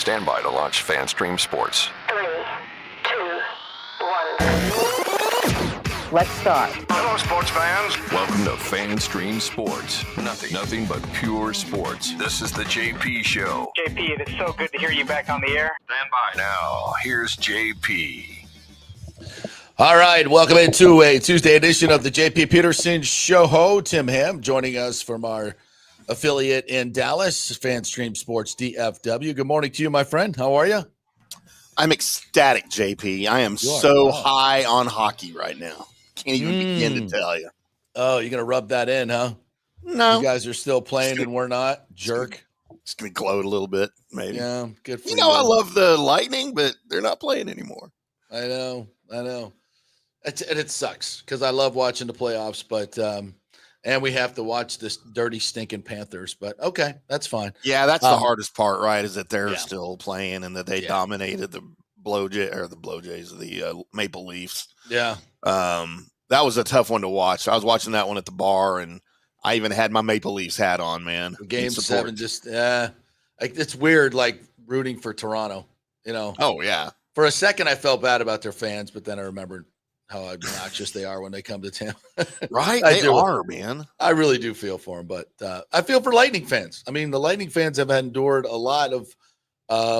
Stand by to launch FanStream Sports. 3, 2, 1. Let's start. Hello, sports fans. Welcome to FanStream Sports. Nothing but pure sports. This is the JP Show. JP, it is so good to hear you back on the air. Stand by. Now, here's JP. All right, welcome into a Tuesday edition of the JP Peterson Show. Tim Ham joining us from our affiliate in Dallas, FanStream Sports DFW. Good morning to you, my friend. How are you? I'm ecstatic, JP. I am high on hockey right now. Can't even begin to tell you. Oh, you're going to rub that in, huh? No. You guys are still playing and we're not? Jerk. It's going to gloat a little bit, maybe. Yeah, good for you. I love the Lightning, but they're not playing anymore. I know. It sucks because I love watching the playoffs, but and we have to watch this dirty, stinking Panthers. But okay, that's fine. Yeah, that's the hardest part, right? Is that they're still playing and that they dominated the Maple Leafs. Yeah, that was a tough one to watch. I was watching that one at the bar, and I even had my Maple Leafs hat on. Man, Game 7, just it's weird, like rooting for Toronto. Oh yeah. For a second, I felt bad about their fans, but then I remembered how obnoxious they are when they come to Tampa. Right? They are, man. I really do feel for them, but I feel for Lightning fans. I mean, the Lightning fans have endured a lot of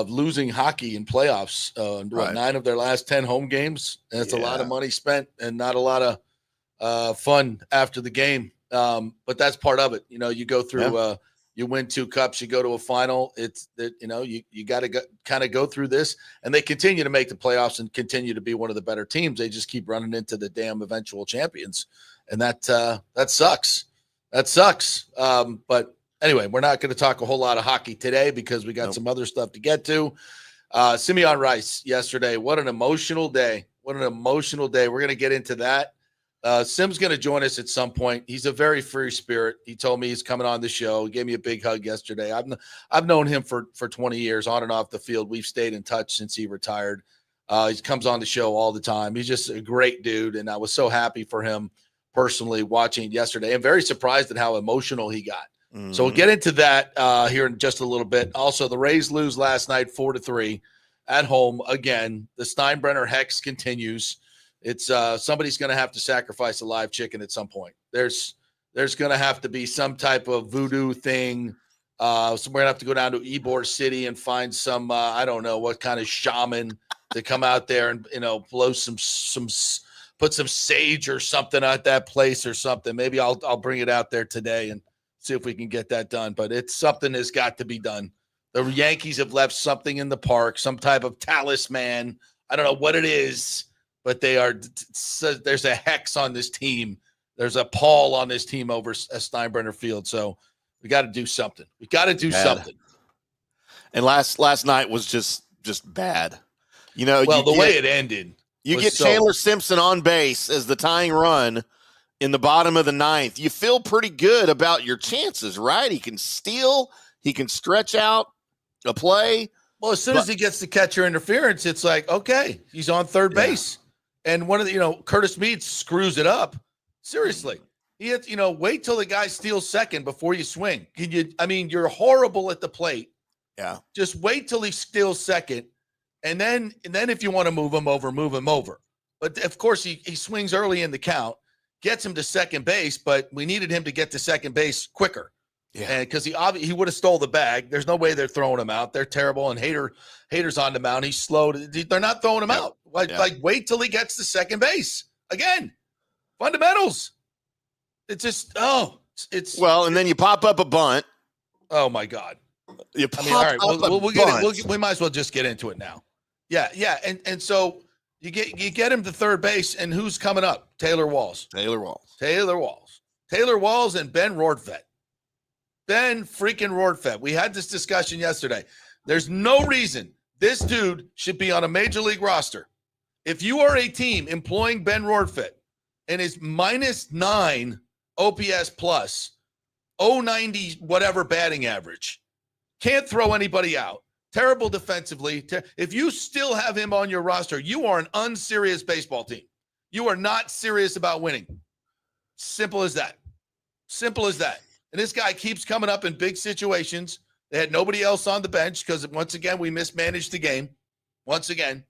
losing hockey in playoffs. 9 of their last 10 home games. And it's a lot of money spent and not a lot of fun after the game. But that's part of it. You go through you win 2 cups, you go to a final. It's that you got to kind of go through this, and they continue to make the playoffs and continue to be one of the better teams. They just keep running into the damn eventual champions, and that sucks. That sucks. But anyway, we're not going to talk a whole lot of hockey today because we got some other stuff to get to. Simeon Rice yesterday. What an emotional day. What an emotional day. We're going to get into that. Sim's going to join us at some point. He's a very free spirit. He told me he's coming on the show. He gave me a big hug yesterday. I've known him for 20 years on and off the field. We've stayed in touch since he retired. He comes on the show all the time. He's just a great dude, and I was so happy for him personally watching yesterday. I'm very surprised at how emotional he got. Mm-hmm. So we'll get into that here in just a little bit. Also, the Rays lose last night 4-3 at home again. The Steinbrenner hex continues. It's somebody's going to have to sacrifice a live chicken at some point. There's going to have to be some type of voodoo thing. So we're going to have to go down to Ybor City and find some, I don't know what kind of shaman to come out there and, blow put some sage or something at that place or something. Maybe I'll bring it out there today and see if we can get that done. But it's something that's got to be done. The Yankees have left something in the park, some type of talisman. I don't know what it is. But there's a hex on this team. There's a pall on this team over Steinbrenner Field. So we got to do something. We got to do something. And last night was just bad. The way it ended. You get Chandler Simpson on base as the tying run in the bottom of the 9th. You feel pretty good about your chances, right? He can steal. He can stretch out a play. Well, as soon as he gets the catcher interference, it's like, okay, he's on third base. And one of the, Curtis Meade screws it up. Seriously. He hits, wait till the guy steals second before you swing. You're horrible at the plate. Yeah. Just wait till he steals second. And then if you want to move him over. But of course he swings early in the count, gets him to second base, but we needed him to get to second base quicker. Yeah. And because he would have stole the bag. There's no way they're throwing him out. They're terrible. And Hader's on the mound. He's slow. They're not throwing him out. Like wait till he gets to second base. Again, fundamentals. It's just, and then you pop up a bunt. Oh my God. You we might as well just get into it now. Yeah. And so you get him to third base, and who's coming up? Taylor Walls and Ben Rortvedt. Ben freaking Rortvedt. We had this discussion yesterday. There's no reason this dude should be on a major league roster. If you are a team employing Ben Rortvedt and his -9 OPS plus, 090 whatever batting average, can't throw anybody out, terrible defensively. If you still have him on your roster, you are an unserious baseball team. You are not serious about winning. Simple as that. And this guy keeps coming up in big situations, They had nobody else on the bench because, once again, we mismanaged the game. Once again,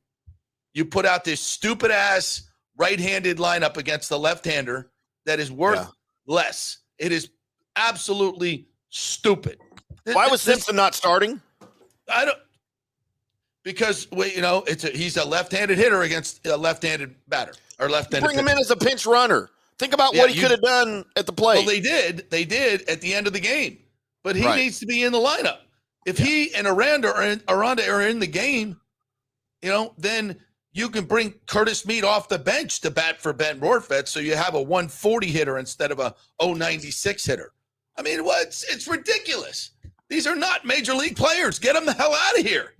you put out this stupid-ass right-handed lineup against the left-hander that is worth less. It is absolutely stupid. Why was Simpson not starting? I don't – because, he's a left-handed hitter against a left-handed batter or left-handed Bring him pitcher. in as a pinch runner. Think about what he could have done at the plate. Well, they did at the end of the game. But he needs to be in the lineup. If he and Aranda are in the game, then you can bring Curtis Mead off the bench to bat for Ben Rortvedt, so you have a 140 hitter instead of a 096 hitter. I mean, it's ridiculous. These are not major league players. Get them the hell out of here.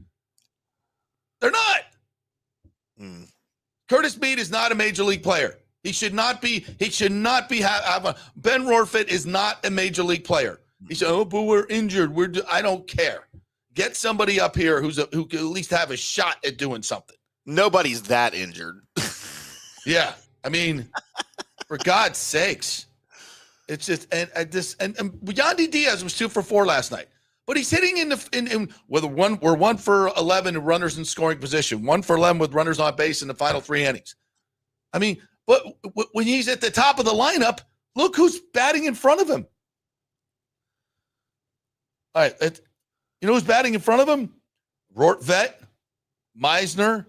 They're not. Curtis Mead is not a major league player. He should not be. Ben Rortvedt is not a major league player. He said, "Oh, but we're injured. I don't care. Get somebody up here who can at least have a shot at doing something." Nobody's that injured. Yeah, I mean, for God's sakes, it's just and Yandy Diaz was 2 for 4 last night, but he's hitting in with we're 1 for 11 runners in scoring position, 1 for 11 with runners on base in the final 3 innings. I mean, but when he's at the top of the lineup, look who's batting in front of him. All right, who's batting in front of him? Rortvedt, Meisner,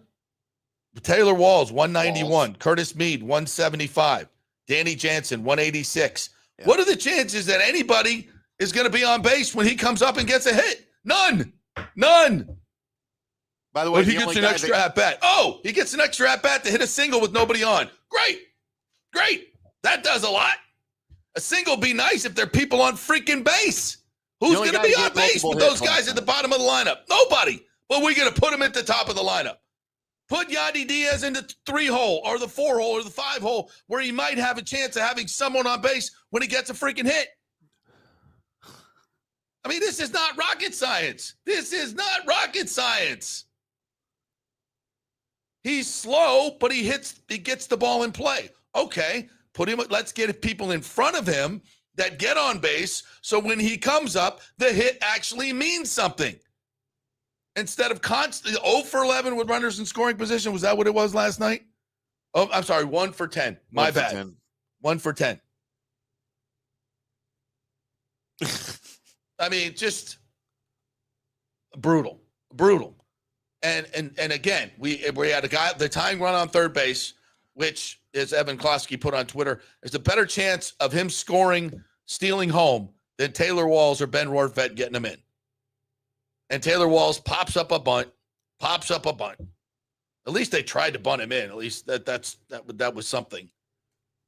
Taylor Walls, 191. Curtis Mead, 175. Danny Jansen, 186. Yeah. What are the chances that anybody is going to be on base when he comes up and gets a hit? None. By the way, he gets an extra at-bat. Oh, he gets an extra at-bat to hit a single with nobody on. Great. That does a lot. A single would be nice if there are people on freaking base. Who's going to be on base with those guys at the bottom of the lineup? Nobody. But we're going to put him at the top of the lineup. Put Yandy Diaz in the 3-hole or the 4-hole or the 5-hole where he might have a chance of having someone on base when he gets a freaking hit. I mean, this is not rocket science. He's slow, but he gets the ball in play. Okay, let's get people in front of him that get on base, so when he comes up, the hit actually means something. Instead of constantly 0 for 11 with runners in scoring position, was that what it was last night? Oh, I'm sorry, 1 for 10. My bad. 10. 1 for 10. I mean, just brutal. And again, we had a guy, the tying run on third base, which, as Evan Klosky put on Twitter, there's a better chance of him stealing home than Taylor Walls or Ben Rortvedt getting him in. And Taylor Walls pops up a bunt. At least they tried to bunt him in. At least that was something.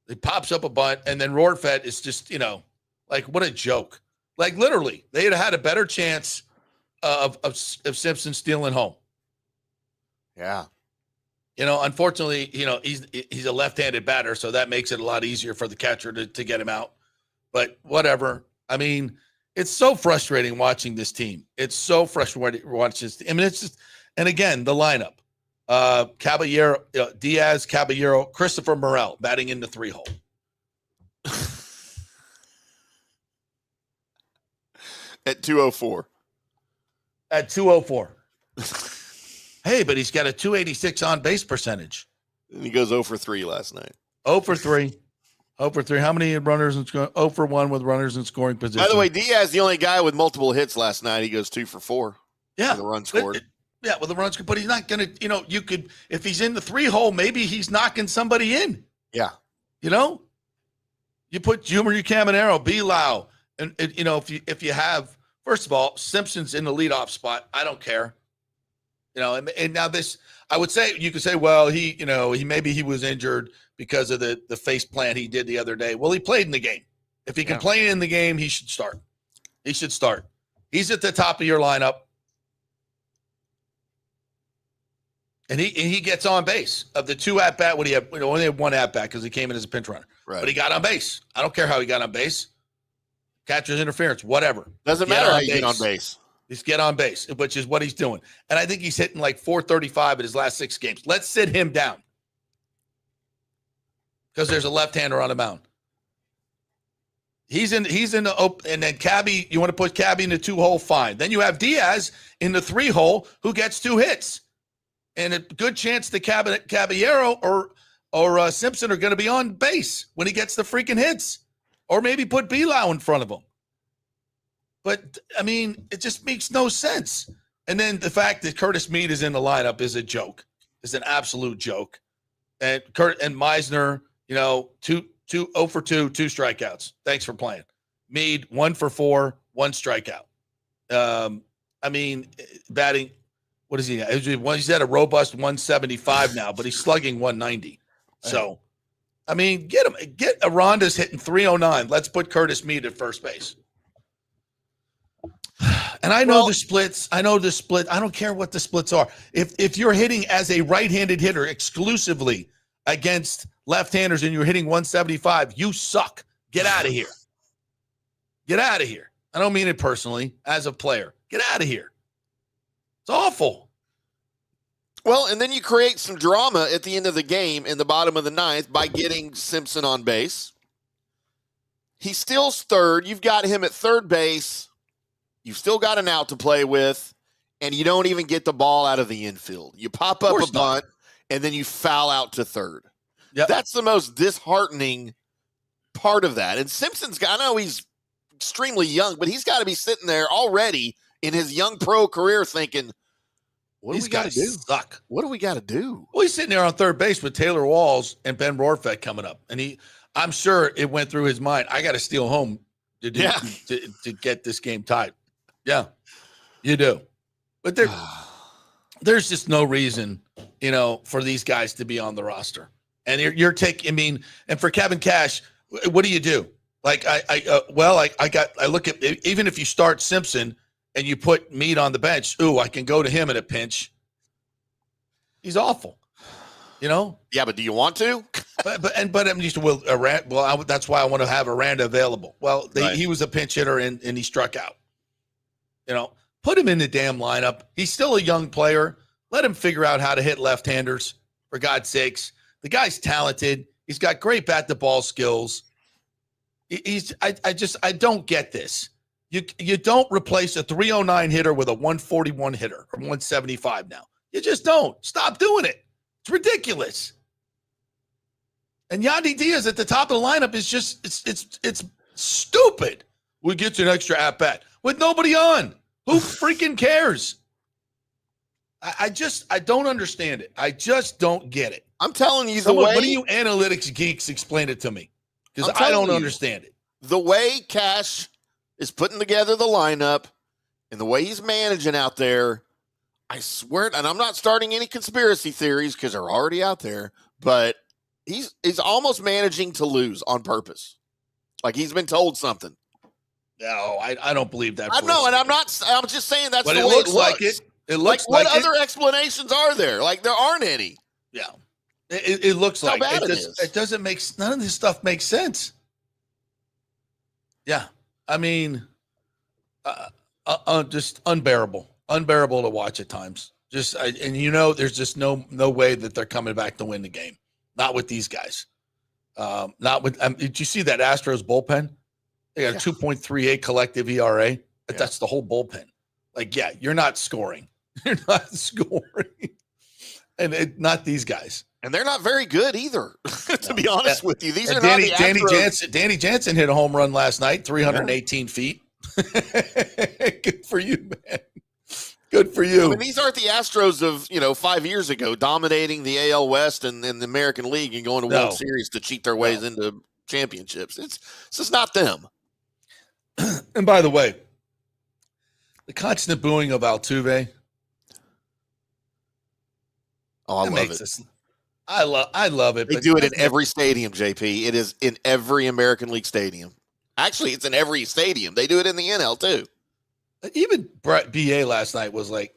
He pops up a bunt, and then Rortvedt is just, what a joke. Like, literally, they had a better chance of Simpson stealing home. Yeah. Unfortunately, he's a left-handed batter, so that makes it a lot easier for the catcher to get him out. But whatever. I mean, it's so frustrating watching this team. It's so frustrating watching this team. I mean, it's just, and again, the lineup. Caballero, Diaz, Caballero, Christopher Morel batting in the 3-hole. At 204. At 204. Hey, but he's got a 286 on base percentage. And he goes 0 for 3 last night. 0 for 3. 0 for 3. How many runners in scoring? 0 for 1 with runners in scoring position. By the way, Diaz, the only guy with multiple hits last night. He goes 2 for 4. Yeah. With a run scored. With the runs, but he's not going to, you could, if he's in the 3-hole, maybe he's knocking somebody in. Yeah. You put Junior Caminero, Bilal, and if you have, first of all, Simpson's in the leadoff spot. I don't care. And now this, I would say, you could say, well, he maybe he was injured because of the face plant he did the other day. Well, he played in the game. If he can play in the game, he should start. He's at the top of your lineup. And he gets on base. Of the 2 at-bat, what he had, only had 1 at-bat because he came in as a pinch runner. Right. But he got on base. I don't care how he got on base. Catcher's interference, whatever. Doesn't matter how you get on base. Just get on base, which is what he's doing. And I think he's hitting like 435 in his last 6 games. Let's sit him down. Because there's a left-hander on the mound. He's in the open, and then Cabby, you want to put Cabby in the 2-hole, fine. Then you have Diaz in the 3-hole who gets 2 hits. And a good chance that Caballero or Simpson are going to be on base when he gets the freaking hits. Or maybe put Belau in front of him. But, I mean, it just makes no sense. And then the fact that Curtis Mead is in the lineup is a joke. It's an absolute joke. And Meisner, 0 for 2, 2 strikeouts. Thanks for playing. Mead, 1 for 4, 1 strikeout. Batting, what is he? He's at a robust 175 now, but he's slugging 190. So, get Aranda's hitting 309. Let's put Curtis Mead at first base. And I know the splits. I don't care what the splits are. If you're hitting as a right-handed hitter exclusively against left-handers and you're hitting 175, you suck. Get out of here. Get out of here. I don't mean it personally as a player. Get out of here. It's awful. Well, and then you create some drama at the end of the game in the bottom of the 9th by getting Simpson on base. He steals third. You've got him at third base. You've still got an out to play with, and you don't even get the ball out of the infield. You pop up a bunt, and then you foul out to third. Yep. That's the most disheartening part of that. And Simpson's got, I know he's extremely young, but he's got to be sitting there already in his young pro career thinking, what do we got to do? Suck. What do we got to do? Well, he's sitting there on third base with Taylor Walls and Ben Rorfek coming up. And I'm sure it went through his mind, I got to steal home to get this game tied. Yeah, you do. But there's just no reason, for these guys to be on the roster. And you're taking, and for Kevin Cash, what do you do? Like, I look at, even if you start Simpson and you put Mead on the bench, I can go to him at a pinch. He's awful, Yeah, but do you want to? but I'm used to that's why I want to have Aranda available. Well, he was a pinch hitter and he struck out. Put him in the damn lineup. He's still a young player. Let him figure out how to hit left-handers, for God's sakes. The guy's talented. He's got great bat-to-ball skills. I don't get this. You don't replace a 309 hitter with a 141 hitter or 175 now. You just don't. Stop doing it. It's ridiculous. And Yandy Diaz at the top of the lineup is just it's stupid. We get you an extra at-bat with nobody on. Who freaking cares? I don't understand it. I just don't get it. I'm telling you, what do you analytics geeks explain it to me? Because I don't understand it. The way Cash is putting together the lineup and the way he's managing out there, I swear, and I'm not starting any conspiracy theories because they're already out there, but he's almost managing to lose on purpose. Like he's been told something. No, I don't believe that. I know, and I'm just saying that's but the way it looks like it. It looks like what other explanations are there? Like there aren't any. Yeah. It looks like bad it doesn't make none of this stuff makes sense. Yeah. Just unbearable to watch at times. There's just no way that they're coming back to win the game. Not with these guys. Not with. Did you see that Astros bullpen? They got a 2.38 collective ERA. But that's the whole bullpen. Like, you're not scoring. You're not scoring. And not these guys. And they're not very good either, to be honest with you. These are Danny not the Astros. Danny Jansen hit a home run last night, 318 feet. Good for you, man. Good for you. These aren't the Astros of 5 years ago, dominating the AL West and the American League and going to World Series to cheat their ways into championships. It's just not them. And by the way, the constant booing of Altuve. Oh, I love it. I love it. They do it in every stadium, JP. It is in every American League stadium. Actually, it's in every stadium. They do it in the NL too. Even Brett BA last night was like,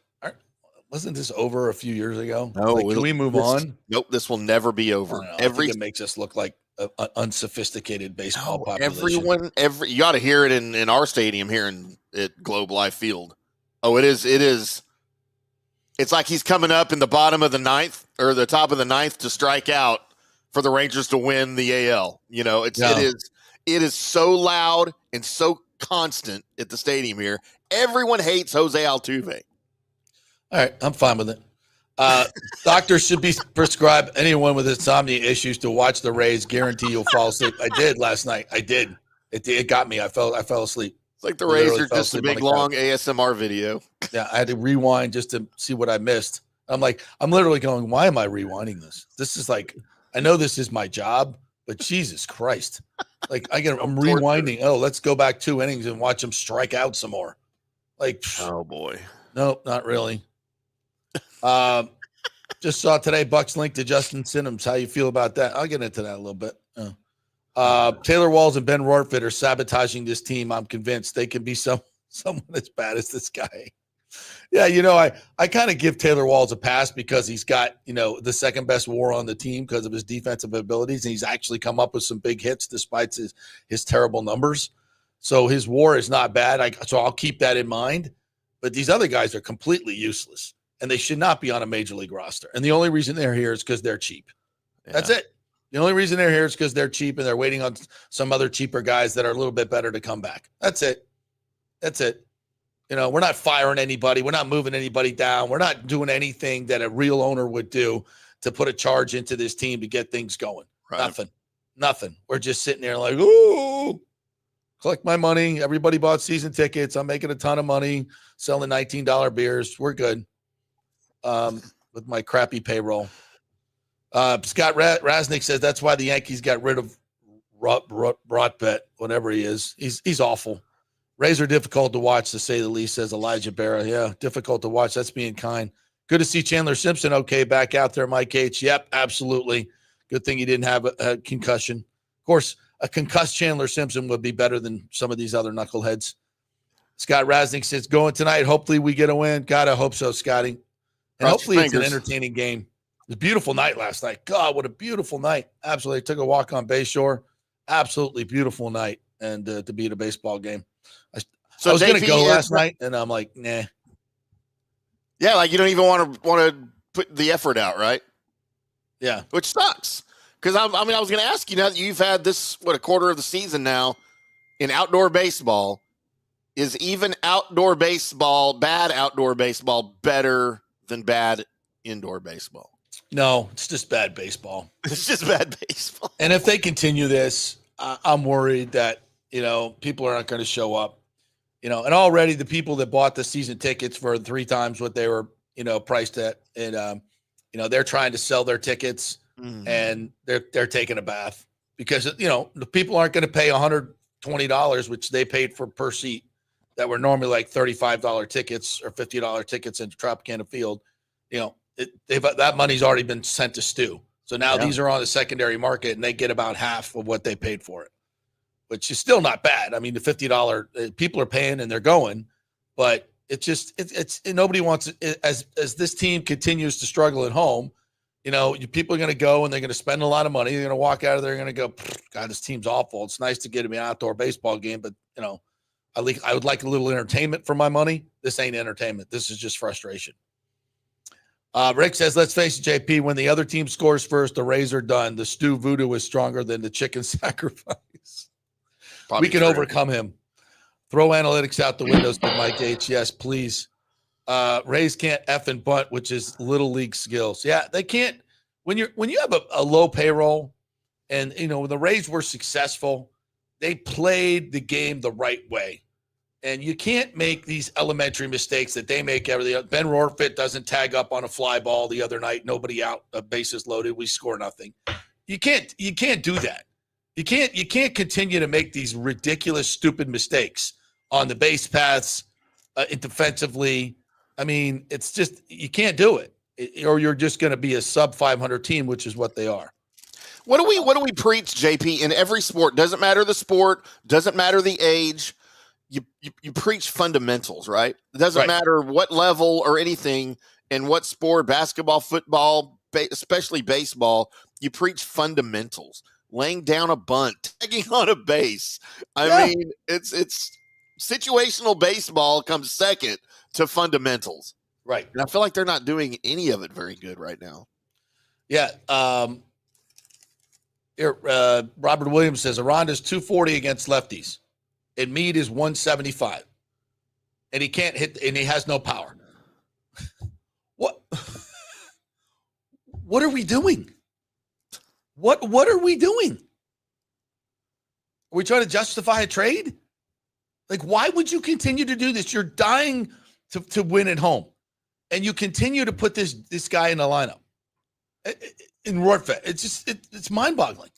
wasn't this over a few years ago? No, can we move on? Nope, this will never be over. I think it makes us look like an unsophisticated baseball population. You got to hear it in our stadium here at Globe Life Field. Oh, it is. It's like he's coming up in the bottom of the 9th or the top of the 9th to strike out for the Rangers to win the AL. It It is so loud and so constant at the stadium here. Everyone hates Jose Altuve. All right, I'm fine with it. Doctors should be prescribed anyone with insomnia issues to watch the Rays. Guarantee you'll fall asleep. I did last night. I did. It got me. I fell asleep. It's like the Rays are just a big, long ASMR video. Yeah, I had to rewind just to see what I missed. I'm literally going, why am I rewinding this? This is like, I know this is my job, but Jesus Christ. Like, I'm rewinding. Oh, let's go back 2 innings and watch them strike out some more. Like, oh, boy. No, not really. Just saw today Bucs linked to Justin Simmons. How you feel about that? I'll get into that a little bit. Taylor Walls and Ben Rortvedt are sabotaging this team. I'm convinced they can be someone as bad as this guy. Yeah, I kind of give Taylor Walls a pass because he's got, the second best WAR on the team because of his defensive abilities, and he's actually come up with some big hits despite his terrible numbers. So his WAR is not bad. So I'll keep that in mind. But these other guys are completely useless, and they should not be on a major league roster. And the only reason they're here is because they're cheap. Yeah. That's it. The only reason they're here is because they're cheap, and they're waiting on some other cheaper guys that are a little bit better to come back. That's it. We're not firing anybody. We're not moving anybody down. We're not doing anything that a real owner would do to put a charge into this team to get things going. Right. Nothing. We're just sitting there like, ooh, collect my money. Everybody bought season tickets. I'm making a ton of money selling $19 beers. We're good with my crappy payroll. Scott Rasnick says that's why the Yankees got rid of Rotbet, whatever he is. He's awful. Rays are difficult to watch, to say the least, says Elijah Berra. Yeah, difficult to watch. That's being kind. Good to see Chandler Simpson okay back out there, Mike H. Yep, absolutely. Good thing he didn't have a concussion. Of course, a concussed Chandler Simpson would be better than some of these other knuckleheads. Scott Rasnick says, going tonight. Hopefully we get a win. God, I hope so, Scotty. And hopefully it's an entertaining game. It was a beautiful night last night. God, what a beautiful night. Absolutely. I took a walk on Bayshore. Absolutely beautiful night, and to be at a baseball game. I was going to go last night, and I'm like, nah. Yeah, like you don't even want to put the effort out, right? Yeah. Which sucks. Because, I was going to ask you, now that you've had this, a quarter of the season now in outdoor baseball, is even outdoor baseball, bad outdoor baseball, better than bad indoor baseball? No, it's just bad baseball. It's just bad baseball. And if they continue this, I'm worried that, people are not going to show up. And already the people that bought the season tickets for 3 times what they were, priced at, and they're trying to sell their tickets, and they're taking a bath because the people aren't going to pay $120, which they paid for per seat, that were normally like $35 tickets or $50 tickets in Tropicana Field. That money's already been sent to Stu. So now these are on the secondary market, and they get about half of what they paid for it, which is still not bad. I mean, the $50 people are paying and they're going, but it's nobody wants it. As this team continues to struggle at home, people are going to go and they're going to spend a lot of money. They're going to walk out of there and going to go, God, this team's awful. It's nice to get an outdoor baseball game, but I would like a little entertainment for my money. This ain't entertainment. This is just frustration. Rick says, let's face it, JP, when the other team scores first, the Rays are done. The Stu voodoo is stronger than the chicken sacrifice. Probably we can overcome him. Throw analytics out the window, said Mike H. Yes, please. Rays can't F and bunt, which is little league skills. Yeah, they can't. When you have a low payroll, and when the Rays were successful, they played the game the right way. And you can't make these elementary mistakes that they make every day. Ben Rortvedt doesn't tag up on a fly ball the other night. Nobody out, bases loaded. We score nothing. You can't do that. You can't continue to make these ridiculous, stupid mistakes on the base paths, defensively. I mean, it's just, you can't do it, or you're just going to be a sub 500 team, which is what they are. What do we preach, JP, in every sport? Doesn't matter the sport, doesn't matter the age. You preach fundamentals, right? It doesn't matter what level or anything, in what sport, basketball, football, especially baseball, you preach fundamentals. Laying down a bunt, tagging on a base. I mean, it's situational baseball comes second to fundamentals. Right. And I feel like they're not doing any of it very good right now. Yeah. Here, Robert Williams says Aranda's 240 against lefties, and Mead is 175, and he can't hit, and he has no power. What? What are we doing? What are we doing? Are we trying to justify a trade? Like, why would you continue to do this? You're dying to win at home, and you continue to put this guy in the lineup in Rortvedt. It's mind-boggling,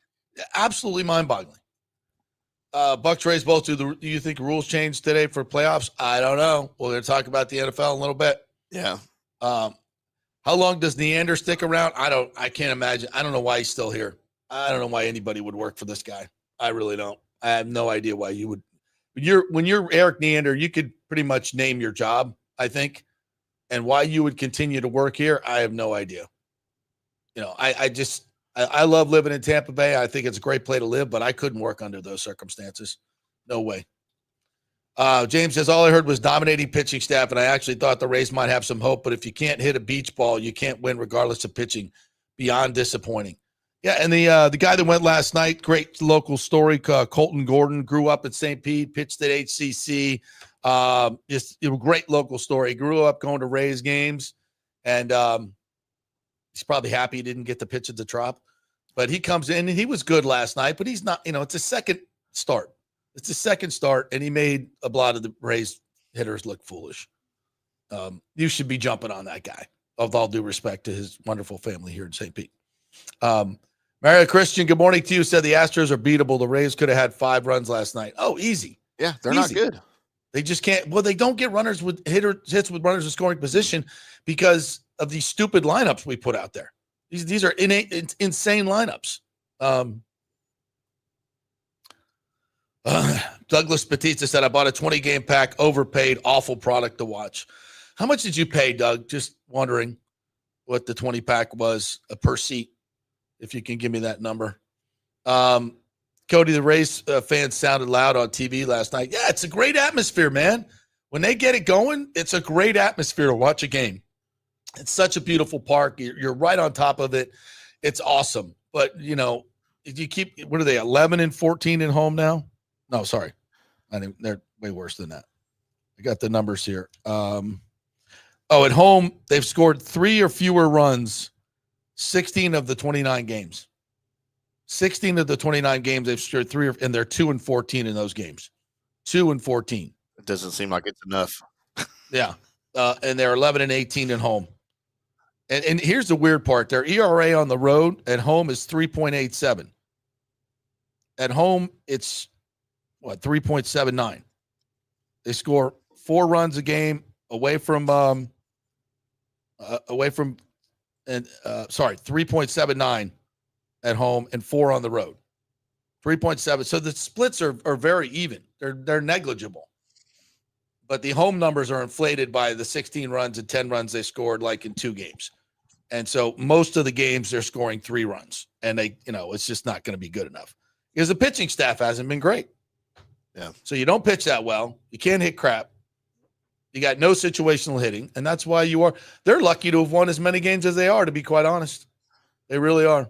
absolutely mind-boggling. Bucs Rays both. Do you think rules changed today for playoffs? I don't know. We're going to talk about the NFL in a little bit. Yeah. How long does Neander stick around? I can't imagine. I don't know why he's still here. I don't know why anybody would work for this guy. I really don't. I have no idea why you would. When you're Eric Neander, you could pretty much name your job, I think. And why you would continue to work here, I have no idea. You know, I love living in Tampa Bay. I think it's a great place to live, but I couldn't work under those circumstances. No way. James says, all I heard was dominating pitching staff, and I actually thought the Rays might have some hope, but if you can't hit a beach ball, you can't win regardless of pitching. Beyond disappointing. Yeah, and the guy that went last night, great local story, Colton Gordon, grew up at St. Pete, pitched at HCC. Just a great local story. Grew up going to Rays games, and he's probably happy he didn't get the pitch at the Trop. But he comes in, and he was good last night, but he's not, it's a second start. It's a second start, and he made a lot of the Rays hitters look foolish. You should be jumping on that guy, with all due respect to his wonderful family here in St. Pete. Mario Christian, good morning to you, said the Astros are beatable. The Rays could have had 5 runs last night. Oh, easy. Yeah, they're easy. not good. They just can't. Well, they don't get runners with hits with runners in scoring position because of these stupid lineups we put out there. These are insane lineups. Douglas Batista said, I bought a 20-game pack, overpaid, awful product to watch. How much did you pay, Doug? Just wondering what the 20-pack was per seat, if you can give me that number. Cody, the Rays fans sounded loud on TV last night. Yeah, it's a great atmosphere, man. When they get it going, it's a great atmosphere to watch a game. It's such a beautiful park. You're right on top of it. It's awesome. But, if you keep, what are they, 11-14 at home now? No, sorry. They're way worse than that. I got the numbers here. At home, they've scored 3 or fewer runs 16 of the 29 games. 16 of the 29 games, they've scored 3, and they're 2-14 in those games. 2-14. It doesn't seem like it's enough. Yeah. And they're 11-18 at home. And here's the weird part. Their ERA on the road at home is 3.87. At home, it's 3.79. They score 4 runs a game away from 3.79 at home and 4 on the road. 3.7. So the splits are very even. They're negligible. But the home numbers are inflated by the 16 runs and 10 runs they scored like in 2 games. And so most of the games they're scoring 3 runs, and it's just not going to be good enough because the pitching staff hasn't been great. Yeah. So you don't pitch that well. You can't hit crap. You got no situational hitting, and that's why they're lucky to have won as many games as they are, to be quite honest. They really are.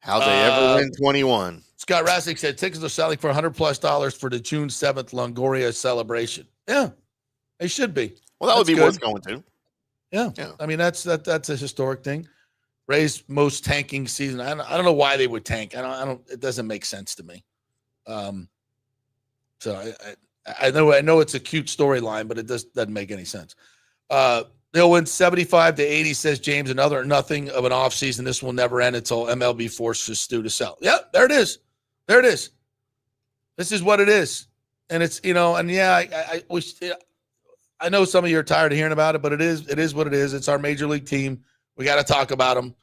How'd they ever win 21? Scott Rassick said tickets are selling for $100+ for the June 7th Longoria celebration. Yeah, they should be. Well, that would be worth going to. Yeah. I mean, that's a historic thing. Rays most tanking season. I don't know why they would tank. It doesn't make sense to me. So I know it's a cute storyline, but it doesn't make any sense. They'll win 75-80, says James. Nothing of an offseason. This will never end until MLB forces Stu to sell. Yeah, there it is. There it is. This is what it is. And it's, I wish, I know some of you are tired of hearing about it, but it is what it is. It's our major league team. We got to talk about them.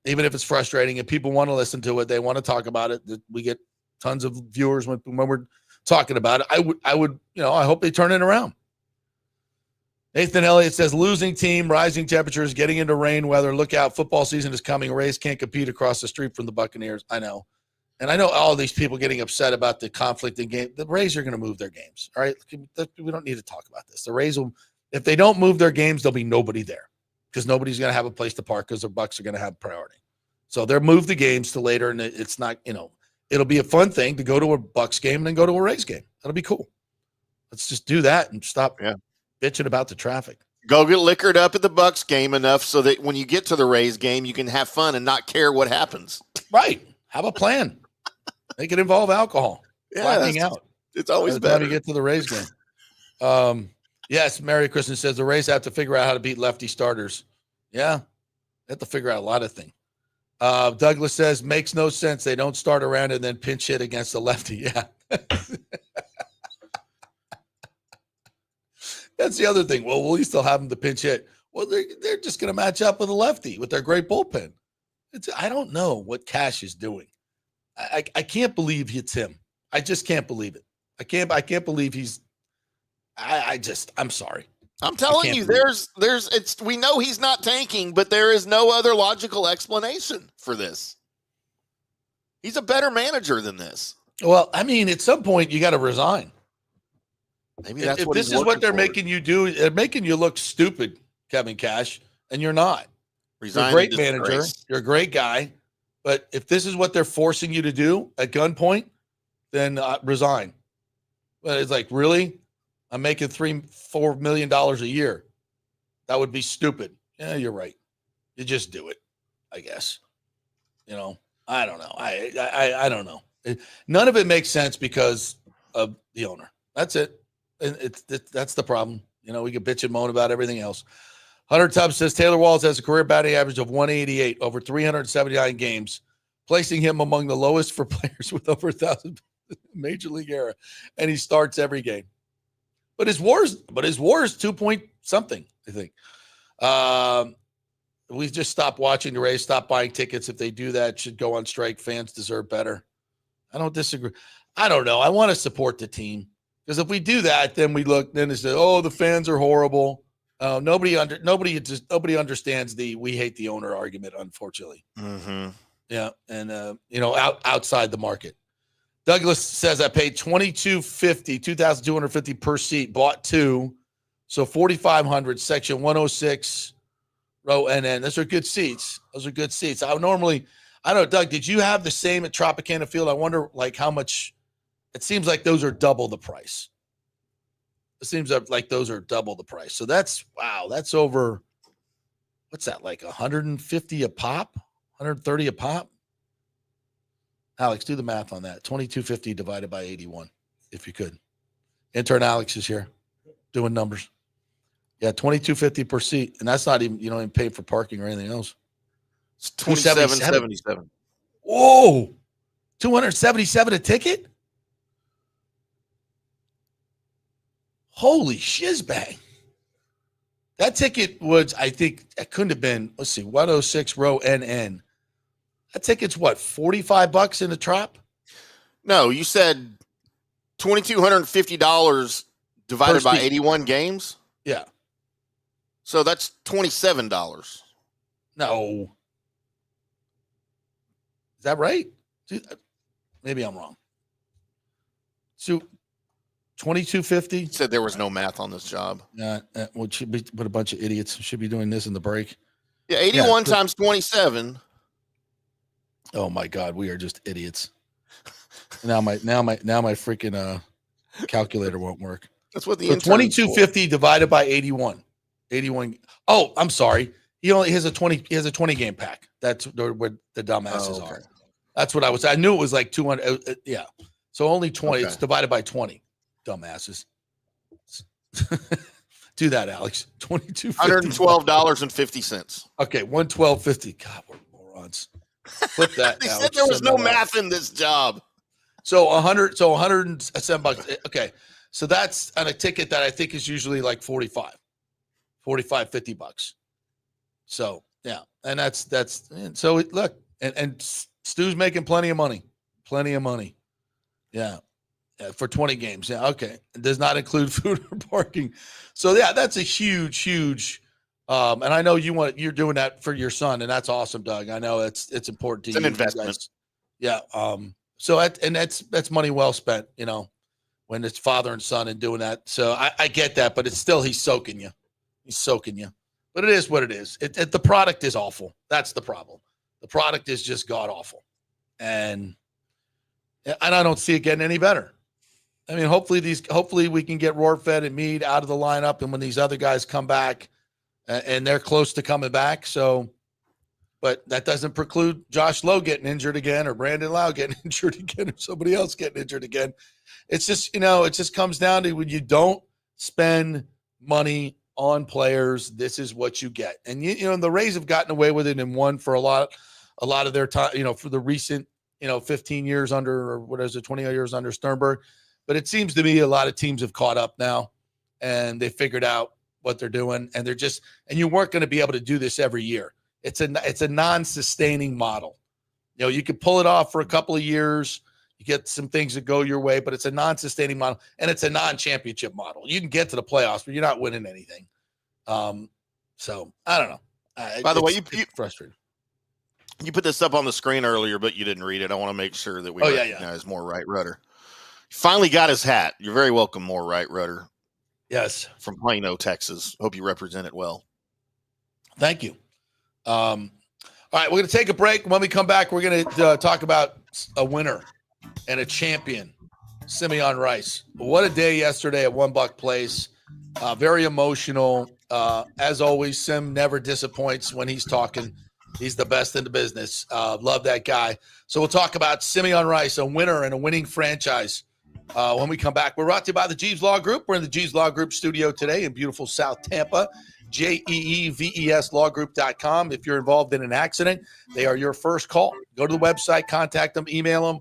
Even if it's frustrating. If people want to listen to it, they want to talk about it. We get tons of viewers when we're talking about it. I would, I hope they turn it around. Nathan Elliott says, losing team, rising temperatures, getting into rain weather. Look out, football season is coming. Rays can't compete across the street from the Buccaneers. I know. And I know all these people getting upset about the conflict in game. The Rays are going to move their games. All right. We don't need to talk about this. The Rays will, if they don't move their games, there'll be nobody there because nobody's going to have a place to park because the Bucs are going to have priority. So they'll move the games to later, and it's not, it'll be a fun thing to go to a Bucs game and then go to a Rays game. That'll be cool. Let's just do that and stop bitching about the traffic. Go get liquored up at the Bucs game enough so that when you get to the Rays game, you can have fun and not care what happens. Right. Have a plan. Make it involve alcohol. Blacking out. It's always better better. to get to the Rays game. Yes, Merry Christmas says the Rays have to figure out how to beat lefty starters. Yeah, they have to figure out a lot of things. Douglas says, makes no sense. They don't start around and then pinch hit against the lefty. Yeah. That's the other thing. Well, we still have them to pinch hit. Well, they're just going to match up with a lefty with their great bullpen. I don't know what Cash is doing. I can't believe it's him. I just can't believe it. I can't believe he's. I'm sorry. I'm telling you, we know he's not tanking, but there is no other logical explanation for this. He's a better manager than this. Well, I mean, at some point you got to resign. Maybe that's if what this he's is what they're for. making you do. They're making you look stupid, Kevin Cash, and you're not. Resign You're a great manager. You're a great guy. But if this is what they're forcing you to do at gunpoint, then resign. But it's like, really? I'm making $3-4 million a year. That would be stupid. Yeah, you're right. You just do it, I guess. I don't know. I don't know. None of it makes sense because of the owner. That's it. And that's the problem. We can bitch and moan about everything else. Hunter Tubbs says Taylor Walls has a career batting average of 188 over 379 games, placing him among the lowest for players with over 1,000 Major League era, and he starts every game. But his WAR is 2 point something, I think. We just stopped watching the Rays, stop buying tickets. If they do that, should go on strike. Fans deserve better. I don't disagree. I don't know. I want to support the team because if we do that, then they say, oh, the fans are horrible. Nobody understands the we hate the owner argument, unfortunately. Mm-hmm. Yeah, and outside the market. Douglas says I paid $2,250 per seat, bought two, so $4,500. Section 106, row NN. Those are good seats. I don't know, Doug. Did you have the same at Tropicana Field? I wonder, how much. It seems like those are double the price. So that's That's over. What's that, like 150 a pop? 130 a pop? Alex, do the math on that. 2250 divided by 81, if you could. Intern Alex is here doing numbers. Yeah, 2250 per seat. And that's not even, you don't even pay for parking or anything else. It's $27.77. Whoa. $277 a ticket? Holy shizbang. That ticket was, I think, it couldn't have been, 106 row NN. That ticket's what, $45 in the Trop? No, you said $2,250 divided by 81 games? Yeah. So that's $27. No. Is that right? Maybe I'm wrong. So $2,250. You said there was no math on this job. Well, should be but a bunch of idiots should be doing this in the break. Yeah, 81 times 27. Oh my God, we are just idiots. Now my freaking calculator won't work. That's what the 2250 divided by 81. 81. Oh, I'm sorry. He has a 20 game pack. That's what the dumbasses are. That's what I knew it was like 200. Yeah. So only 20. Okay. It's divided by 20. Dumbasses. Do that, Alex. $112.50. Okay, $112.50. God, we're morons. Flip that. They said there was no math in this job. So $107. Okay. So that's on a ticket that I think is usually like $45, $50. So yeah. And so look, and Stu's making plenty of money. Yeah. For 20 games. Yeah. Okay. It does not include food or parking. So yeah, that's a huge, and I know you're doing that for your son, and that's awesome, Doug. I know it's important to you. It's an investment. Yeah. So that's money well spent, when it's father and son and doing that. So I get that, but it's still, he's soaking you. But it is what it is. The product is awful. That's the problem. The product is just god-awful. And I don't see it getting any better. I mean, hopefully we can get Rohrfed and Mead out of the lineup, and when these other guys come back, and they're close to coming back. So, but that doesn't preclude Josh Lowe getting injured again, or Brandon Lau getting injured again, or somebody else getting injured again. It's just, it just comes down to when you don't spend money on players, this is what you get. And the Rays have gotten away with it and won for a lot of their time, for the recent, 15 years under, or what is it, 20 years under Sternberg. But it seems to me a lot of teams have caught up now, and they figured out what they're doing, and and you weren't going to be able to do this every year. It's a non-sustaining model. You could pull it off for a couple of years. You get some things that go your way, but it's a non-sustaining model, and it's a non-championship model. You can get to the playoffs, but you're not winning anything. So I don't know. By the way, you frustrating. You put this up on the screen earlier, but you didn't read it. I want to make sure that we recognize More Right Rudder. Finally got his hat. You're very welcome, More Right Rudder. Yes. From Plano, Texas. Hope you represent it well. Thank you. All right, we're going to take a break. When we come back, we're going to talk about a winner and a champion, Simeon Rice. What a day yesterday at One Buck Place. Very emotional. As always, Sim never disappoints when he's talking. He's the best in the business. Love that guy. So we'll talk about Simeon Rice, a winner and a winning franchise. When we come back, we're brought to you by the Jeeves Law Group. We're in the Jeeves Law Group studio today in beautiful South Tampa. JEEVESlawgroup.com. If you're involved in an accident, they are your first call. Go to the website, contact them, email them,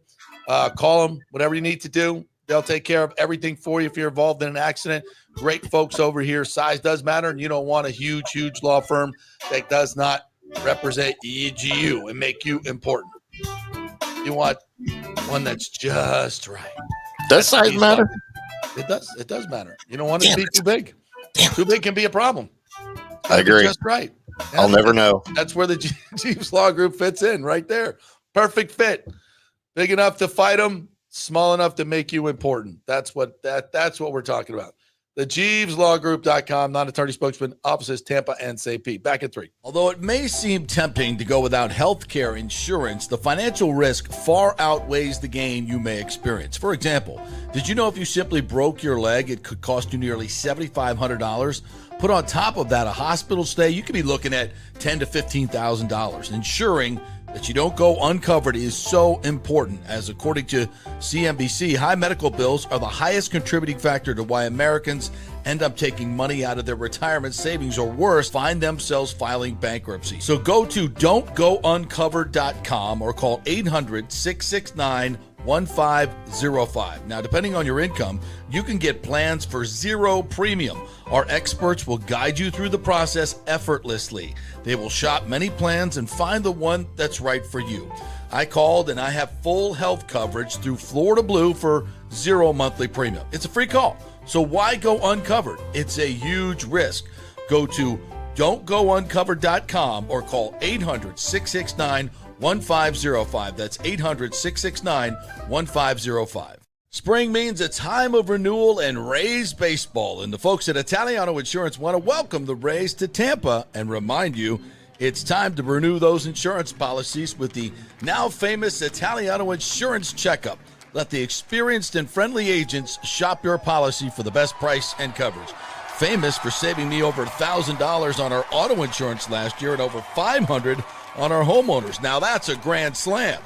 call them, whatever you need to do. They'll take care of everything for you if you're involved in an accident. Great folks over here. Size does matter, and you don't want a huge, huge law firm that does not represent you and make you important. You want one that's just right. Does size matter? It does. It does matter. You don't want it to be too big. Too big can be a problem. I agree. Just right. I'll never know. That's where the Jeeves Law Group fits in, right there. Perfect fit. Big enough to fight them, small enough to make you important. That's what we're talking about. The JeevesLawGroup.com, non-attorney spokesman, offices Tampa and St. Pete. Back at 3. Although it may seem tempting to go without health care insurance, the financial risk far outweighs the gain you may experience. For example, did you know if you simply broke your leg, it could cost you nearly $7,500? Put on top of that a hospital stay, you could be looking at $10,000 to $15,000. Ensuring that you don't go uncovered is so important, as according to CNBC, high medical bills are the highest contributing factor to why Americans end up taking money out of their retirement savings, or worse, find themselves filing bankruptcy. So go to don'tgouncovered.com or call 800-669-1505. Now, depending on your income, you can get plans for zero premium. Our experts will guide you through the process effortlessly. They will shop many plans and find the one that's right for you. I called and I have full health coverage through Florida Blue for zero monthly premium. It's a free call. So why go uncovered? It's a huge risk. Go to don'tgouncovered.com or call 800-669-1505. That's 800-669-1505. Spring means a time of renewal and Rays baseball, and the folks at Italiano Insurance want to welcome the Rays to Tampa and remind you it's time to renew those insurance policies with the now famous Italiano Insurance Checkup. Let the experienced and friendly agents shop your policy for the best price and coverage. Famous for saving me over $1,000 on our auto insurance last year and over $500 on our homeowners. Now that's a grand slam.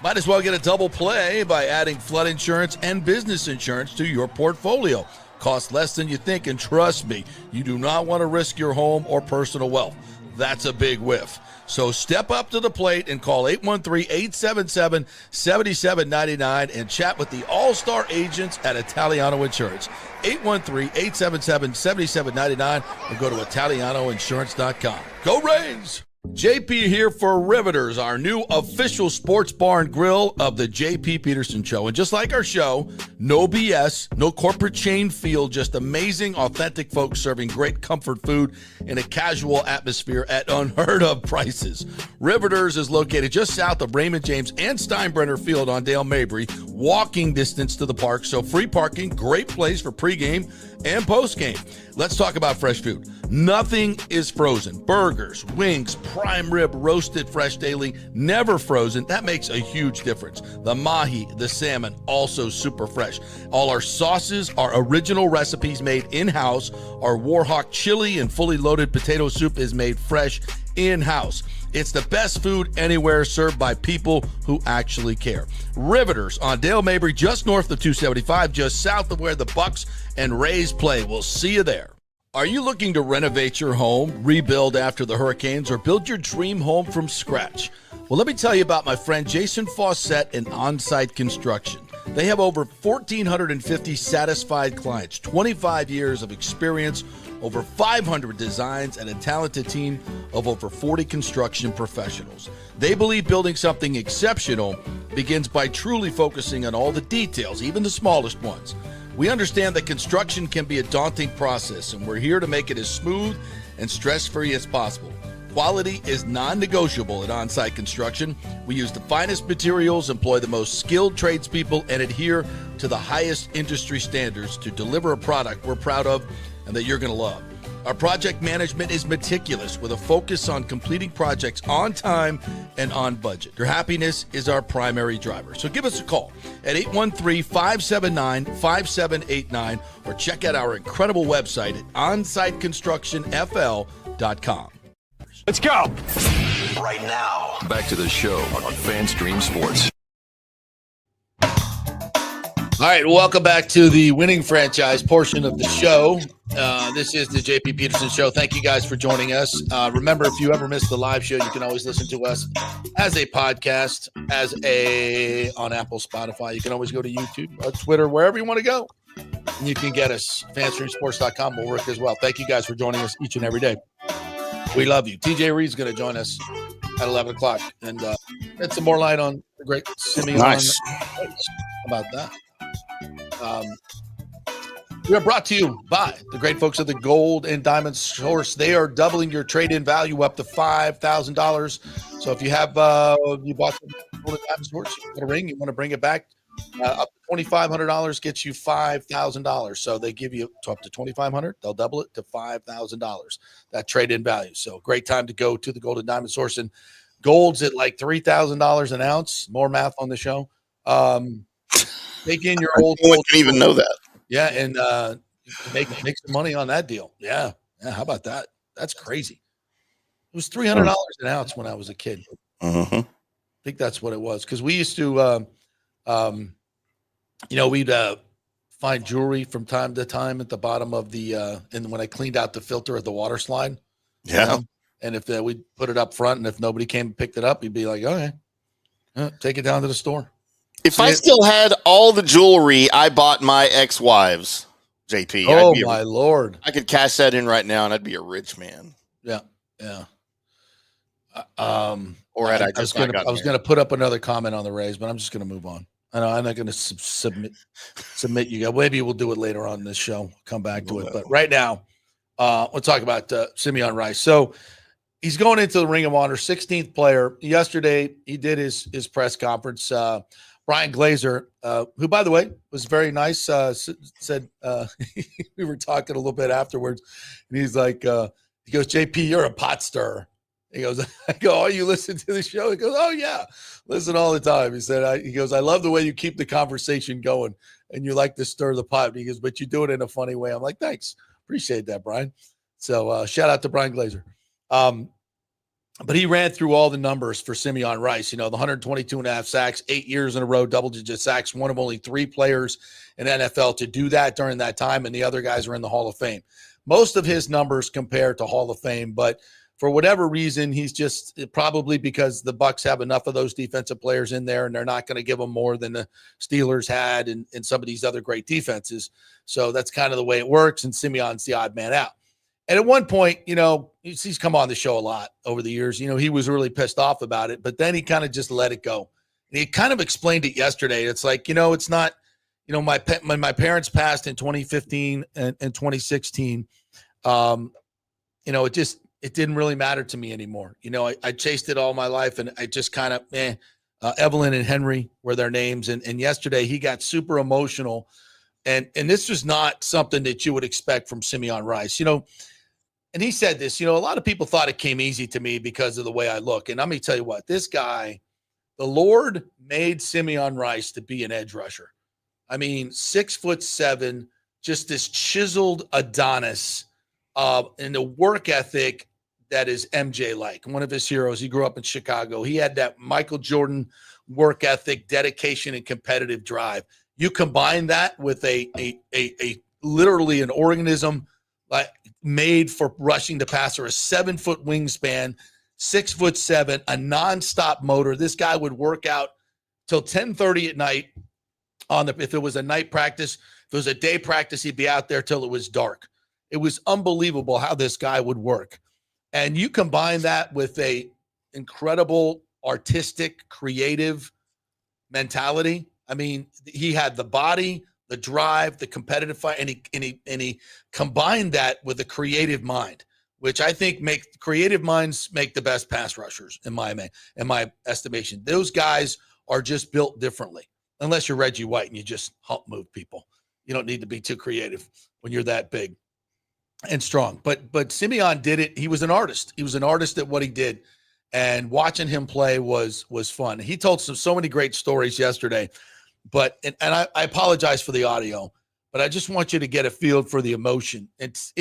Might as well get a double play by adding flood insurance and business insurance to your portfolio. Costs less than you think, and trust me, you do not want to risk your home or personal wealth. That's a big whiff. So step up to the plate and call 813-877-7799 and chat with the all-star agents at Italiano Insurance. 813-877-7799 or go to ItalianoInsurance.com. Go Rays! JP here for Riveters, our new official sports bar and grill of the JP Peterson Show. And just like our show, no BS, no corporate chain feel, just amazing, authentic folks serving great comfort food in a casual atmosphere at unheard of prices. Riveters is located just south of Raymond James and Steinbrenner Field on Dale Mabry, walking distance to the park, so free parking, great place for pregame and postgame. Let's talk about fresh food. Nothing is frozen. Burgers, wings, prime rib, roasted fresh daily, never frozen. That makes a huge difference. The mahi, the salmon, also super fresh. All our sauces are original recipes made in-house. Our Warhawk chili and fully loaded potato soup is made fresh in-house. It's the best food anywhere, served by people who actually care. Riveters on Dale Mabry, just north of 275, just south of where the Bucs and Rays play. We'll see you there. Are you looking to renovate your home, rebuild after the hurricanes, or build your dream home from scratch? Well, let me tell you about my friend Jason Fawcett and On-Site Construction. They have over 1,450 satisfied clients, 25 years of experience, over 500 designs, and a talented team of over 40 construction professionals. They believe building something exceptional begins by truly focusing on all the details, even the smallest ones. We understand that construction can be a daunting process, and we're here to make it as smooth and stress-free as possible. Quality is non-negotiable at On-Site Construction. We use the finest materials, employ the most skilled tradespeople, and adhere to the highest industry standards to deliver a product we're proud of and that you're going to love. Our project management is meticulous with a focus on completing projects on time and on budget. Your happiness is our primary driver. So give us a call at 813-579-5789 or check out our incredible website at onsiteconstructionfl.com. Let's go. Right now, back to the show on FanStream Sports. All right, welcome back to the winning franchise portion of the show. This is the JP Peterson Show. Thank you guys for joining us. Remember, if you ever miss the live show, you can always listen to us as a podcast, on Apple, Spotify. You can always go to YouTube, Twitter, wherever you want to go. And you can get us. FanStreamSports.com will work as well. Thank you guys for joining us each and every day. We love you. TJ Reed's going to join us at 11 o'clock and get some more light on the great Simeon. Nice. How about that? We are brought to you by the great folks at the Gold and Diamond Source. They are doubling your trade-in value up to $5,000. So if you have you bought the Gold and Diamond Source, you want a ring, you want to bring it back, up to $2,500 gets you $5,000. So they give you up to $2,500. They'll double it to $5,000. That trade-in value. So great time to go to the Gold and Diamond Source. And gold's at like $3,000 an ounce. More math on the show. Take in your old. No one can even know that. Yeah, and make some money on that deal. Yeah. How about that? That's crazy. It was $300 an ounce when I was a kid. Mm-hmm. I think that's what it was, because we used to, we'd find jewelry from time to time at the bottom of the, and when I cleaned out the filter of the water slide. Yeah. And if we'd put it up front, and if nobody came and picked it up, he'd be like, okay, take it down to the store. If I still had all the jewelry I bought my ex-wives, JP, oh my Lord, I could cash that in right now and I'd be a rich man. Yeah. Or had I was going to put up another comment on the Rays, but I'm just going to move on. I know I'm not going to submit you guys. Maybe we'll do it later on in this show. Come back to it, but right now, we'll talk about Simeon Rice. So he's going into the Ring of Honor, 16th player. Yesterday, he did his press conference. Brian Glazer, who, by the way, was very nice, said we were talking a little bit afterwards, and he's like, he goes, JP, you're a pot stirrer. He goes, I go, oh, you listen to the show? He goes, oh, yeah, listen all the time. He said, he goes, I love the way you keep the conversation going, and you like to stir the pot. He goes, but you do it in a funny way. I'm like, thanks. Appreciate that, Brian. So shout out to Brian Glazer. But he ran through all the numbers for Simeon Rice, the 122.5 sacks, 8 years in a row, double-digit sacks, one of only 3 players in NFL to do that during that time, and the other guys are in the Hall of Fame. Most of his numbers compare to Hall of Fame, but for whatever reason, he's just probably because the Bucs have enough of those defensive players in there, and they're not going to give them more than the Steelers had and some of these other great defenses. So that's kind of the way it works, and Simeon's the odd man out. And at one point, he's come on the show a lot over the years. He was really pissed off about it, but then he kind of just let it go. And he kind of explained it yesterday. It's like, it's not, my parents passed in 2015 and 2016. It didn't really matter to me anymore. I chased it all my life, and I just kind of, Evelyn and Henry were their names. And yesterday he got super emotional. And this was not something that you would expect from Simeon Rice. and he said this, a lot of people thought it came easy to me because of the way I look. And let me tell you what, this guy, the Lord made Simeon Rice to be an edge rusher. I mean, 6'7", just this chiseled Adonis, and the work ethic that is MJ-like. One of his heroes, he grew up in Chicago. He had that Michael Jordan work ethic, dedication, and competitive drive. You combine that with a literally an organism like made for rushing the passer, a 7-foot wingspan, 6'7", a nonstop motor. This guy would work out till 10:30 at night if it was a night practice. If it was a day practice, he'd be out there till it was dark. It was unbelievable how this guy would work. And you combine that with a incredible artistic, creative mentality. I mean, he had the body, the drive, the competitive fight, and he combined that with a creative mind, which I think creative minds make the best pass rushers in my estimation. Those guys are just built differently, unless you're Reggie White and you just hump move people. You don't need to be too creative when you're that big and strong. But Simeon did it. He was an artist. He was an artist at what he did, and watching him play was fun. He told so many great stories yesterday. But I apologize for the audio, but I just want you to get a feel for the emotion. It's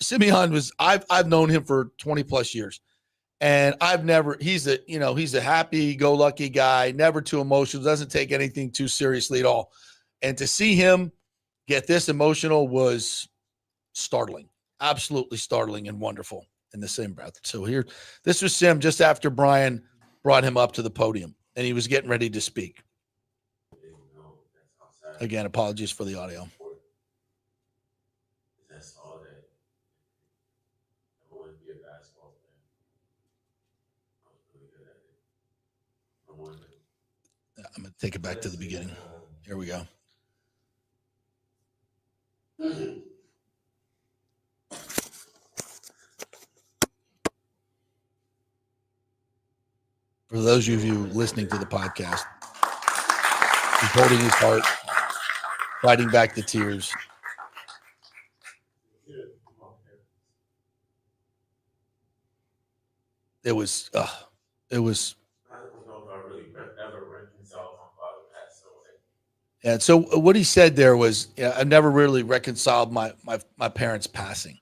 Simeon I've known him for 20 plus years, and he's a happy-go-lucky guy, never too emotional, doesn't take anything too seriously at all. And to see him get this emotional was startling, absolutely startling and wonderful in the same breath. So this was Sim just after Brian brought him up to the podium, and he was getting ready to speak. Again, apologies for the audio. I'm going to take it back to the beginning. Here we go. For those of you listening to the podcast, he's holding his heart, fighting back the tears. It was. I don't know if I really ever reconciled my father passed away. And so what he said there was, I've never really reconciled my parents passing.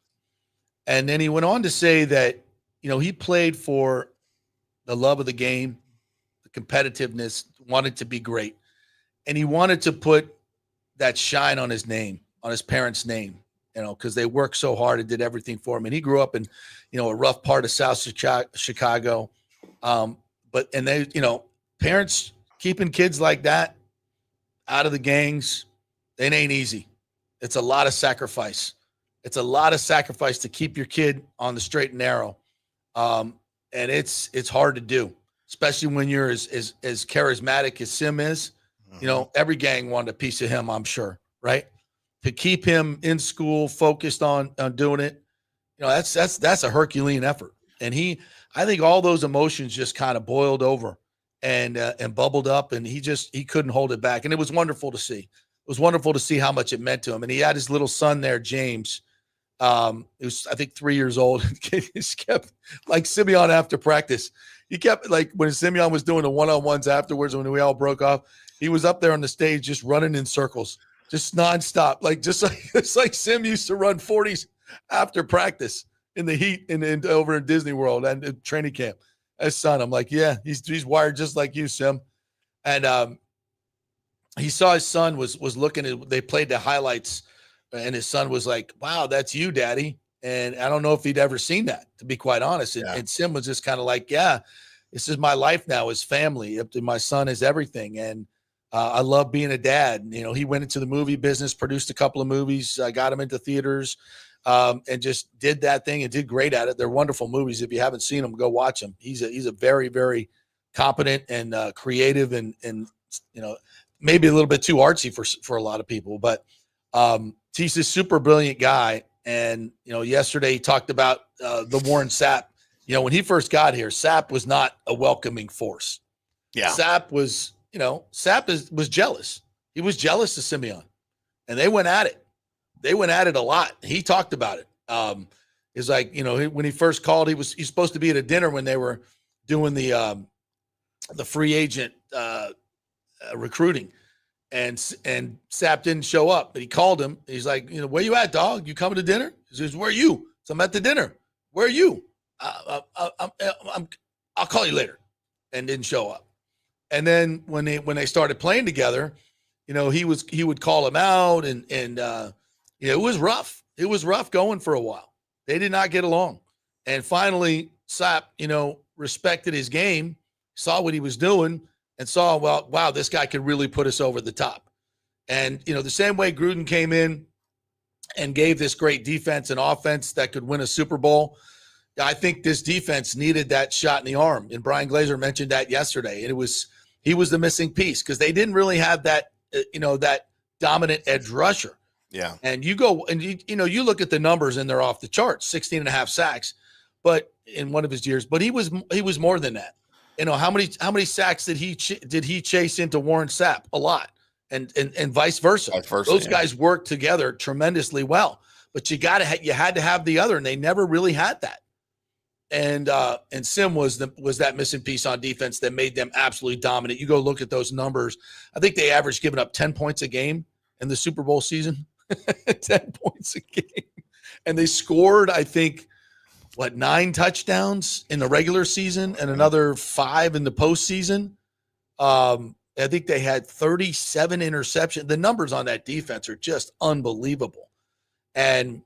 And then he went on to say that, he played for the love of the game, the competitiveness, wanted to be great. And he wanted to put that shine on his name, on his parents' name, because they worked so hard and did everything for him. And he grew up in, a rough part of South Chicago. But they, parents keeping kids like that out of the gangs, it ain't easy. It's a lot of sacrifice. It's a lot of sacrifice to keep your kid on the straight and narrow. And it's hard to do, especially when you're as charismatic as Sim is. Every gang wanted a piece of him, I'm sure, right? To keep him in school, focused on doing it, that's a Herculean effort. And I think all those emotions just kind of boiled over and bubbled up, and he couldn't hold it back. And it was wonderful to see. It was wonderful to see how much it meant to him. And he had his little son there, James. He was, I think, 3 years old. He just kept, like Simeon after practice. He kept, like, when Simeon was doing the one-on-ones afterwards, when we all broke off, he was up there on the stage just running in circles, just nonstop, it's like Sim used to run 40s after practice in the heat and over in Disney World and training camp. His son, I'm like, yeah, he's wired just like you, Sim. And he saw his son was looking at, they played the highlights, and his son was like, wow, that's you, Daddy. And I don't know if he'd ever seen that, to be quite honest. And Sim was just kind of like, yeah, this is my life now, his family. My son is everything. And I love being a dad. He went into the movie business, produced a couple of movies, got him into theaters, and just did that thing and did great at it. They're wonderful movies. If you haven't seen them, go watch them. He's a very, very competent and creative and maybe a little bit too artsy for a lot of people, but he's a super brilliant guy. And, yesterday he talked about the Warren Sapp. When he first got here, Sapp was not a welcoming force. Yeah. Sapp was, was jealous. He was jealous of Simeon, and they went at it. They went at it a lot. He talked about it. is like, when he first called, he's supposed to be at a dinner when they were doing the free agent recruiting, and Sapp didn't show up, but he called him. He's like, where you at, dog? You coming to dinner? He says, where are you? So I'm at the dinner. Where are you? I'll call you later, and didn't show up. And then when they started playing together, he would call him out, and it was rough. It was rough going for a while. They did not get along. And finally, Sapp, respected his game, saw what he was doing, and saw, well, wow, this guy could really put us over the top. And, the same way Gruden came in and gave this great defense and offense that could win a Super Bowl, I think this defense needed that shot in the arm. And Brian Glazer mentioned that yesterday. And he was the missing piece because they didn't really have that, that dominant edge rusher. Yeah. And you go and you look at the numbers and they're off the charts, 16 and a half sacks, but in one of his years, but he was more than that. How many sacks did he chase into Warren Sapp? A lot. And vice versa. Those guys work together tremendously well, but you had to have the other, and they never really had that. And Sim was that missing piece on defense that made them absolutely dominant. You go look at those numbers. I think they averaged giving up 10 points a game in the Super Bowl season. 10 points a game. And they scored, I think, 9 touchdowns in the regular season and another 5 in the postseason. I think they had 37 interceptions. The numbers on that defense are just unbelievable. And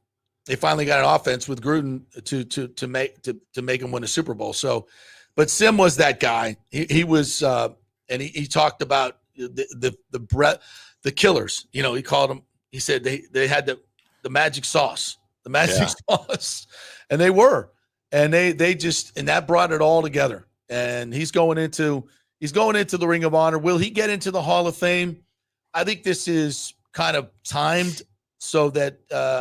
they finally got an offense with Gruden to make him win a Super Bowl. So, but Sim was that guy. He was, and he talked about the breadth, the killers. He called them. He said they had the magic sauce, sauce, and they were, and they just, and that brought it all together. And he's going into the Ring of Honor. Will he get into the Hall of Fame? I think this is kind of timed so that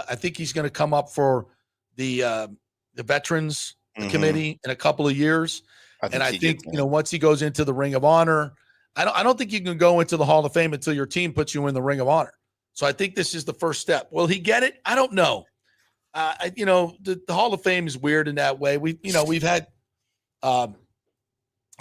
I think he's going to come up for the Veterans Committee in a couple of years. I think once he goes into the Ring of Honor, I don't think you can go into the Hall of Fame until your team puts you in the Ring of Honor. So I think this is the first step. Will he get it? I don't know. The Hall of Fame is weird in that way. We've had Sal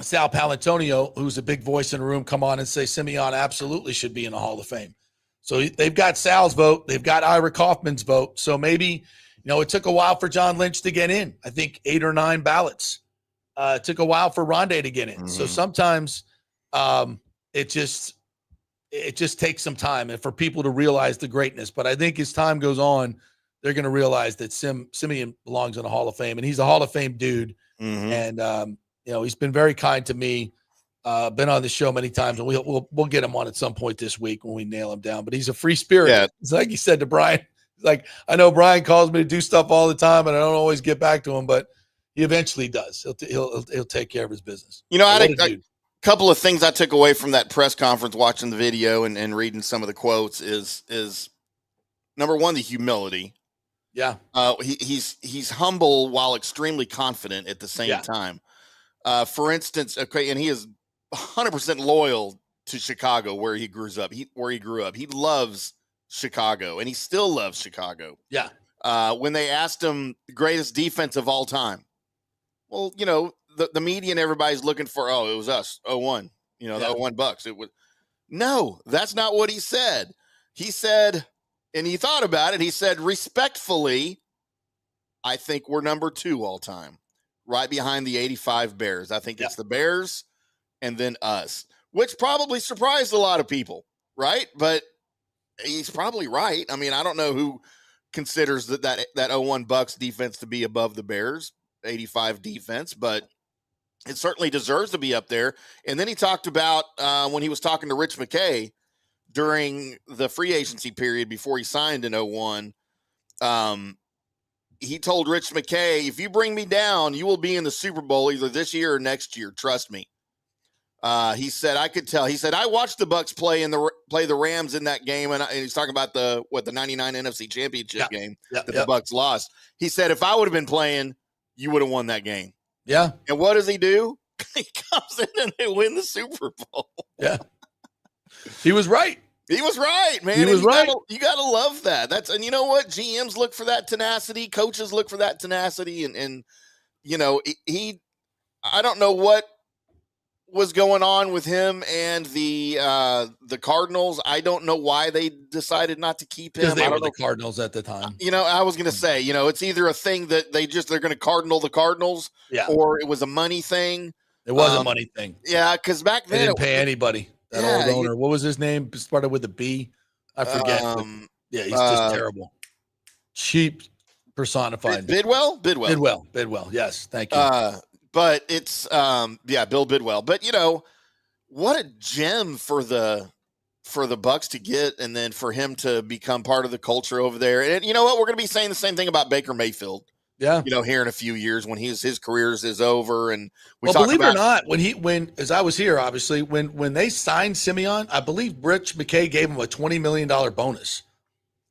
Palantonio, who's a big voice in the room, come on and say Simeon absolutely should be in the Hall of Fame. So they've got Sal's vote. They've got Ira Kaufman's vote. So maybe, it took a while for John Lynch to get in. I think 8 or 9 ballots. It took a while for Rondé to get in. Mm-hmm. So sometimes it just takes some time and for people to realize the greatness. But I think as time goes on, they're going to realize that Simeon belongs in the Hall of Fame, and he's a Hall of Fame dude. Mm-hmm. And, he's been very kind to me, been on the show many times, and we'll get him on at some point this week when we nail him down. But he's a free spirit. Yeah. It's like he said to Brian, like, I know Brian calls me to do stuff all the time, and I don't always get back to him, but he eventually does. He'll take care of his business. I had a couple of things I took away from that press conference, watching the video and reading some of the quotes is number one, the humility. Yeah. He's humble while extremely confident at the same time. For instance, and he is 100% loyal to Chicago, where he grew up. He loves Chicago, and he still loves Chicago. Yeah. When they asked him the greatest defense of all time, well, the media and everybody's looking for, it was us, 01, the 01 Bucs. No, that's not what he said. He said, and he thought about it. He said, respectfully, I think we're number 2 all time, right behind the 85 Bears. I think it's the Bears and then us, which probably surprised a lot of people, right? But he's probably right. I mean, I don't know who considers that 01 Bucs defense to be above the Bears 85 defense, but it certainly deserves to be up there. And then he talked about when he was talking to Rich McKay during the free agency period before he signed in 01, he told Rich McKay, if you bring me down, you will be in the Super Bowl either this year or next year. Trust me. He said, I could tell. He said, I watched the Bucs play the Rams in that game. And he's talking about the 99 NFC Championship game that the Bucs lost. He said, if I would have been playing, you would have won that game. Yeah. And what does he do? He comes in and they win the Super Bowl. Yeah. He was right. He was right, man. He was right. You gotta love that. And you know what? GMs look for that tenacity. Coaches look for that tenacity. And you know, I don't know what was going on with him and the Cardinals. I don't know why they decided not to keep him. Because they were the Cardinals at the time. You know, I was going to say, you know, it's either a thing that they're going to cardinal the Cardinals, or it was a money thing. It was a money thing. Yeah, because back then they didn't pay anybody. That old owner. What was his name? Started with a B. I forget. Yeah, he's just terrible. Cheap personified. Bidwell. Yes, thank you. But it's Bill Bidwell. But you know, what a gem for the Bucs to get, and then for him to become part of the culture over there. And you know what? We're going to be saying the same thing about Baker Mayfield. Yeah, you know, here in a few years when his career is over, and believe it or not, when as I was here, obviously when they signed Simeon, I believe Rich McKay gave him a $20 million bonus,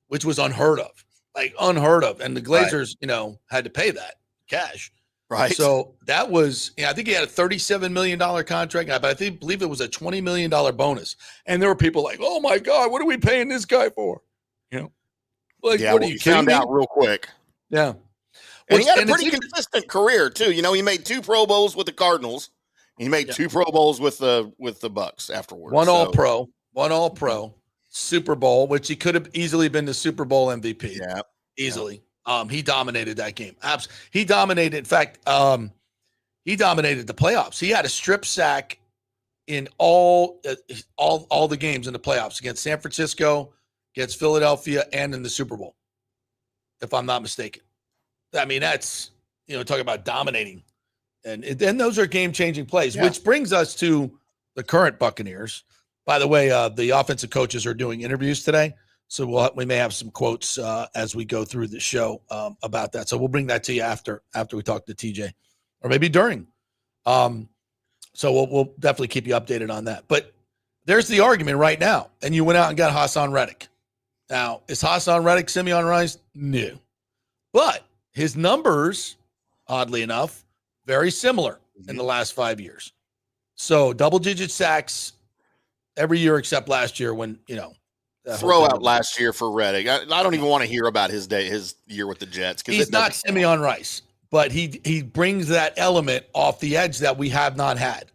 which was unheard of, and the Glazers, you know, had to pay that cash. Right. So that was, I think he had a $37 million contract, but I believe it was a $20 million bonus. And there were people like, oh my God, what are we paying this guy for? You know, like, what are you found out real quick. Yeah. And he had a pretty consistent career too. You know, he made 2 Pro Bowls with the Cardinals. He made 2 Pro Bowls with the Bucs afterwards. One All Pro, Super Bowl, which he could have easily been the Super Bowl MVP. Yeah, easily. Yeah. He dominated that game. He dominated. In fact, he dominated the playoffs. He had a strip sack in all the games in the playoffs against San Francisco, against Philadelphia, and in the Super Bowl, if I'm not mistaken. I mean, that's, talk about dominating. And then those are game-changing plays, which brings us to the current Buccaneers. By the way, the offensive coaches are doing interviews today, so we may have some quotes as we go through the show about that. So we'll bring that to you after we talk to TJ, or maybe during. So we'll definitely keep you updated on that. But there's the argument right now, and you went out and got Hassan Reddick. Now, is Hassan Reddick Simeon Rice? No. But his numbers, oddly enough, very similar in the last 5 years. So double-digit sacks every year except last year when, throw out last year for Reddick. I don't even want to hear about his year with the Jets. He's not Simeon Rice, but he brings that element off the edge that we have not had.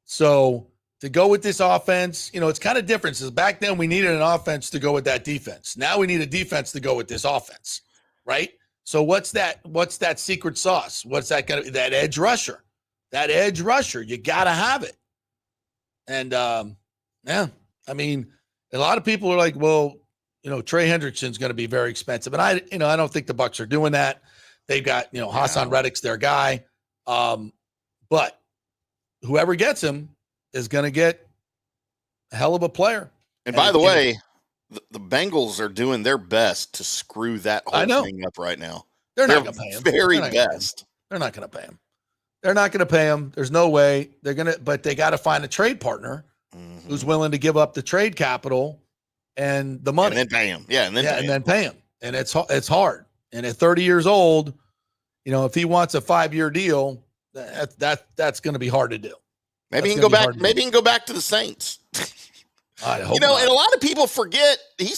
So to go with this offense, it's kind of different. Because back then we needed an offense to go with that defense. Now we need a defense to go with this offense, right? So what's that secret sauce? What's that going to be? That edge rusher. That edge rusher, you got to have it. And I mean, a lot of people are like, well, Trey Hendrickson's going to be very expensive. And I don't think the Bucs are doing that. They've got, Hassan Reddick's their guy. But whoever gets him is going to get a hell of a player. And by the way, the Bengals are doing their best to screw that whole thing up right now. They're not going to pay him. Very best. They're not going to pay him. They're not going to pay him. There's no way but they got to find a trade partner who's willing to give up the trade capital and the money. And then pay him. Yeah. And then pay him. And it's hard. And at 30 years old, if he wants a 5-year deal, that's going to be hard to do. Maybe he can go back. Maybe he can go back to the Saints. I hope not. And a lot of people forget he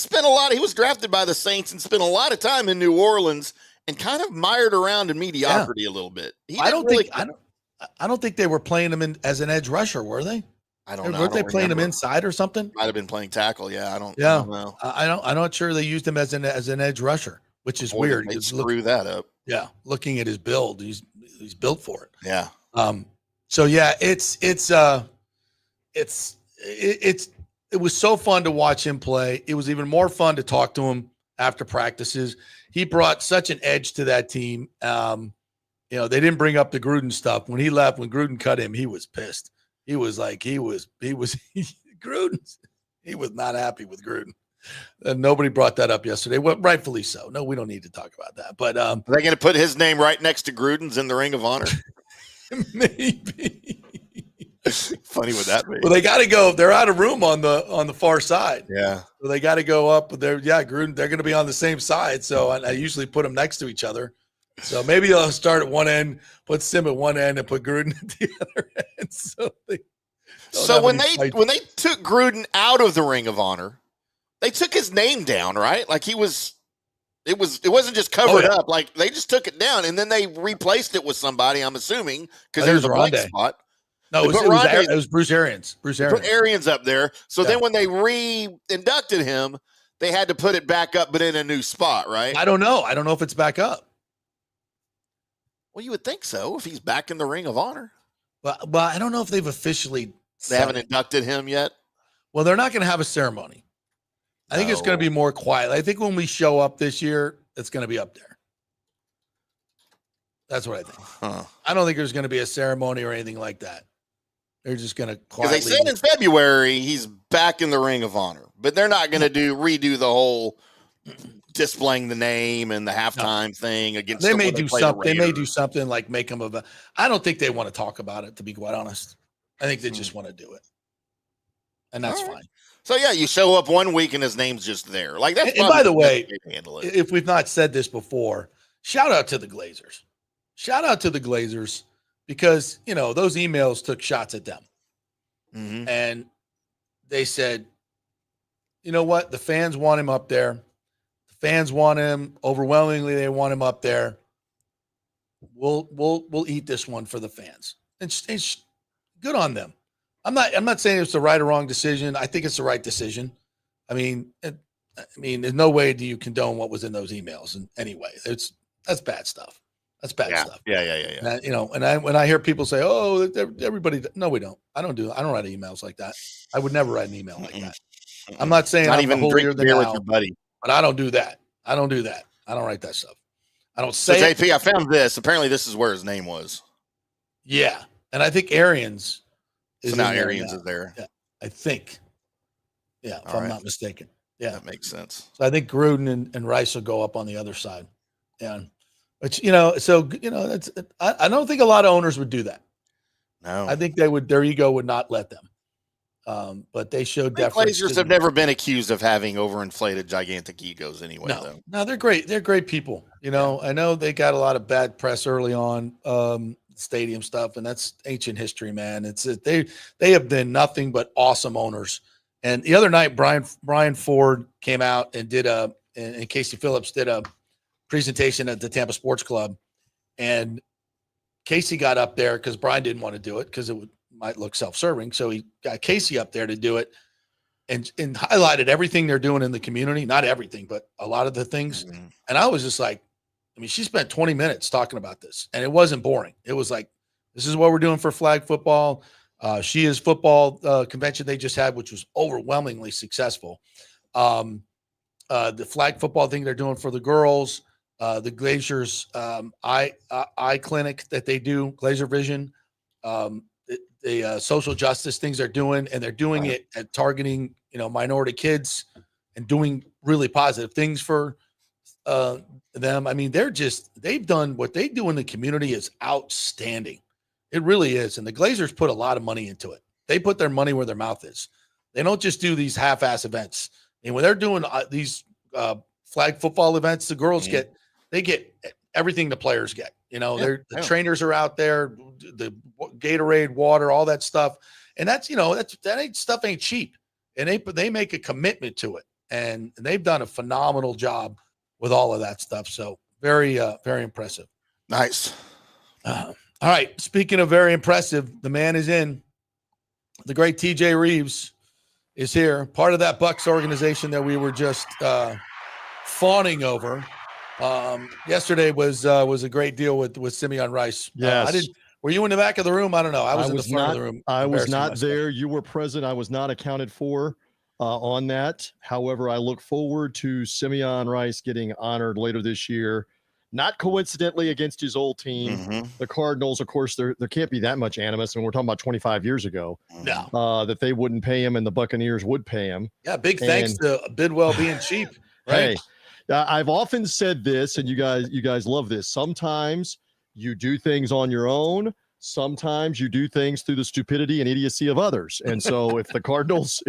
was drafted by the Saints and spent a lot of time in New Orleans and kind of mired around in mediocrity a little bit. I don't think they were playing him as an edge rusher, were they? I don't know. Weren't they playing him inside or something? Might have been playing tackle. Yeah, I don't know. I'm not sure they used him as an edge rusher, which is weird. They screw that up. Yeah, looking at his build, he's built for it. Yeah. So yeah, it was so fun to watch him play. It was even more fun to talk to him after practices. He brought such an edge to that team. They didn't bring up the Gruden stuff. When he left, when Gruden cut him, he was pissed. He was like, Gruden. He was not happy with Gruden. And nobody brought that up yesterday. Well, rightfully so. No, we don't need to talk about that. But are they going to put his name right next to Gruden's in the Ring of Honor? Maybe. Funny would that be? Well, they got to go. They're out of room on the far side. Yeah. So they got to go up. Gruden. They're going to be on the same side. So I usually put them next to each other. So maybe they'll start at one end, put Sim at one end, and put Gruden at the other end. So So when they took Gruden out of the Ring of Honor, they took his name down, right? Like it wasn't just covered up. Like they just took it down and then they replaced it with somebody, I'm assuming, because there's a blank spot. No, it was Bruce Arians. Bruce Arians. Put Arians up there. So then when they re-inducted him, they had to put it back up, but in a new spot, right? I don't know. I don't know if it's back up. Well, you would think so if he's back in the Ring of Honor. Well, I don't know if they've officially. They haven't inducted him yet? Well, they're not going to have a ceremony. I think it's going to be more quiet. I think when we show up this year, it's going to be up there. That's what I think. Huh. I don't think there's going to be a ceremony or anything like that. They're just going to quietly. Because they said in February he's back in the Ring of Honor, but they're not going to redo the whole displaying the name and the halftime thing against. They may do something. They may do something like make him I don't think they want to talk about it, to be quite honest. I think they just want to do it, and that's fine. So yeah, you show up one week and his name's just there. Like that's. And by the way, if we've not said this before, shout out to the Glazers. Shout out to the Glazers because those emails took shots at them, and they said, "You know what? The fans want him up there. The fans want him overwhelmingly. They want him up there. We'll eat this one for the fans." And good on them. I'm not saying it's the right or wrong decision. I think it's the right decision. I mean, there's no way do you condone what was in those emails. And anyway, that's bad stuff. That's bad stuff. Yeah. And when I hear people say, "Oh, everybody," no, we don't. I don't write emails like that. I would never write an email like that. I'm not saying not I'm even drink beer with your buddy, but I don't do that. I don't write that stuff. I don't say. So JP, I found this. Apparently, this is where his name was. Yeah, and I think Arians. So now Arians is there. Yeah, I think. Yeah, if I'm not mistaken. Yeah, that makes sense. So I think Gruden and Rice will go up on the other side. Yeah, but that's. I don't think a lot of owners would do that. No, I think their ego would not let them. But they showed deference. Glazers have never been accused of having overinflated, gigantic egos anyway. No, they're great. They're great people. I know they got a lot of bad press early on. Stadium stuff, and that's ancient history, man. They have been nothing but awesome owners. And the other night, Brian Ford came out and and Casey Phillips did a presentation at the Tampa Sports Club, and Casey got up there because Brian didn't want to do it because might look self-serving. So he got Casey up there to do it, and highlighted everything they're doing in the community. Not everything, but a lot of the things. Mm-hmm. And I was just like. She spent 20 minutes talking about this, and it wasn't boring. It was like, this is what we're doing for flag football. She is football convention they just had, which was overwhelmingly successful. The flag football thing they're doing for the girls, the Glazers eye clinic that they do, Glazer Vision, the social justice things they're doing, and they're doing it at targeting, minority kids and doing really positive things for them. They've done what they do in the community is outstanding. It really is. And the Glazers put a lot of money into it. They put their money where their mouth is. They don't just do these half-ass events. And when they're doing these flag football events, the girls get everything the players get. The trainers are out there, the Gatorade, water, all that stuff. And that's, stuff ain't cheap. And they make a commitment to it. And they've done a phenomenal job with all of that stuff. So very, very impressive. Nice. All right. Speaking of very impressive, the man is in. The great TJ Reeves is here. Part of that Bucs organization that we were just fawning over. Yesterday was a great deal with Simeon Rice. Yes. Were you in the back of the room? I don't know. I was in the front of the room. I was not there. You were present. I was not accounted for on that. However, I look forward to Simeon Rice getting honored later this year. Not coincidentally against his old team, the Cardinals. Of course, there can't be that much animus, and we're talking about 25 years ago. No, that they wouldn't pay him, and the Buccaneers would pay him. Yeah, thanks to Bidwell being cheap. Right? Hey, I've often said this, and you guys love this. Sometimes you do things on your own. Sometimes you do things through the stupidity and idiocy of others. And so if the Cardinals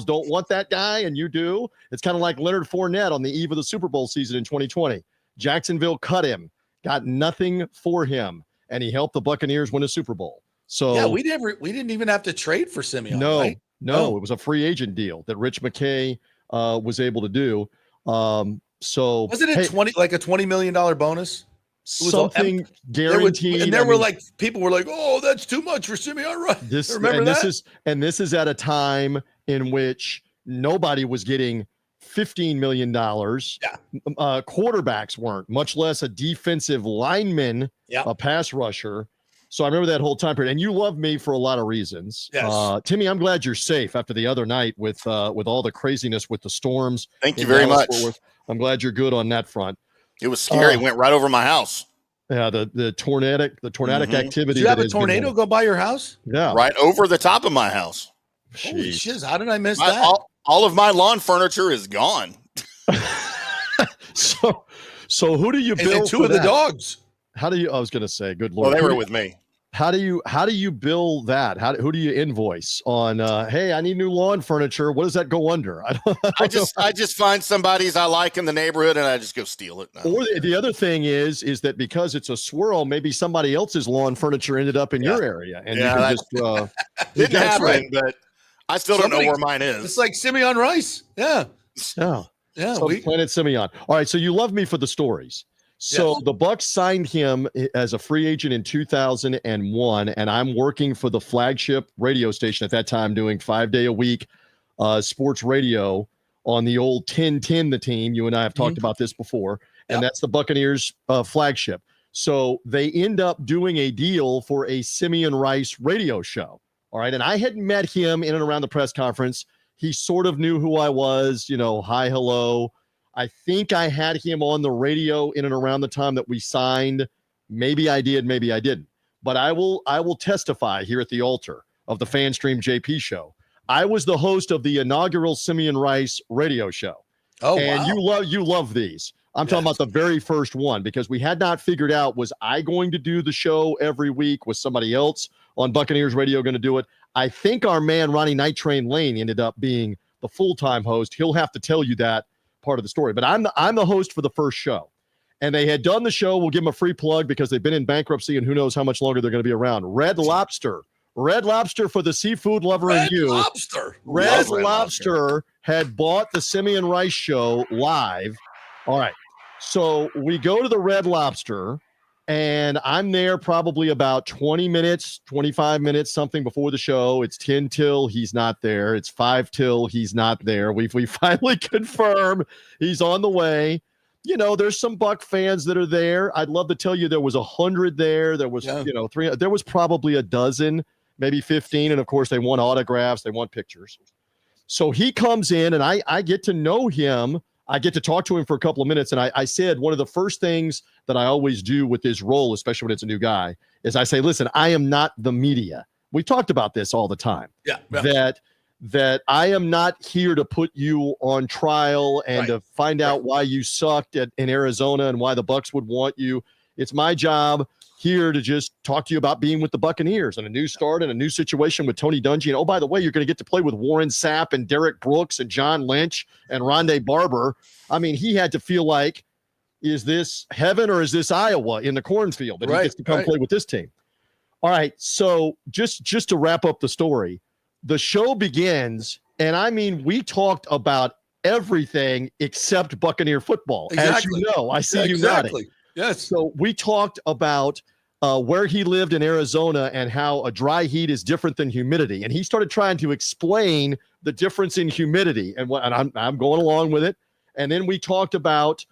don't want that guy and you do, it's kind of like Leonard Fournette on the eve of the Super Bowl season in 2020. Jacksonville cut him, got nothing for him, and he helped the Buccaneers win a Super Bowl. So yeah, we didn't even have to trade for Simeon. no, right? no, it was a free agent deal that Rich McKay was able to do. So wasn't it a $20 million bonus? Something guaranteed. There were like people were like, "Oh, that's too much for Simeon Rice." Remember that? This is at a time in which nobody was getting $15 million. Yeah. Quarterbacks weren't, much less a defensive lineman, a pass rusher. So I remember that whole time period. And you love me for a lot of reasons. Yes. Timmy, I'm glad you're safe after the other night with all the craziness with the storms. Thank you very much. I'm glad you're good on that front. It was scary. It went right over my house. Yeah, the tornadic activity. Did you have a tornado go by your house? Yeah. Right over the top of my house. Holy shiz, how did I miss that? All of my lawn furniture is gone. So who do you bill? And two of the dogs. How do you? I was going to say, good Lord. Well, they were with me. How do you bill that? Who do you invoice on? Hey, I need new lawn furniture. What does that go under? I just find somebody's I like in the neighborhood and I just go steal it. No. Or the other thing is that because it's a swirl, maybe somebody else's lawn furniture ended up in your area, and you can just didn't happen. But I still don't know where mine is. It's like Simeon Rice. Yeah. Yeah. So Planet Simeon. All right. So you love me for the stories. So the Bucs signed him as a free agent in 2001, and I'm working for the flagship radio station at that time, doing 5-day-a-week sports radio on the old 1010 The Team. You and I have talked about this before, and that's the Buccaneers flagship. So they end up doing a deal for a Simeon Rice radio show. All right, and I had met him in and around the press conference. He sort of knew who I was, hi, hello. I think I had him on the radio in and around the time that we signed. Maybe I did, maybe I didn't. But I will testify here at the altar of the FanStream JP show. I was the host of the inaugural Simeon Rice radio show. Oh, and wow. you love these. I'm talking about the very first one, because we had not figured out, was I going to do the show every week? Was somebody else on Buccaneers radio going to do it? I think our man Ronnie Night Train Lane ended up being the full-time host. He'll have to tell you that part of the story, but I'm the host for the first show, and they had done the show. We'll give them a free plug because they've been in bankruptcy and who knows how much longer they're going to be around. Red Lobster for the seafood lover and you. Red Lobster had bought the Simeon Rice show live. All right, so we go to the Red Lobster, and I'm there probably about 20 minutes, 25 minutes, something before the show. It's 10 till he's not there. It's 5 till he's not there. We finally confirm he's on the way. There's some Buck fans that are there. I'd love to tell you there was 100 there. There was, 3. There was probably a dozen, maybe 15. And of course, they want autographs. They want pictures. So he comes in, and I get to know him. I get to talk to him for a couple of minutes. And I said, one of the first things that I always do with this role, especially when it's a new guy, is I say, listen, I am not the media. We talked about this all the time. Yeah. That I am not here to put you on trial and to find out why you sucked in Arizona and why the Bucs would want you. It's my job here to just talk to you about being with the Buccaneers and a new start and a new situation with Tony Dungy. And, oh, by the way, you're going to get to play with Warren Sapp and Derek Brooks and John Lynch and Rondé Barber. I mean, he had to feel like, is this heaven or is this Iowa in the cornfield that he gets to come play with this team? All right, so just to wrap up the story, the show begins, and I mean, we talked about everything except Buccaneer football. Exactly. As you know, I see you nodding. Yes. So we talked about where he lived in Arizona and how a dry heat is different than humidity. And he started trying to explain the difference in humidity. And I'm going along with it. And then we talked about,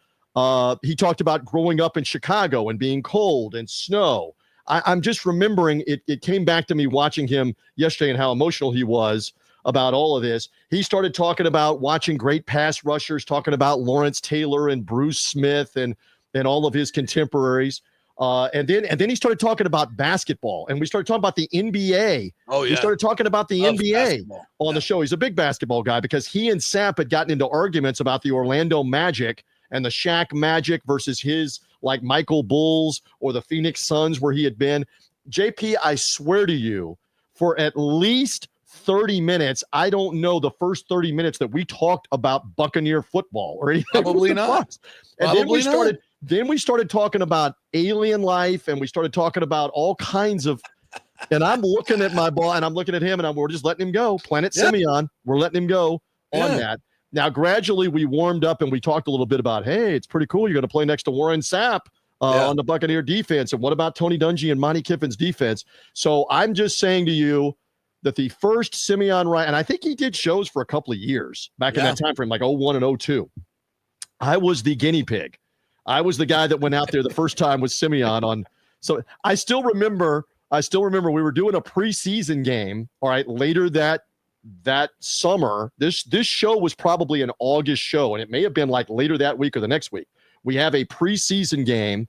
he talked about growing up in Chicago and being cold and snow. I'm just remembering it came back to me watching him yesterday and how emotional he was about all of this. He started talking about watching great pass rushers, talking about Lawrence Taylor and Bruce Smith and all of his contemporaries. And then he started talking about basketball, and we started talking about the NBA. Oh, yeah. We started talking about the NBA on the show. He's a big basketball guy because he and Sapp had gotten into arguments about the Orlando Magic and the Shaq Magic versus his like Michael Bulls or the Phoenix Suns where he had been. JP, I swear to you, for at least 30 minutes, I don't know the first 30 minutes that we talked about Buccaneer football or anything. Probably not. And then we started talking about alien life, and we started talking about all kinds of And I'm looking at my ball, and I'm looking at him, and we're just letting him go. Planet Simeon, we're letting him go on that. Now, gradually, we warmed up, and we talked a little bit about, hey, it's pretty cool. You're going to play next to Warren Sapp on the Buccaneer defense. And what about Tony Dungy and Monty Kiffin's defense? So I'm just saying to you that the first Simeon Rice, and I think he did shows for a couple of years back in that time frame, like 01 and 02. I was the guinea pig. I was the guy that went out there the first time with Simeon on. So I still remember we were doing a preseason game. All right, later that summer. This show was probably an August show, and it may have been like later that week or the next week. We have a preseason game,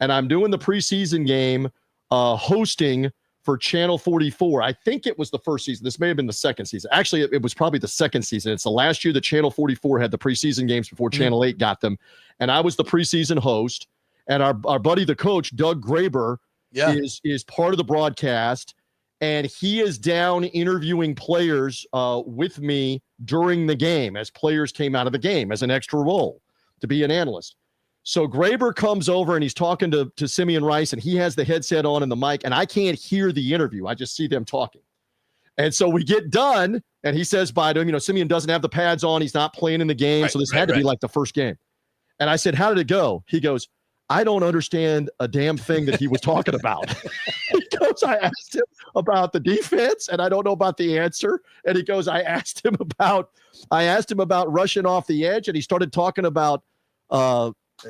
and I'm doing the preseason game hosting for Channel 44. I think it was the first season. This may have been the second season. Actually, it was probably the second season. It's the last year that Channel 44 had the preseason games before Channel 8 got them. And I was the preseason host. And our buddy, the coach, Doug Graber, is part of the broadcast. And he is down interviewing players with me during the game as players came out of the game as an extra role to be an analyst. So Graber comes over and he's talking to Simeon Rice, and he has the headset on and the mic, and I can't hear the interview. I just see them talking. And so we get done, and he says bye to him. Simeon doesn't have the pads on. He's not playing in the game, so this had to be like the first game. And I said, how did it go? He goes, I don't understand a damn thing that he was talking about. He goes, I asked him about the defense, and I don't know about the answer. And he goes, I asked him about rushing off the edge, and he started talking about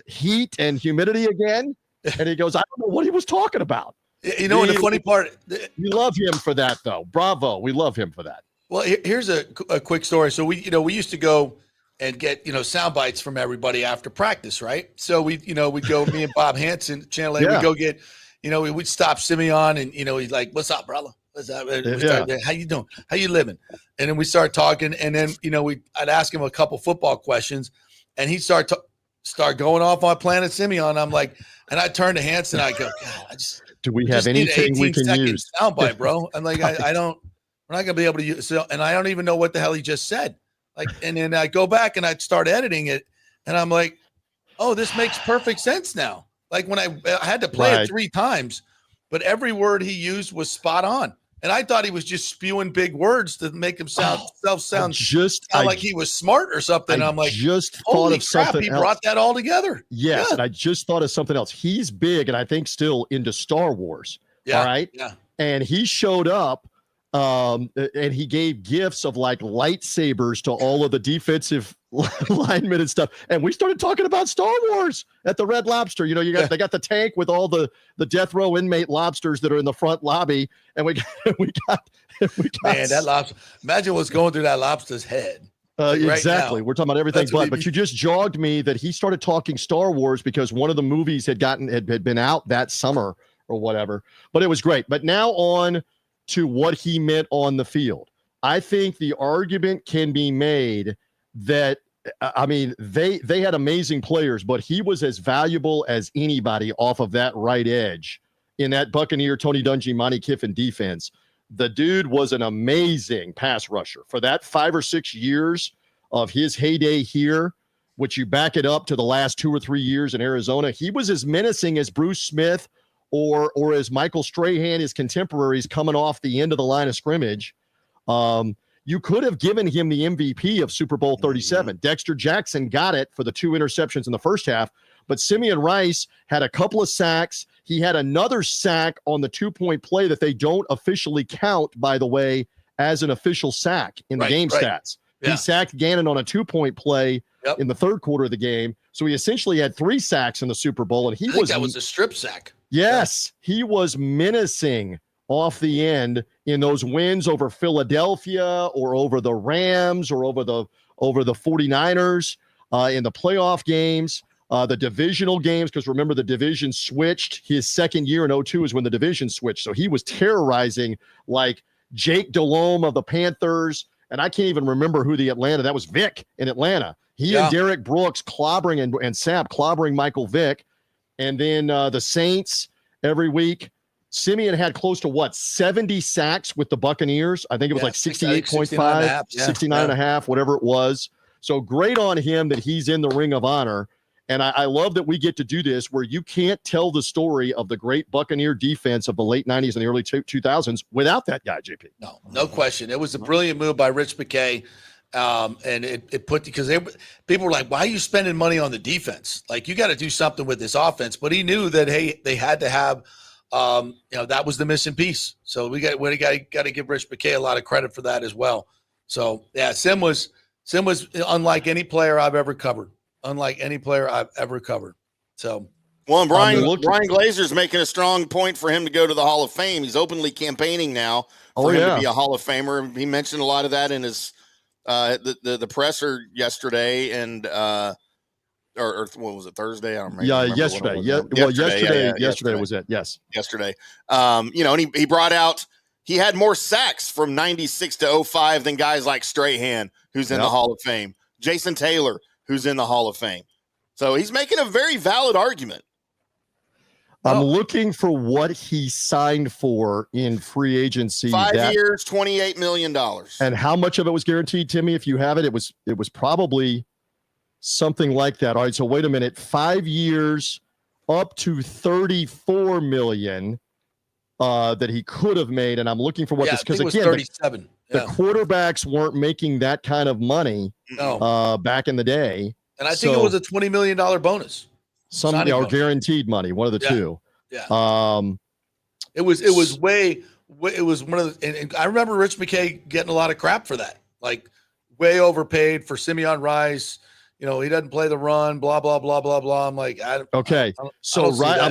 heat and humidity again. And he goes, I don't know what he was talking about. And the funny part, we love him for that, though. Bravo, we love him for that. Well, here's a quick story. So we used to go and get sound bites from everybody after practice, right? So we go, me and Bob Hansen, Channel 8, we go get, we'd stop Simeon, and he's like, "What's up, brother? What's up? How you doing? How you living?" And then we start talking, and then I'd ask him a couple football questions, and he'd start going off on Planet Simeon. I'm like, and I turn to Hansen, I go, God, do we have anything we can use? Soundbite, bro. I'm like, we're not gonna be able to use. So, and I don't even know what the hell he just said. Like, and then I go back and I'd start editing it, and I'm like, oh, this makes perfect sense now. Like when I had to play it 3 times, but every word he used was spot on. And I thought he was just spewing big words to make himself sound like he was smart or something. I'm like, holy crap, he brought that all together. Yes, and I just thought of something else. He's big, and I think still into Star Wars. Yeah, all right? Yeah. And he showed up, and he gave gifts of like lightsabers to all of the defensive linemen and stuff. And we started talking about Star Wars at the Red Lobster. They got the tank with all the death row inmate lobsters that are in the front lobby. And we got man, that lobster. Imagine what's going through that lobster's head. Exactly. Right, we're talking about everything, but you just jogged me that he started talking Star Wars because one of the movies had been out that summer or whatever. But it was great. But now on to what he meant on the field. I think the argument can be made that, they had amazing players, but he was as valuable as anybody off of that right edge in that Buccaneer, Tony Dungy, Monty Kiffin defense. The dude was an amazing pass rusher for that 5 or 6 years of his heyday here, which you back it up to the last 2 or 3 years in Arizona. He was as menacing as Bruce Smith or as Michael Strahan, his contemporaries coming off the end of the line of scrimmage. You could have given him the MVP of Super Bowl 37. Dexter Jackson got it for the 2 interceptions in the first half, but Simeon Rice had a couple of sacks. He had another sack on the 2-point play that they don't officially count, by the way, as an official sack in the game stats. Yeah. He sacked Gannon on a 2-point play in the third quarter of the game. So he essentially had 3 sacks in the Super Bowl, and that was a strip sack. Yes, he was menacing off the end in those wins over Philadelphia or over the Rams or over the 49ers in the playoff games, the divisional games, because remember the division switched. His second year in 2002 is when the division switched. So he was terrorizing like Jake Delhomme of the Panthers, and I can't even remember who that was Vic in Atlanta. He and Derek Brooks clobbering and Sapp clobbering Michael Vick. And then the Saints every week. Simeon had close to 70 sacks with the Buccaneers. I think it was like 68.5, 69 and a half, whatever it was. So great on him that he's in the Ring of Honor. And I love that we get to do this where you can't tell the story of the great Buccaneer defense of the late 90s and the early 2000s without that guy, JP. No question. It was a brilliant move by Rich McKay. And it put, because people were like, why are you spending money on the defense? Like, you got to do something with this offense. But he knew that, hey, they had to have, that was the missing piece. So we got to give Rich McKay a lot of credit for that as well. So yeah, Sim was unlike any player I've ever covered. So. Well, and Brian Glazer's making a strong point for him to go to the Hall of Fame. He's openly campaigning now for him to be a Hall of Famer. He mentioned a lot of that in his the presser yesterday, and or what was it, Thursday? I don't remember. Yeah, yesterday. Yesterday was it. Yes, yesterday. And he brought out, he had more sacks from 96 to 05 than guys like Strahan, who's in the Hall of Fame, Jason Taylor, who's in the Hall of Fame. So he's making a very valid argument. I'm looking for what he signed for in free agency. 5 years, $28 million. And how much of it was guaranteed, Timmy? If you have it, it was probably something like that. All right, so wait a minute. 5 years, up to $34 million that he could have made. And I'm looking for what this, because again, 37. The quarterbacks weren't making that kind of money back in the day. And I think it was a $20 million bonus. Or guaranteed money, one of the two. Yeah. It was one of the, and I remember Rich McKay getting a lot of crap for that. Like, way overpaid for Simeon Rice. He doesn't play the run, blah, blah, blah, blah, blah. I'm like, I'm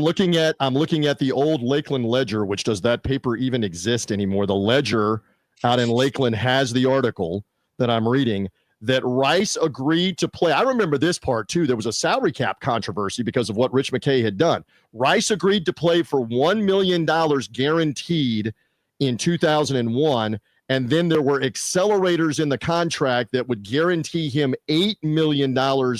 looking at the old Lakeland Ledger, which does that paper even exist anymore? The Ledger out in Lakeland has the article that I'm reading that Rice agreed to play. I remember this part too. There was a salary cap controversy because of what Rich McKay had done. Rice agreed to play for $1 million guaranteed in 2001. And then there were accelerators in the contract that would guarantee him $8 million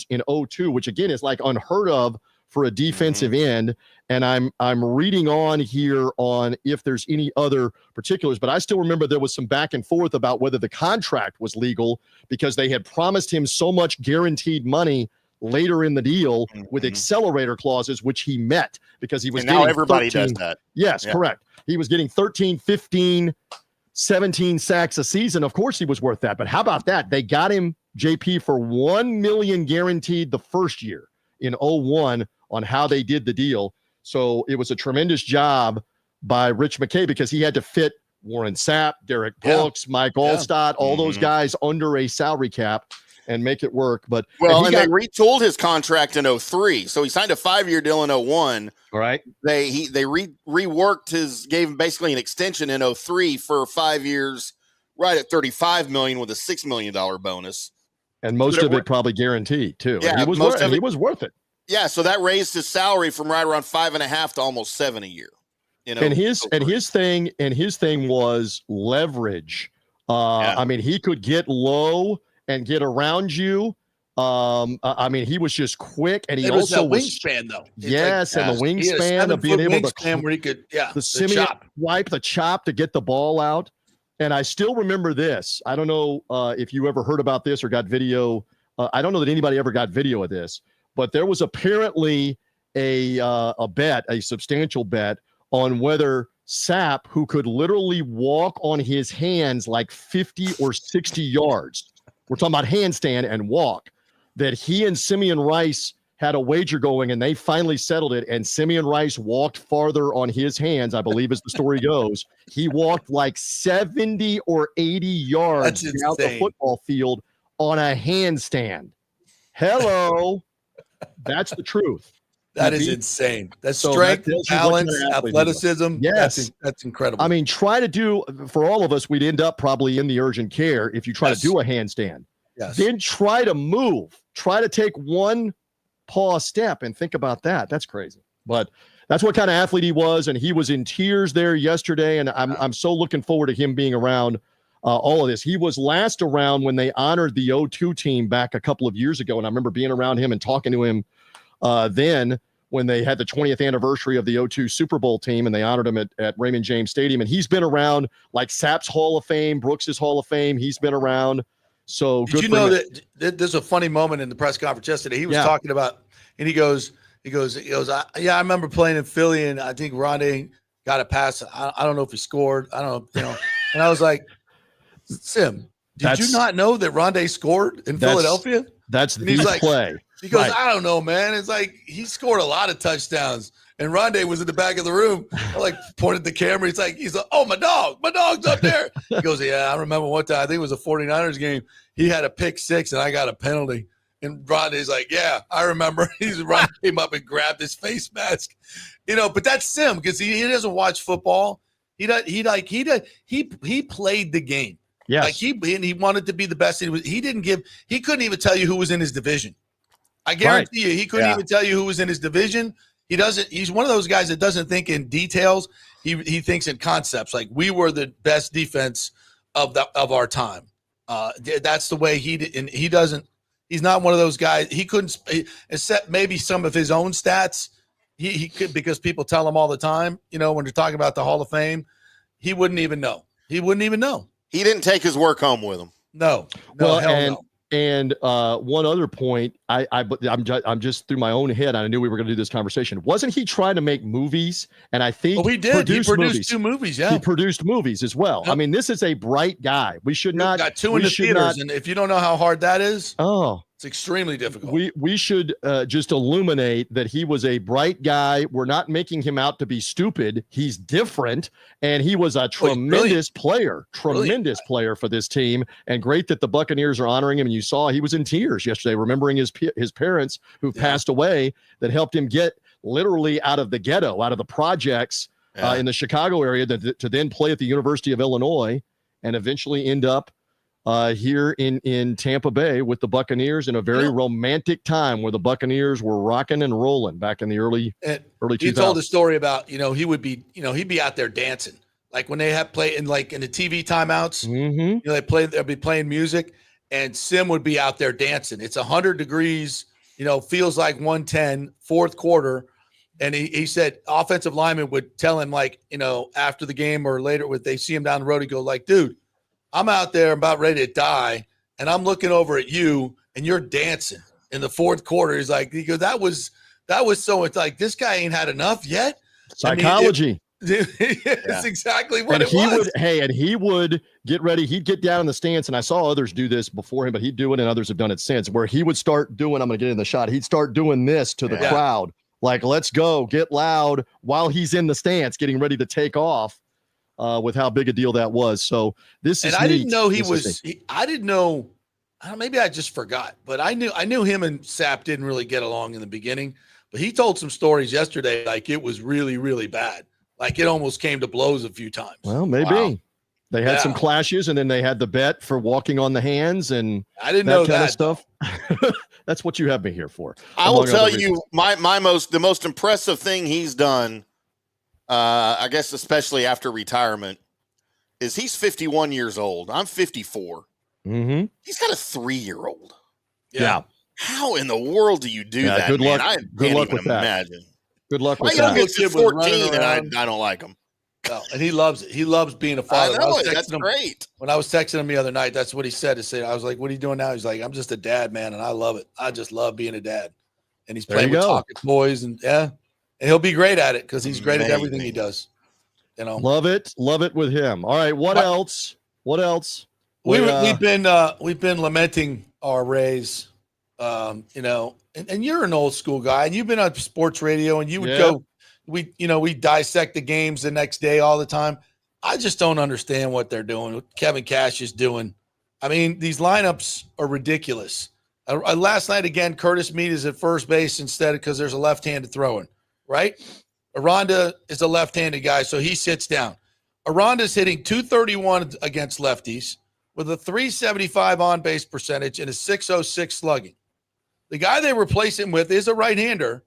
in 02, which again is like unheard of for a defensive end. And I'm reading on here on if there's any other particulars, but I still remember there was some back and forth about whether the contract was legal because they had promised him so much guaranteed money later in the deal with accelerator clauses, which he met because he was getting, now everybody 13, does that. Yes, correct. He was getting 13, 15, 17 sacks a season. Of course he was worth that. But how about that? They got him, JP, for $1 million guaranteed the first year in 01 on how they did the deal. So it was a tremendous job by Rich McKay because he had to fit Warren Sapp, Derek Brooks, Mike Allstott, all those guys under a salary cap and make it work. But they retooled his contract in 03. So he signed a 5-year deal in 01. All right. They reworked gave him basically an extension in 03 for 5 years, right at $35 million with a $6 million bonus. And most of it probably guaranteed too. Yeah, he was worth it. Yeah, so that raised his salary from right around 5.5 to almost $7 a year. And his thing was leverage. I mean, he could get low and get around you. I mean, he was just quick, and he also was wingspan though. Yes, and the wingspan of being able to where he could, the Simeon wipe the chop to get the ball out. And I still remember this. I don't know if you ever heard about this or got video. I don't know that anybody ever got video of this. But there was apparently a bet, a substantial bet on whether Sapp, who could literally walk on his hands like 50 or 60 yards, we're talking about handstand and walk, that he and Simeon Rice had a wager going and they finally settled it. And Simeon Rice walked farther on his hands, I believe, as the story goes. He walked like 70 or 80 yards down the football field on a handstand. Hello. That's the truth. That is insane. That's strength, balance, athleticism. Yes. That's incredible. I mean, try to do, for all of us, we'd end up probably in the urgent care if you try to do a handstand. Yes. Then try to move. Try to take one paw step and think about that. That's crazy. But that's what kind of athlete he was, and he was in tears there yesterday, and I'm so looking forward to him being around all of this. He was last around when they honored the 02 team back a couple of years ago, and I remember being around him and talking to him then when they had the 20th anniversary of the 02 Super Bowl team, and they honored him at Raymond James Stadium. And he's been around like Sapp's Hall of Fame, Brooks's Hall of Fame. He's been around. So did you know that there's a funny moment in the press conference yesterday? He was talking about, And he goes, yeah, I remember playing in Philly, and I think Rondé got a pass. I don't know if he scored. I don't know, And I was like, Sim, did you not know that Rondé scored in Philadelphia? That's and he's the like, play. He goes, Right. I don't know, man. It's like he scored a lot of touchdowns. And Rondé was in the back of the room. I pointed the camera. He's like, oh, my dog's up there. He goes, yeah, I remember one time, I think it was a 49ers game. He had a pick 6 and I got a penalty. And Rondé's like, yeah, I remember. Rondé came up and grabbed his face mask, but that's Sim because he doesn't watch football. He played the game. Yes. He wanted to be the best. He couldn't even tell you who was in his division. I guarantee you, he couldn't even tell you who was in his division. He's one of those guys that doesn't think in details. He thinks in concepts. Like, we were the best defense of our time. That's the way he doesn't. He's not one of those guys. He couldn't, except maybe some of his own stats. He could, because people tell him all the time, when they're talking about the Hall of Fame, he wouldn't even know. He didn't take his work home with him. No. Well, hell no. And one other point, I'm just through my own head. I knew we were going to do this conversation. Wasn't he trying to make movies? And I think he did. He produced 2 movies. Yeah, he produced movies as well. Yep. I mean, this is a bright guy. We should not got 2 in the theaters, and if you don't know how hard that is, it's extremely difficult. We should just illuminate that he was a bright guy. We're not making him out to be stupid. He's different, and he was a tremendous player for this team. And great that the Buccaneers are honoring him. And you saw he was in tears yesterday, remembering his parents who passed away, that helped him get literally out of the ghetto, out of the projects in the Chicago area, to then play at the University of Illinois and eventually end up here in Tampa Bay with the Buccaneers in a very romantic time where the Buccaneers were rocking and rolling back in the early 2000s. He told a story about, he would be, he'd be out there dancing. Like when they have play in the TV timeouts, they'll be playing music, and Sim would be out there dancing. It's 100 degrees, feels like 110, fourth quarter. And he said offensive linemen would tell him, after the game or later, when they see him down the road, he'd go like, dude, I'm out there about ready to die, and I'm looking over at you, and you're dancing in the fourth quarter. He goes, that was so. It's like, this guy ain't had enough yet. Psychology. It's exactly what and it was. He would get ready. He'd get down in the stance, and I saw others do this before him, but he'd do it, and others have done it since, where he would start doing, I'm going to get in the shot. He'd start doing this to the crowd, like, let's go, get loud, while he's in the stance getting ready to take off. With how big a deal that was. So this is, and I didn't know I didn't know. Maybe I just forgot, but I knew him and Sapp didn't really get along in the beginning. But he told some stories yesterday, like it was really, really bad. Like it almost came to blows a few times. Well, maybe they had some clashes, and then they had the bet for walking on the hands, and I didn't know that kind of stuff. That's what you have me here for. I will tell you, the most impressive thing he's done. I guess especially after retirement, is he's 51 years old. I'm 54. Mm-hmm. He's got a 3-year-old. Yeah. How in the world do you do that? Good luck. I good can't luck even with that. imagine. Good luck with My that. youngest is 14, and I don't like him. No, and he loves it. He loves being a father. I know it. That's great. When I was texting him the other night, that's what he said. I was like, what are you doing now? He's like, I'm just a dad, man, and I love it. I just love being a dad. And he's playing with talking toys, and and he'll be great at it because he's great at everything he does. Love it with him. All right, what else? We've been lamenting our Rays, and you're an old school guy, and you've been on sports radio, and you would go. We dissect the games the next day all the time. I just don't understand what they're doing. What Kevin Cash is doing. I mean, these lineups are ridiculous. Last night again, Curtis Meade is at first base instead because there's a left-handed throwing, right? Aranda is a left-handed guy, so he sits down. Aranda's hitting .231 against lefties with a .375 on-base percentage and a .606 slugging. The guy they replace him with is a right-hander,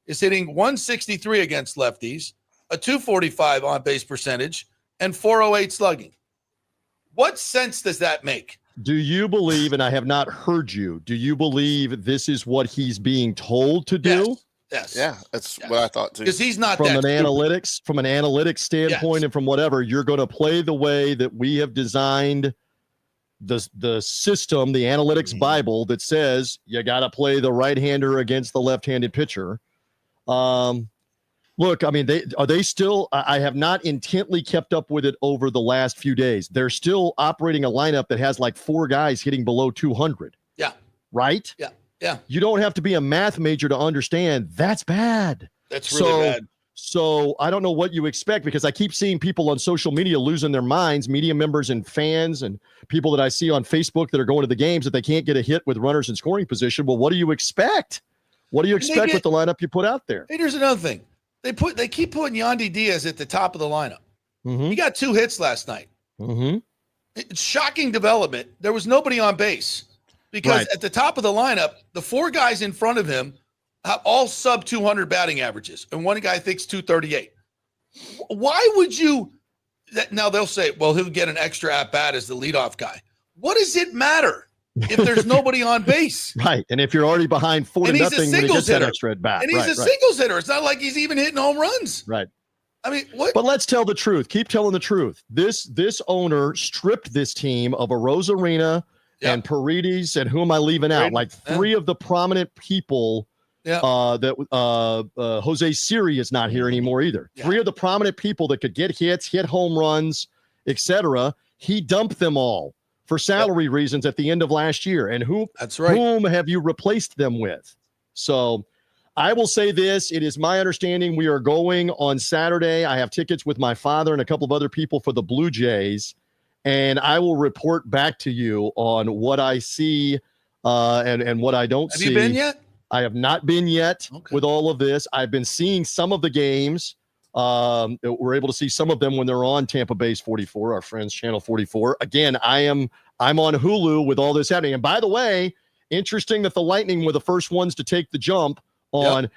is hitting .163 against lefties, a .245 on-base percentage, and .408 slugging. What sense does that make? Do you believe, and I have not heard you, do you believe this is what he's being told to do? Yes. Yeah, that's what I thought too. Because he's not from that an stupid. From an analytics standpoint, and from whatever, you're going to play the way that we have designed the system, the analytics Bible that says you got to play the right-hander against the left-handed pitcher. Look, I mean, they still, I have not intently kept up with it over the last few days. They're still operating a lineup that has like 4 guys hitting below 200. Yeah. Right? Yeah. Yeah. You don't have to be a math major to understand that's bad. That's really bad. So I don't know what you expect, because I keep seeing people on social media losing their minds, media members and fans and people that I see on Facebook that are going to the games that they can't get a hit with runners in scoring position. Well, what do you expect? What do you expect with the lineup you put out there? Hey, here's another thing. They keep putting Yandy Diaz at the top of the lineup. Mm-hmm. He got 2 hits last night. Mm-hmm. It's shocking development. There was nobody on base because at the top of the lineup, the 4 guys in front of him have all sub 200 batting averages, and one guy thinks 238. Why would you? Now they'll say, well, he'll get an extra at bat as the leadoff guy. What does it matter if there's nobody on base? Right, and if you're already behind 4-0 when he gets that extra at bat, and he's a singles hitter. It's not like he's even hitting home runs. Right. I mean, what? But let's tell the truth. Keep telling the truth. This owner stripped this team of a Rosarina and Paredes, and who am I leaving out? Like 3 of the prominent people. Yeah. Jose Siri is not here anymore either. 3 of the prominent people that could get hits, hit home runs, etc. He dumped them all for salary reasons at the end of last year. And whom have you replaced them with? So I will say this. It is my understanding we are going on Saturday. I have tickets with my father and a couple of other people for the Blue Jays. And I will report back to you on what I see and what I don't see. Have you been yet? I have not been yet with all of this. I've been seeing some of the games. We're able to see some of them when they're on Tampa Bay's 44, our friends Channel 44. Again, I'm on Hulu with all this happening. And by the way, interesting that the Lightning were the first ones to take the jump on.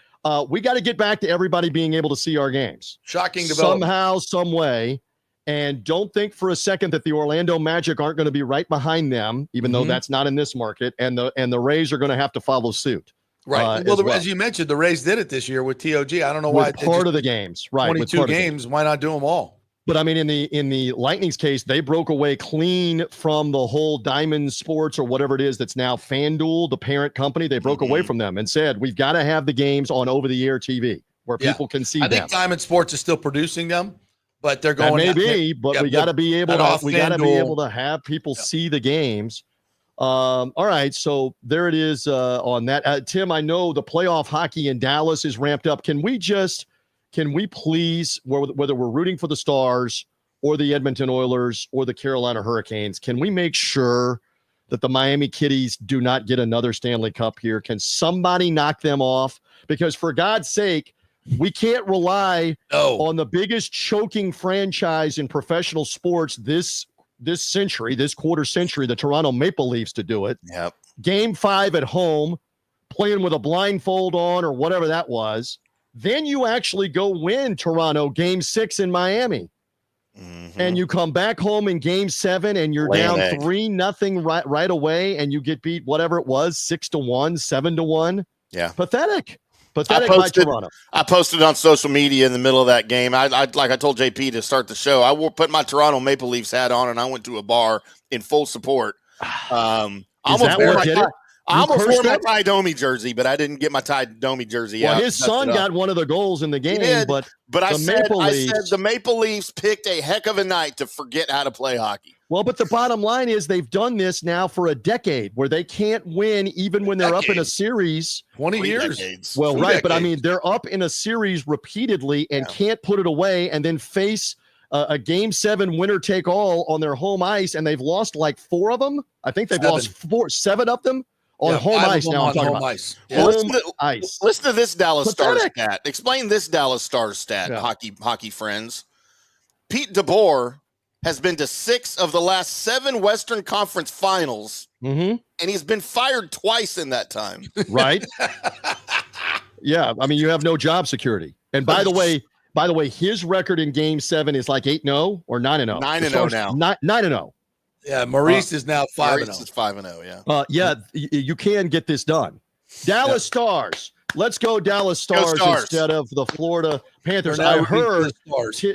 We got to get back to everybody being able to see our games. Shocking development. Somehow, some way. And don't think for a second that the Orlando Magic aren't going to be right behind them, even though that's not in this market. And the Rays are going to have to follow suit. Right. As you mentioned, the Rays did it this year with TOG. I don't know why. Part of the games, right? 22 games. Why not do them all? But I mean, in the Lightning's case, they broke away clean from the whole Diamond Sports or whatever it is that's now FanDuel, the parent company. They broke away from them and said, we've got to have the games on over-the-air TV where people can see them. I think Diamond Sports is still producing them, but they're going. That may be, but we got to be able to have people see the games. All right, so there it is on that. Tim, I know the playoff hockey in Dallas is ramped up. Can we please, whether we're rooting for the Stars or the Edmonton Oilers or the Carolina Hurricanes, can we make sure that the Miami Kitties do not get another Stanley Cup here? Can somebody knock them off? Because for God's sake, we can't rely on the biggest choking franchise in professional sports this century, this quarter century, the Toronto Maple Leafs, to do it. Yep. Game 5 at home, playing with a blindfold on or whatever that was. Then you actually go win Toronto Game 6 in Miami. And you come back home in Game 7 and you're down 3-0 right away, and you get beat whatever it was, 6-1, 7-1. Yeah. Pathetic by Toronto. I posted on social media in the middle of that game. I like I told JP to start the show. I put my Toronto Maple Leafs hat on and I went to a bar in full support. I almost wore my Ty Domi jersey, but I didn't get my Ty Domi jersey out. Well, his son got one of the goals in the game, but I said the Maple Leafs picked a heck of a night to forget how to play hockey. Well, but the bottom line is they've done this now for a decade where they can't win even when they're up in a series. 20 years. Decades. Well, right. But I mean, they're up in a series repeatedly and can't put it away and then face a Game 7 winner take all on their home ice. And they've lost like 4 of them. I think they've lost 7 of them on home ice. Now I'm talking about ice. Well, listen to this Dallas Stars stat. Explain this Dallas Stars stat, hockey friends. Pete DeBoer has been to 6 of the last 7 Western Conference Finals, and he's been fired twice in that time. Right? Yeah, I mean, you have no job security. And by the way, his record in Game 7 is like 8-0 or 9-0. 9-0 now. 9-0. Yeah, Maurice is now 5-0. Maurice is 5-0. Yeah. You can get this done. Dallas Stars. Let's go Dallas Stars instead of the Florida Panthers. I heard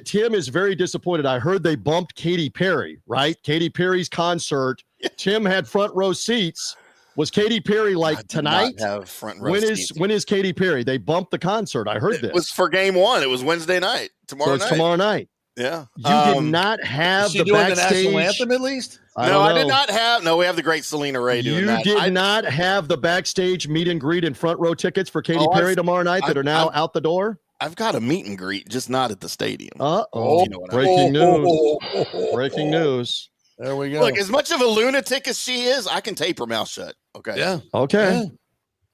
Tim is very disappointed. I heard they bumped Katy Perry, right? Katy Perry's concert Tim had front row seats. Was Katy Perry like tonight? Have front row When seats. is Katy Perry? They bumped the concert. I heard this. It was for game one. It was Wednesday night. Tomorrow night. Tomorrow night. Yeah. You did not have Is she the doing backstage. the national anthem at least? I did not have. No, we have the great Selena Ray doing that. You did not have the backstage meet and greet and front row tickets for Katy Perry tomorrow night that are now out the door? I've got a meet and greet, just not at the stadium. Uh-oh. You know what Breaking news. Breaking news. There we go. Look, as much of a lunatic as she is, I can tape her mouth shut. Okay. Yeah. Okay.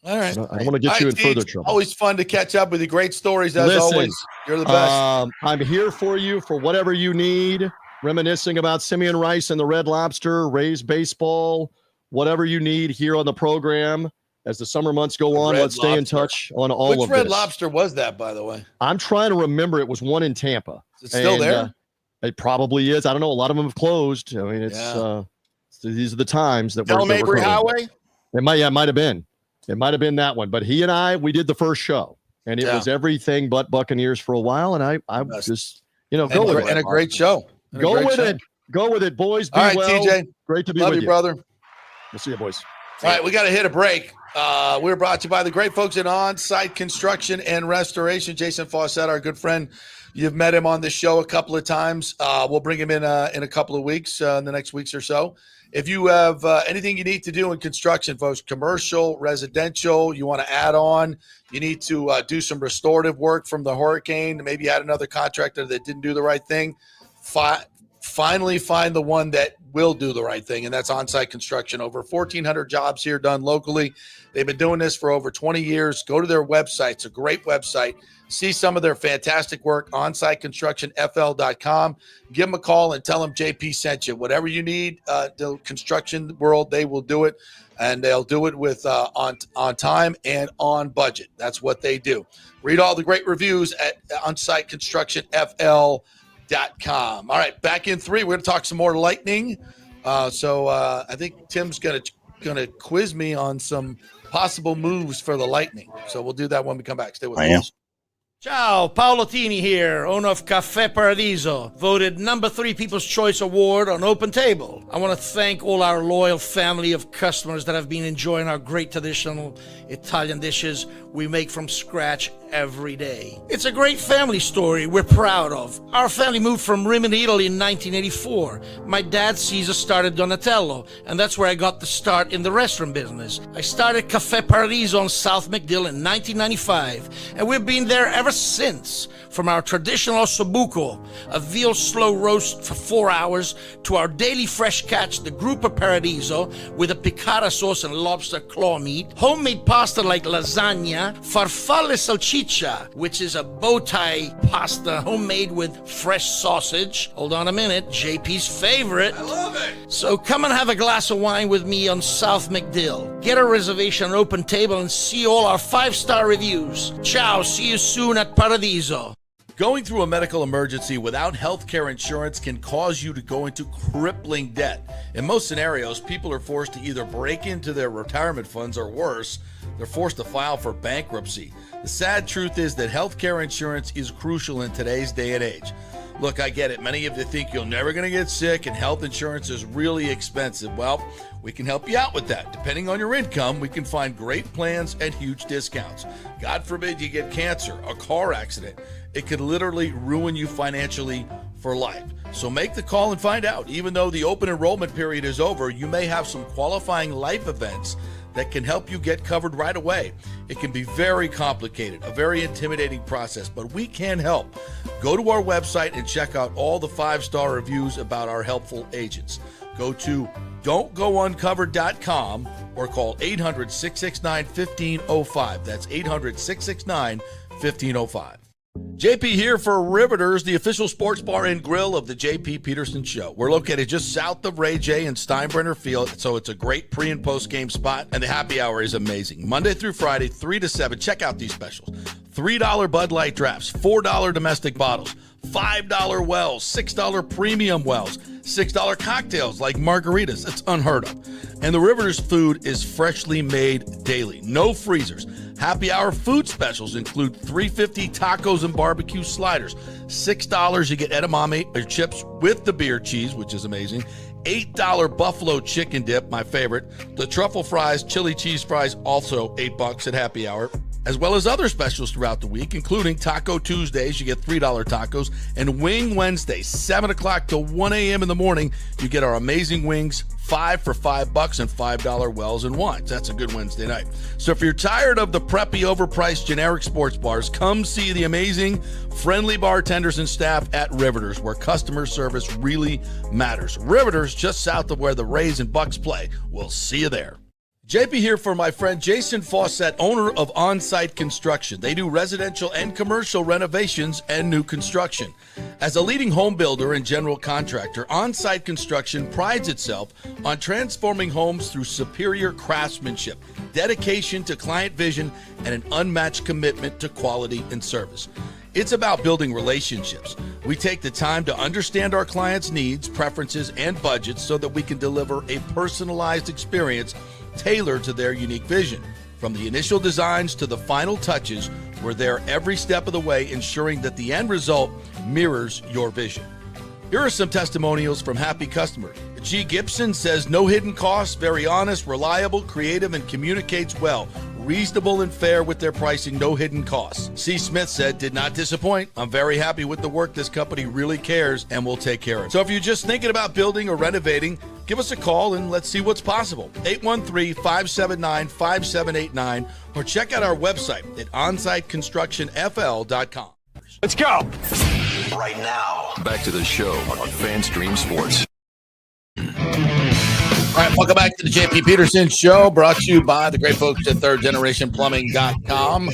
Yeah. All right. I don't want to get you in further trouble. Always fun to catch up with you. Great stories as Listen, always. You're the best. I'm here for you for whatever you need. Reminiscing about Simeon Rice and the Red Lobster, Rays baseball, whatever you need here on the program. As the summer months go on, let's stay in touch on all of this. Which Red Lobster was that, by the way? I'm trying to remember. It was one in Tampa. Is it still there? It probably is. I don't know. A lot of them have closed. I mean, these are the times that we're Mabry Highway. It might have been. It might have been that one. But he and we did the first show, and it was everything but Buccaneers for a while. And I just, go with it. And a great show. Go with it. Go with it, boys. Be all right, well. TJ. Great to be Love with you, brother. We'll see you, boys. All right, we got to hit a break. We're brought to you by the great folks at On-Site Construction and Restoration. Jason Fawcett, our good friend. You've met him on this show a couple of times. We'll bring him in a couple of weeks, in the next weeks or so. If you have anything you need to do in construction, folks, commercial, residential, you want to add on, you need to do some restorative work from the hurricane, maybe you had another contractor that didn't do the right thing, finally find the one that will do the right thing, and that's On-Site Construction. Over 1,400 jobs here done locally. They've been doing this for over 20 years. Go to their website. It's a great website. See some of their fantastic work, onsiteconstructionfl.com. Give them a call and tell them JP sent you. Whatever you need, the construction world, they will do it, and they'll do it with on time and on budget. That's what they do. Read all the great reviews at onsiteconstructionfl.com. All right, back in 3. We're going to talk some more Lightning. So I think Tim's going to quiz me on some possible moves for the Lightning. So we'll do that when we come back. Stay with us. Ciao, Paolo Tini here, owner of Caffè Paradiso, voted number 3 People's Choice Award on Open Table. I want to thank all our loyal family of customers that have been enjoying our great traditional Italian dishes we make from scratch every day. It's a great family story we're proud of. Our family moved from Rimini, Italy in 1984. My dad, Caesar, started Donatello, and that's where I got the start in the restaurant business. I started Caffè Paradiso on South McDill in 1995, and we've been there ever since. From our traditional ossobuco, a veal slow roast for 4 hours, to our daily fresh catch, the Gruppo Paradiso, with a piccata sauce and lobster claw meat, homemade pasta like lasagna, farfalle salchicha, which is a bow tie pasta homemade with fresh sausage. Hold on a minute, JP's favorite. I love it. So come and have a glass of wine with me on South McDill. Get a reservation on Open Table and see all our 5-star reviews. Ciao, see you soon at Paradiso. Going through a medical emergency without health care insurance can cause you to go into crippling debt. In most scenarios, people are forced to either break into their retirement funds or worse, they're forced to file for bankruptcy. The sad truth is that health care insurance is crucial in today's day and age. Look, I get it. Many of you think you're never going to get sick and health insurance is really expensive. Well, we can help you out with that. Depending on your income, we can find great plans and huge discounts. God forbid you get cancer, a car accident. It could literally ruin you financially for life. So make the call and find out. Even though the open enrollment period is over, you may have some qualifying life events that can help you get covered right away. It can be very complicated, a very intimidating process, but we can help. Go to our website and check out all the 5-star reviews about our helpful agents. Go to don'tgouncovered.com or call 800-669-1505. That's 800-669-1505. JP here for Riveters, the official sports bar and grill of the JP Peterson Show. We're located just south of Ray J and Steinbrenner Field, so it's a great pre- and post-game spot, and the happy hour is amazing. Monday through Friday, 3 to 7. Check out these specials. $3 Bud Light drafts, $4 domestic bottles, $5 wells, $6 premium wells, $6 cocktails like margaritas. It's unheard of. And the Riveters food is freshly made daily. No freezers. Happy hour food specials include $3.50 tacos and barbecue sliders. $6 you get edamame or chips with the beer cheese, which is amazing. $8 buffalo chicken dip, my favorite. The truffle fries, chili cheese fries, also $8 at happy hour, as well as other specials throughout the week, including Taco Tuesdays, you get $3 tacos, and Wing Wednesdays, 7 o'clock to 1 a.m. in the morning, you get our amazing wings, 5 for $5 and $5 wells and wines. That's a good Wednesday night. So if you're tired of the preppy, overpriced, generic sports bars, come see the amazing, friendly bartenders and staff at Riveters, where customer service really matters. Riveters, just south of where the Rays and Bucs play. We'll see you there. JP here for my friend Jason Fawcett, owner of On-Site Construction. They do residential and commercial renovations and new construction. As a leading home builder and general contractor, On-Site Construction prides itself on transforming homes through superior craftsmanship, dedication to client vision, and an unmatched commitment to quality and service. It's about building relationships. We take the time to understand our clients' needs, preferences, and budgets so that we can deliver a personalized experience tailored to their unique vision. From the initial designs to the final touches, we're there every step of the way, ensuring that the end result mirrors your vision. Here are some testimonials from happy customers. G. Gibson says, no hidden costs, very honest, reliable, creative, and communicates well. Reasonable and fair with their pricing, no hidden costs. C. Smith said, did not disappoint. I'm very happy with the work. This company really cares and will take care of it. So if you're just thinking about building or renovating, give us a call and let's see what's possible. 813-579-5789 or check out our website at onsiteconstructionfl.com. Let's go. Right now. Back to the show on FanStream Sports. All right, welcome back to the JP Peterson Show, brought to you by the great folks at thirdgenerationplumbing.com.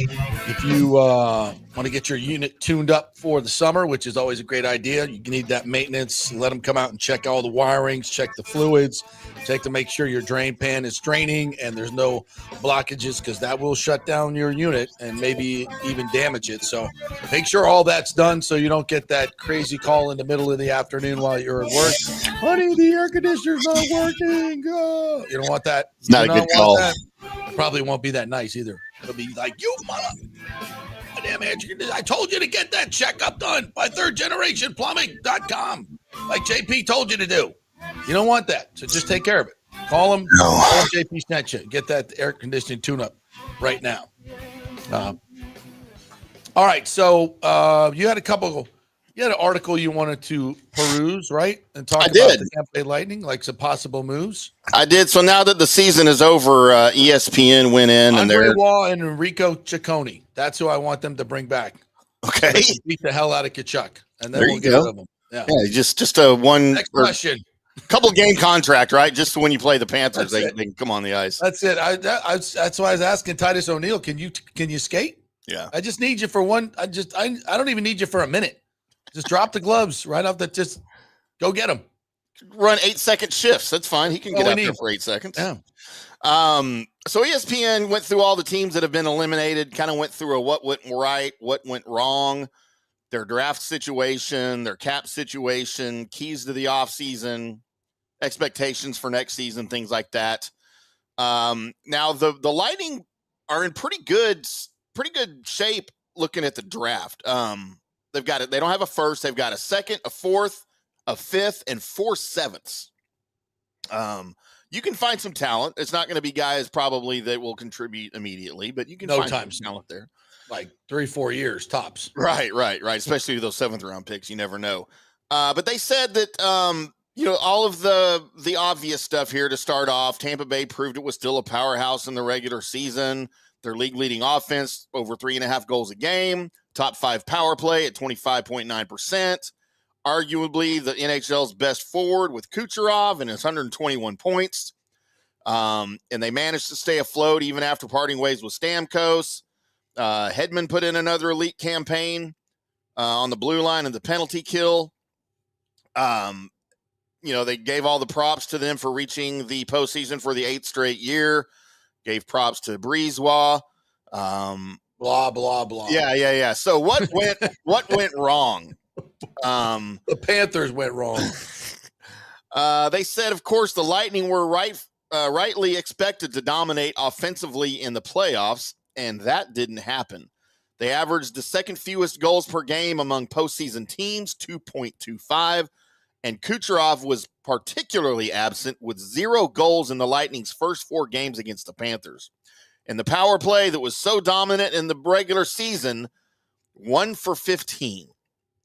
If you want to get your unit tuned up for the summer, which is always a great idea, you need that maintenance. Let them come out and check all the wirings, check the fluids, check to make sure your drain pan is draining and there's no blockages, because that will shut down your unit and maybe even damage it. So make sure all that's done so you don't get that crazy call in the middle of the afternoon while you're at work. Honey, the air conditioner's not working. Oh. You don't want that. It's not a good call. That. It probably won't be that nice either. It'll be like, you mother. Damn, I told you to get that checkup done by thirdgenerationplumbing.com, like JP told you to do. You don't want that, so just take care of it. Call him. No. Call JP snatch you. Get that air conditioning tune-up right now. All right, so you had an article you wanted to peruse, right? And talk about the Tampa Bay Lightning, like some possible moves. I did. So now that the season is over, ESPN went in and Andre Wall and Enrico Ciccone. That's who I want them to bring back. Okay. Beat the hell out of Kachuk, and then there we'll you get go. rid of them. Yeah. Just a one. Next question. Couple game contract, right? Just when you play the Panthers, they can come on the ice. That's it. That's why I was asking Titus O'Neil. Can you skate? Yeah. I just need you for one. I don't even need you for a minute. Just drop the gloves right off. Just go get him. Run 8-second shifts. That's fine. He can get out there for 8 seconds. Yeah. So ESPN went through all the teams that have been eliminated, kind of went through what went right, what went wrong, their draft situation, their cap situation, keys to the offseason, expectations for next season, things like that. Now the Lightning are in pretty good shape looking at the draft. They've got it. They don't have a first. They've got a second, a fourth, a fifth, and 4 sevenths. You can find some talent. It's not going to be guys probably that will contribute immediately, but you can find some talent there. Like 3-4 years tops. Right. Especially those 7th round picks. You never know. But they said that, all of the obvious stuff here to start off. Tampa Bay proved it was still a powerhouse in the regular season. Their league leading offense, over 3.5 goals a game, top 5 power play at 25.9%. Arguably the NHL's best forward with Kucherov and his 121 points. And they managed to stay afloat even after parting ways with Stamkos. Hedman put in another elite campaign on the blue line and the penalty kill. They gave all the props to them for reaching the postseason for the 8th straight year. Gave props to Breezewa. Blah, blah, blah. Yeah. So what went wrong? The Panthers went wrong. They said, of course, the Lightning were rightly expected to dominate offensively in the playoffs, and that didn't happen. They averaged the second fewest goals per game among postseason teams, 2.25, and Kucherov was particularly absent with 0 goals in the Lightning's first 4 games against the Panthers. And the power play that was so dominant in the regular season, 1 for 15.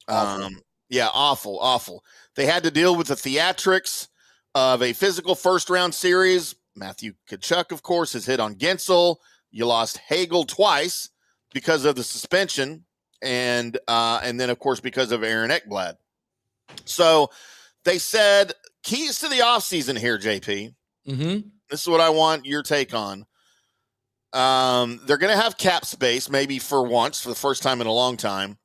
Awful. They had to deal with the theatrics of a physical first-round series. Matthew Tkachuk, of course, has hit on Gensel. You lost Hagel twice because of the suspension, and then, of course, because of Aaron Ekblad. So they said keys to the offseason here, JP. Mm-hmm. This is what I want your take on. They're going to have cap space, maybe for once, for the first time in a long time.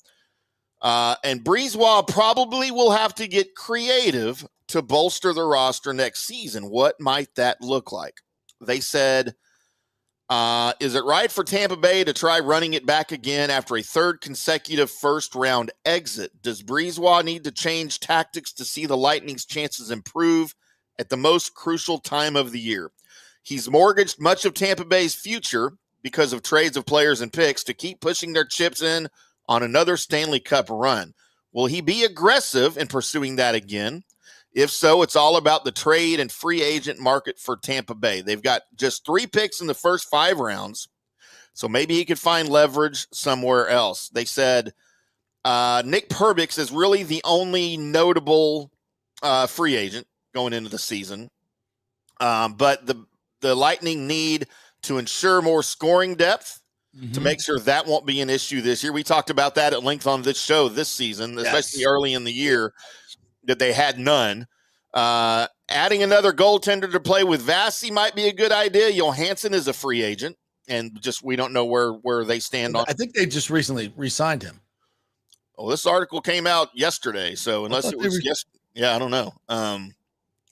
And Brisebois probably will have to get creative to bolster the roster next season. What might that look like? They said, is it right for Tampa Bay to try running it back again after a 3rd consecutive first-round exit? Does Brisebois need to change tactics to see the Lightning's chances improve at the most crucial time of the year? He's mortgaged much of Tampa Bay's future because of trades of players and picks to keep pushing their chips in on another Stanley Cup run. Will he be aggressive in pursuing that again? If so, it's all about the trade and free agent market for Tampa Bay. They've got just 3 picks in the first 5 rounds, so maybe he could find leverage somewhere else. They said Nick Perbix is really the only notable free agent going into the season, but the Lightning need to ensure more scoring depth to make sure that won't be an issue this year. We talked about that at length on this show this season, especially early in the year, that they had none. Adding another goaltender to play with Vasi might be a good idea. Johansson is a free agent, and just we don't know where they stand on. I think they just recently re-signed him. Oh, this article came out yesterday, so unless it was I don't know.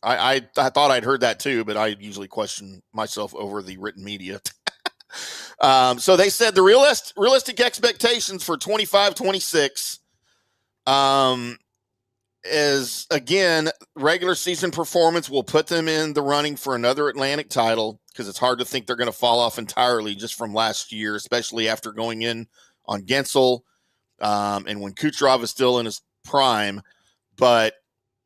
I thought I'd heard that too, but I usually question myself over the written media. So they said the realistic expectations for 25-26 is, again, regular season performance will put them in the running for another Atlantic title, because it's hard to think they're going to fall off entirely just from last year, especially after going in on Gensel and when Kucherov is still in his prime. But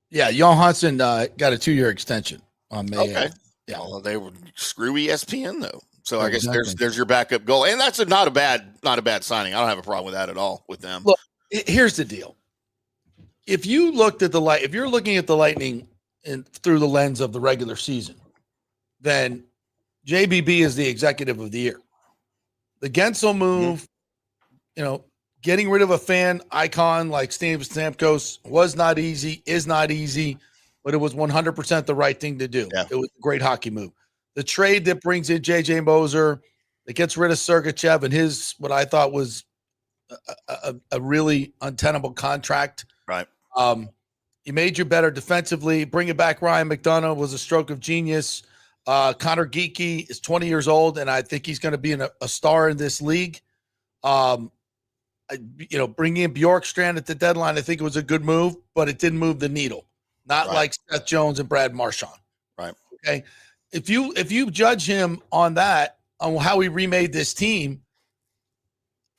yeah, Johansson got a 2-year extension on May. Okay. Yeah. Well, they would screw ESPN though. So I guess there's your backup goal, and that's not a bad signing. I don't have a problem with that at all with them. Look, here's the deal. If you looked at if you're looking at the Lightning through the lens of the regular season, then JBB is the executive of the year. The Gensel move, getting rid of a fan icon like Steven Stamkos was not easy, is not easy, but it was 100% the right thing to do. Yeah. It was a great hockey move. The trade that brings in J.J. Moser, that gets rid of Sergachev and his, what I thought was a really untenable contract. Right. He made you better defensively. Bringing back Ryan McDonough was a stroke of genius. Connor Geekie is 20 years old, and I think he's going to be a star in this league. Bringing in Bjorkstrand at the deadline, I think it was a good move, but it didn't move the needle. Not like Seth Jones and Brad Marchand. Right. Okay. If you judge him on that, on how he remade this team,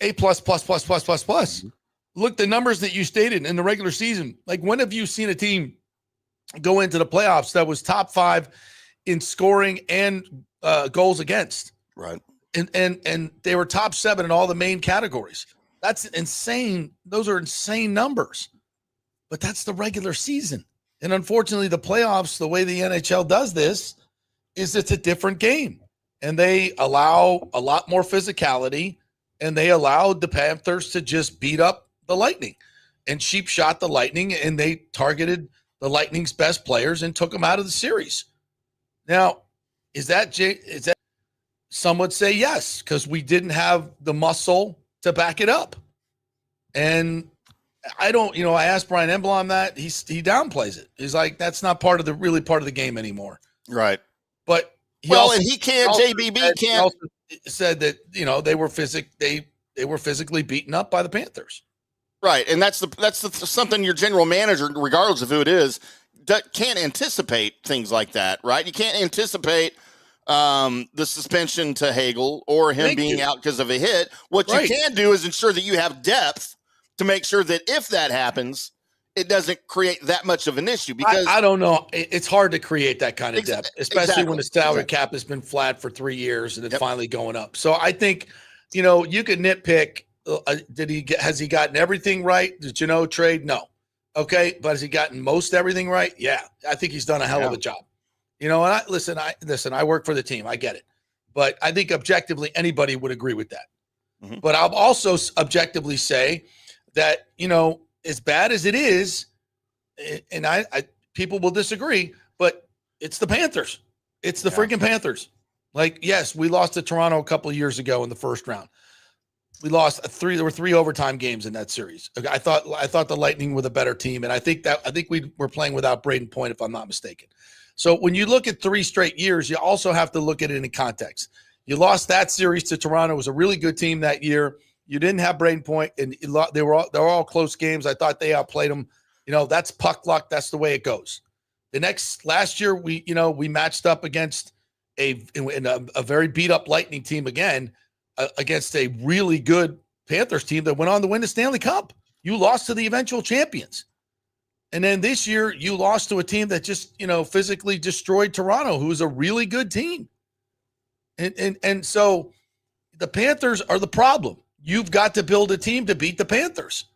A++++++. Mm-hmm. Look, the numbers that you stated in the regular season. Like, when have you seen a team go into the playoffs that was top 5 in scoring and goals against? Right. And they were top 7 in all the main categories. That's insane. Those are insane numbers. But that's the regular season. And unfortunately, the playoffs, the way the NHL does this, is it's a different game. And they allow a lot more physicality, and they allowed the Panthers to just beat up the Lightning and cheap shot the Lightning, and they targeted the Lightning's best players and took them out of the series. Now, is that some would say yes, because we didn't have the muscle to back it up. And I don't, I asked Brian Emblem that. He downplays it. He's like, that's not part of the game anymore. Right. But JBB can't. Said that, they were physically beaten up by the Panthers. Right, and that's something your general manager, regardless of who it is, can't anticipate things like that, right? You can't anticipate the suspension to Hagel or him being out because of a hit. What you can do is ensure that you have depth to make sure that if that happens, it doesn't create that much of an issue because I don't know. It's hard to create that kind of depth, especially when the salary Exactly. cap has been flat for 3 years and it's finally going up. So I think, you could nitpick. Has he gotten everything right? Did trade? No. Okay. But has he gotten most everything right? Yeah. I think he's done a hell of a job. And I work for the team. I get it. But I think objectively anybody would agree with that. Mhm. But I'll also objectively say that, as bad as it is, and I people will disagree, but it's the Panthers. It's the freaking Panthers. Like, yes, we lost to Toronto a couple of years ago in the first round. We lost there were 3 overtime games in that series. I thought the Lightning were the better team, and I think we were playing without Braden Point, if I'm not mistaken. So when you look at 3 straight years, you also have to look at it in context. You lost that series to Toronto. It was a really good team that year. You didn't have Braden Point, and they were all close games. I thought they outplayed them. That's puck luck. That's the way it goes. Last year, we matched up against a very beat up Lightning team again, against a really good Panthers team that went on to win the Stanley Cup. You lost to the eventual champions. And then this year you lost to a team that just, physically destroyed Toronto, who is a really good team. And so the Panthers are the problem. You've got to build a team to beat the Panthers.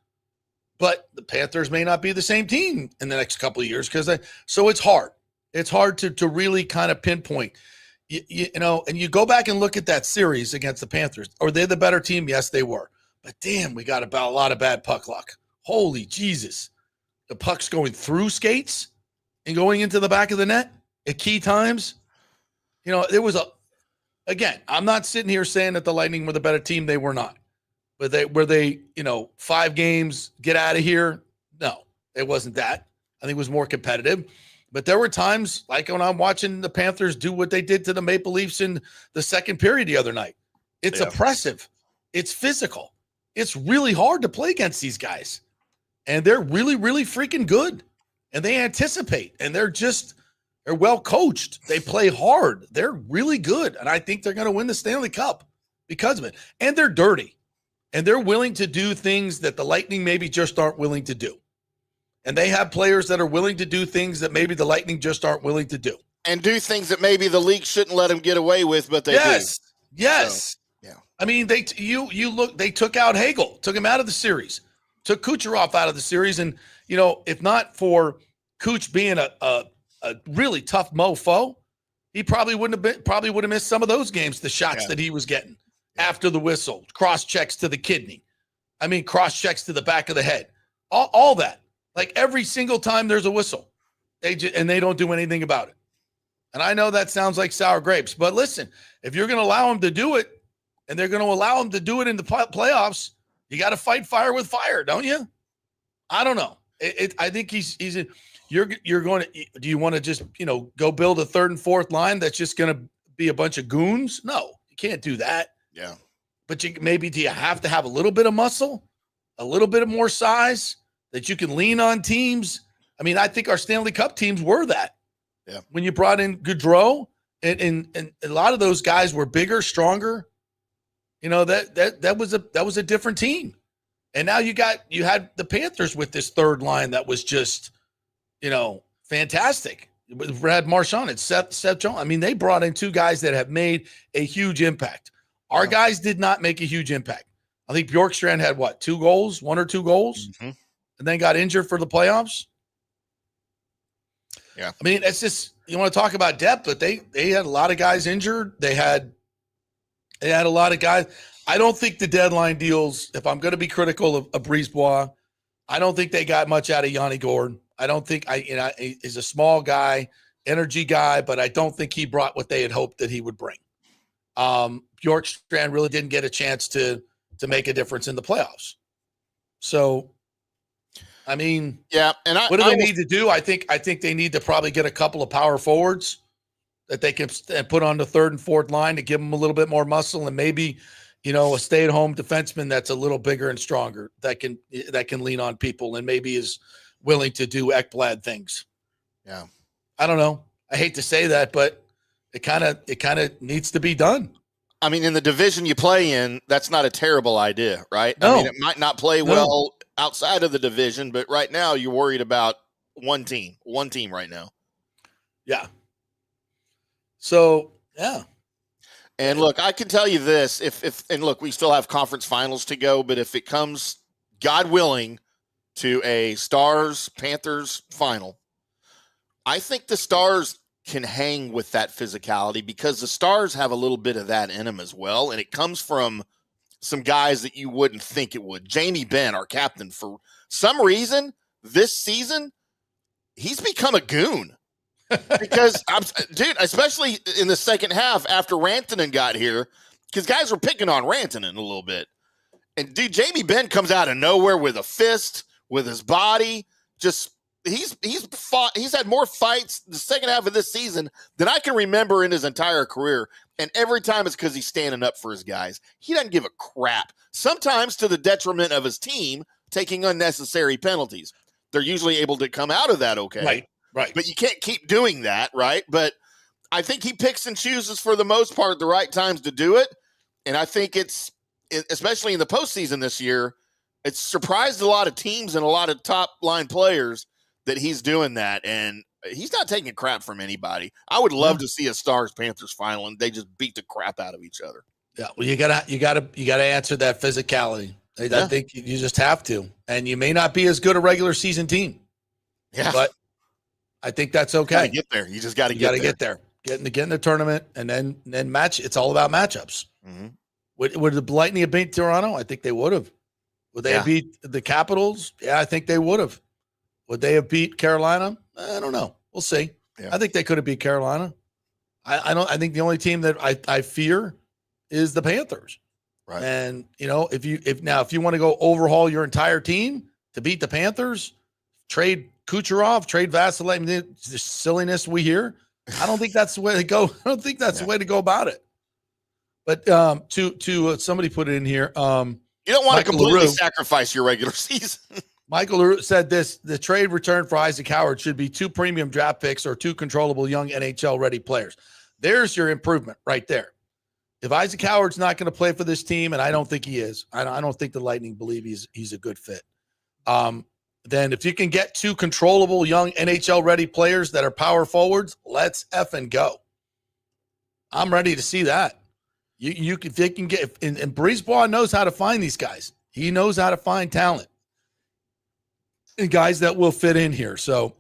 But the Panthers may not be the same team in the next couple of years so it's hard. It's hard to really kind of pinpoint. And you go back and look at that series against the Panthers. Are they the better team? Yes, they were. But damn, we got a lot of bad puck luck. Holy Jesus. The puck's going through skates and going into the back of the net at key times. There was again, I'm not sitting here saying that the Lightning were the better team. They were not. But were they 5 games, get out of here? No, it wasn't that. I think it was more competitive. But there were times, like when I'm watching the Panthers do what they did to the Maple Leafs in the second period the other night. It's oppressive. It's physical. It's really hard to play against these guys. And they're really, really freaking good. And they anticipate. And they're well coached. They play hard. They're really good. And I think they're going to win the Stanley Cup because of it. And they're dirty. And they're willing to do things that the Lightning maybe just aren't willing to do. And they have players that are willing to do things that maybe the Lightning just aren't willing to do. And do things that maybe the league shouldn't let them get away with, but they do. Yes. So, yeah. I mean, they took out Hagel, took him out of the series, took Kucherov out of the series. And, if not for Kuch being a really tough mofo, he probably would have missed some of those games, the shots that he was getting after the whistle, cross checks to the kidney. I mean, cross checks to the back of the head, all that. Like every single time there's a whistle, they don't do anything about it. And I know that sounds like sour grapes, but listen, if you're going to allow them to do it, and they're going to allow them to do it in the playoffs, you got to fight fire with fire, don't you? I don't know. I think you're going to. Do you want to just go build a 3rd and 4th line that's just going to be a bunch of goons? No, you can't do that. Yeah. But do you have to have a little bit of muscle, a little bit of more size that you can lean on teams? I mean, I think our Stanley Cup teams were that. Yeah. When you brought in Gaudreau, and a lot of those guys were bigger, stronger. That was a different team. And now you had the Panthers with this 3rd line that was just, fantastic. Brad Marchand and Seth Jones. I mean, they brought in 2 guys that have made a huge impact. Our guys did not make a huge impact. I think Bjorkstrand had 2 goals, 1 or 2 goals, and then got injured for the playoffs. Yeah. I mean, it's just, you want to talk about depth, but they had a lot of guys injured. They had a lot of guys. I don't think the deadline deals, if I'm going to be critical of Brisebois, I don't think they got much out of Yanni Gourde. I don't think he's a small guy, energy guy, but I don't think he brought what they had hoped that he would bring. Bjorkstrand really didn't get a chance to make a difference in the playoffs. So, I mean, and what do they need to do? I think they need to probably get a couple of power forwards that they can put on the 3rd and 4th line to give them a little bit more muscle, and maybe a stay-at-home defenseman that's a little bigger and stronger that can lean on people and maybe is willing to do Ekblad things. Yeah, I don't know. I hate to say that, but it kind of needs to be done. I mean, in the division you play in, that's not a terrible idea, right? No. I mean, it might not play well outside of the division, but right now you're worried about one team right now. Yeah. So, yeah. And look, I can tell you this, and look, we still have conference finals to go, but if it comes, God willing, to a Stars-Panthers final, I think the Stars can hang with that physicality because the Stars have a little bit of that in them as well, and it comes from some guys that you wouldn't think it would. Jamie Benn, our captain, for some reason this season, he's become a goon. Because, dude, especially in the second half after Rantanen got here, because guys were picking on Rantanen a little bit. And, dude, Jamie Benn comes out of nowhere with a fist, with his body. Just he's had more fights the second half of this season than I can remember in his entire career. And every time it's because he's standing up for his guys. He doesn't give a crap. Sometimes to the detriment of his team, taking unnecessary penalties. They're usually able to come out of that okay. Right. But you can't keep doing that, right? But I think he picks and chooses for the most part the right times to do it. And I think especially in the postseason this year, it's surprised a lot of teams and a lot of top line players that he's doing that. And he's not taking crap from anybody. I would love to see a Stars-Panthers final and they just beat the crap out of each other. Yeah. Well, you gotta answer that physicality. I think you just have to. And you may not be as good a regular season team. Yeah. But I think that's okay. You get there. You just got to get there. Get in the tournament, and then match. It's all about matchups. Mm-hmm. Would the Lightning have beat Toronto? I think they would have. Would they have beat the Capitals? Yeah, I think they would have. Would they have beat Carolina? I don't know. We'll see. Yeah. I think they could have beat Carolina. I think the only team that I fear is the Panthers. Right. And if you want to go overhaul your entire team to beat the Panthers, trade Kucherov, trade Vasilevsky. I mean, the silliness we hear. I don't think that's the way to go. I don't think that's the way to go about it. But to somebody put it in here. You don't want to completely sacrifice your regular season. Michael LaRue said this: the trade return for Isaac Howard should be 2 premium draft picks or 2 controllable young NHL ready players. There's your improvement right there. If Isaac Howard's not going to play for this team, and I don't think he is, I don't think the Lightning believe he's a good fit. Then if you can get 2 controllable young NHL ready players that are power forwards, let's effing go. I'm ready to see that. If they can get, and Brisebois knows how to find these guys. He knows how to find talent and guys that will fit in here. So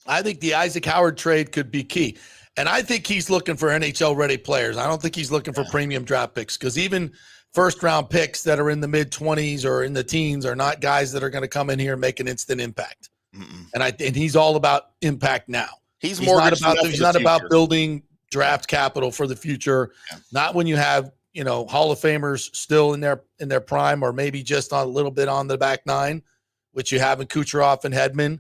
I think the Isaac Howard trade could be key. And I think he's looking for NHL ready players. I don't think he's looking for premium draft picks, because even first round picks that are in the mid 20s or in the teens are not guys that are going to come in here and make an instant impact. And he's all about impact now. He's not about building draft capital for the future. Yeah. Not when you have, Hall of Famers still in their prime, or maybe just a little bit on the back nine, which you have in Kucherov and Hedman,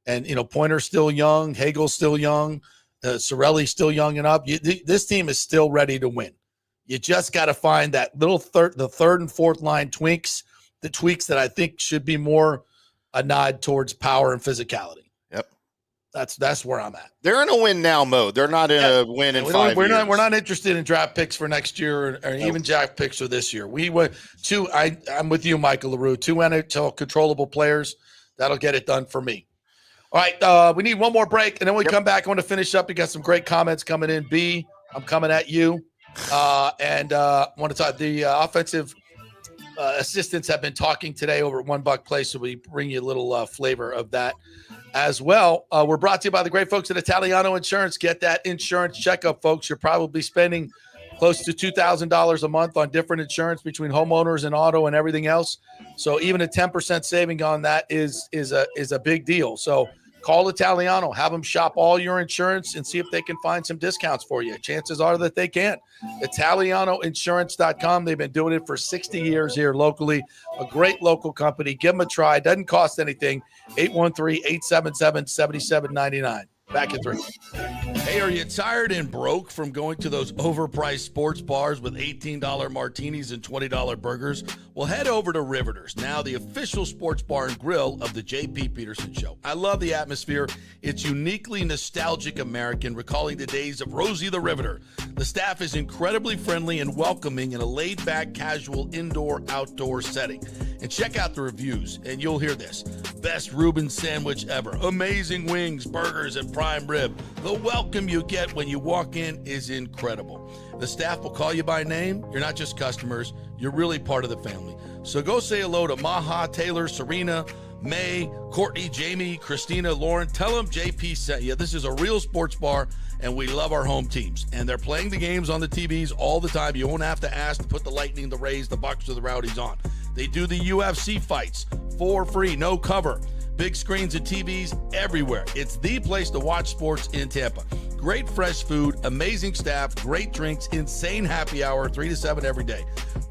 and, Pointer's still young. Hagel's still young. Cirelli's still young and up. This team is still ready to win. You just got to find that little the third and fourth line tweaks that I think should be more a nod towards power and physicality. Yep. That's where I'm at. They're in a win now mode. They're not in a win in 5 years. We're not interested in draft picks for next year or even draft picks for this year. We went I'm with you, Michael LaRue. 2 NHL controllable players. That'll get it done for me. All right, we need one more break, and then we come back. I want to finish up. You got some great comments coming in. B, I'm coming at you. And want to talk. The offensive assistants have been talking today over at One Buck Place, so we bring you a little flavor of that as well. We're brought to you by the great folks at Italiano Insurance. Get that insurance checkup, folks. You're probably spending close to $2,000 a month on different insurance between homeowners and auto and everything else. So even a 10% saving on that is a big deal. So call Italiano, have them shop all your insurance and see if they can find some discounts for you. Chances are that they can. ItalianoInsurance.com. They've been doing it for 60 years here locally. A great local company. Give them a try. Doesn't cost anything. 813-877-7799. Back in 3. Hey, are you tired and broke from going to those overpriced sports bars with $18 martinis and $20 burgers? Well, head over to Riveters, now the official sports bar and grill of the J.P. Peterson Show. I love the atmosphere. It's uniquely nostalgic American, recalling the days of Rosie the Riveter. The staff is incredibly friendly and welcoming in a laid-back, casual indoor-outdoor setting. And check out the reviews, and you'll hear this. Best Reuben sandwich ever. Amazing wings, burgers, and prime rib. The welcome you get when you walk in is incredible. The staff will call you by name. You're not just customers. You're really part of the family. So go say hello to Maha, Taylor, Serena, May, Courtney, Jamie, Christina, Lauren. Tell them JP sent you. This is a real sports bar, and we love our home teams. And they're playing the games on the TVs all the time. You won't have to ask to put the Lightning, the Rays, the Bucs, or the Rowdies on. They do the UFC fights for free, no cover. Big screens and TVs everywhere. It's the place to watch sports in Tampa. Great fresh food, amazing staff, great drinks, insane happy hour, 3 to 7 every day.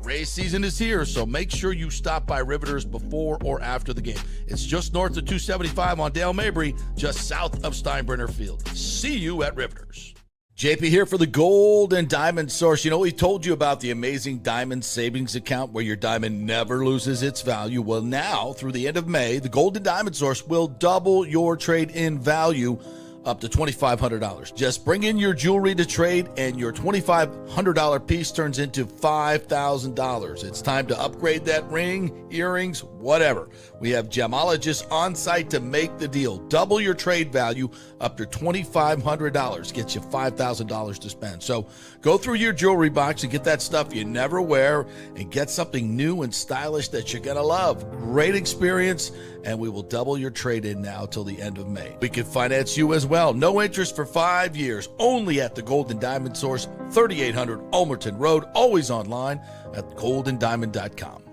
Race season is here, so make sure you stop by Riveters before or after the game. It's just north of 275 on Dale Mabry, just south of Steinbrenner Field. See you at Riveters. JP here for the Gold and Diamond Source. You know, we told you about the amazing Diamond Savings Account where your diamond never loses its value. Well, now, through the end of May, the Gold and Diamond Source will double your trade-in value up to $2,500. Just bring in your jewelry to trade, and your $2,500 piece turns into $5,000. It's time to upgrade that ring, earrings, whatever. We have gemologists on site to make the deal. Double your trade value up to $2,500. Get you $5,000 to spend. So go through your jewelry box and get that stuff you never wear and get something new and stylish that you're going to love. Great experience, and we will double your trade-in now till the end of May. We can finance you as well. No interest for 5 years. Only at the Gold and Diamond Source, 3800 Ulmerton Road. Always online at goldendiamond.com.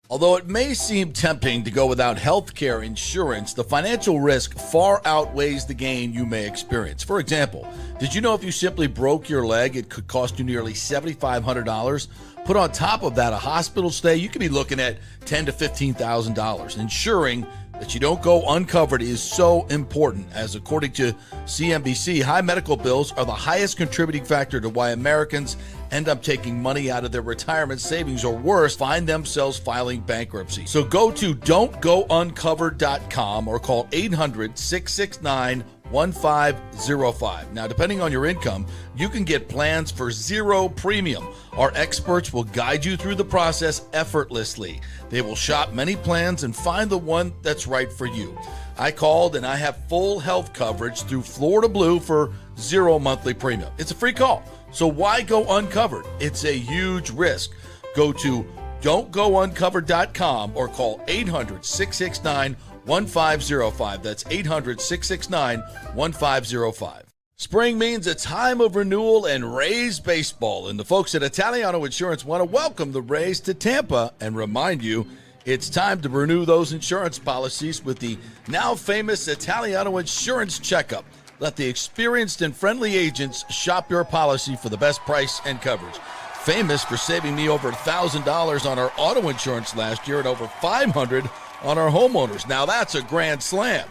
Although it may seem tempting to go without health care insurance, the financial risk far outweighs the gain you may experience. For example, did you know if you simply broke your leg, it could cost you nearly $7,500? Put on top of that a hospital stay, you could be looking at $10,000 to $15,000. Ensuring that you don't go uncovered is so important, as according to CNBC, high medical bills are the highest contributing factor to why Americans end up taking money out of their retirement savings, or worse, find themselves filing bankruptcy. So go to don'tgouncovered.com or call 800-669-1505. Now, depending on your income, you can get plans for zero premium. Our experts will guide you through the process effortlessly. They will shop many plans and find the one that's right for you. I called and I have full health coverage through Florida Blue for zero monthly premium. It's a free call. So why go uncovered? It's a huge risk. Go to don'tgouncovered.com or call 800-669-1505. That's 800-669-1505. Spring means a time of renewal and Rays baseball, and the folks at Italiano Insurance want to welcome the Rays to Tampa and remind you it's time to renew those insurance policies with the now famous Italiano Insurance Checkup. Let the experienced and friendly agents shop your policy for the best price and coverage. Famous for saving me over $1,000 on our auto insurance last year and over $500 on our homeowners. Now that's a grand slam.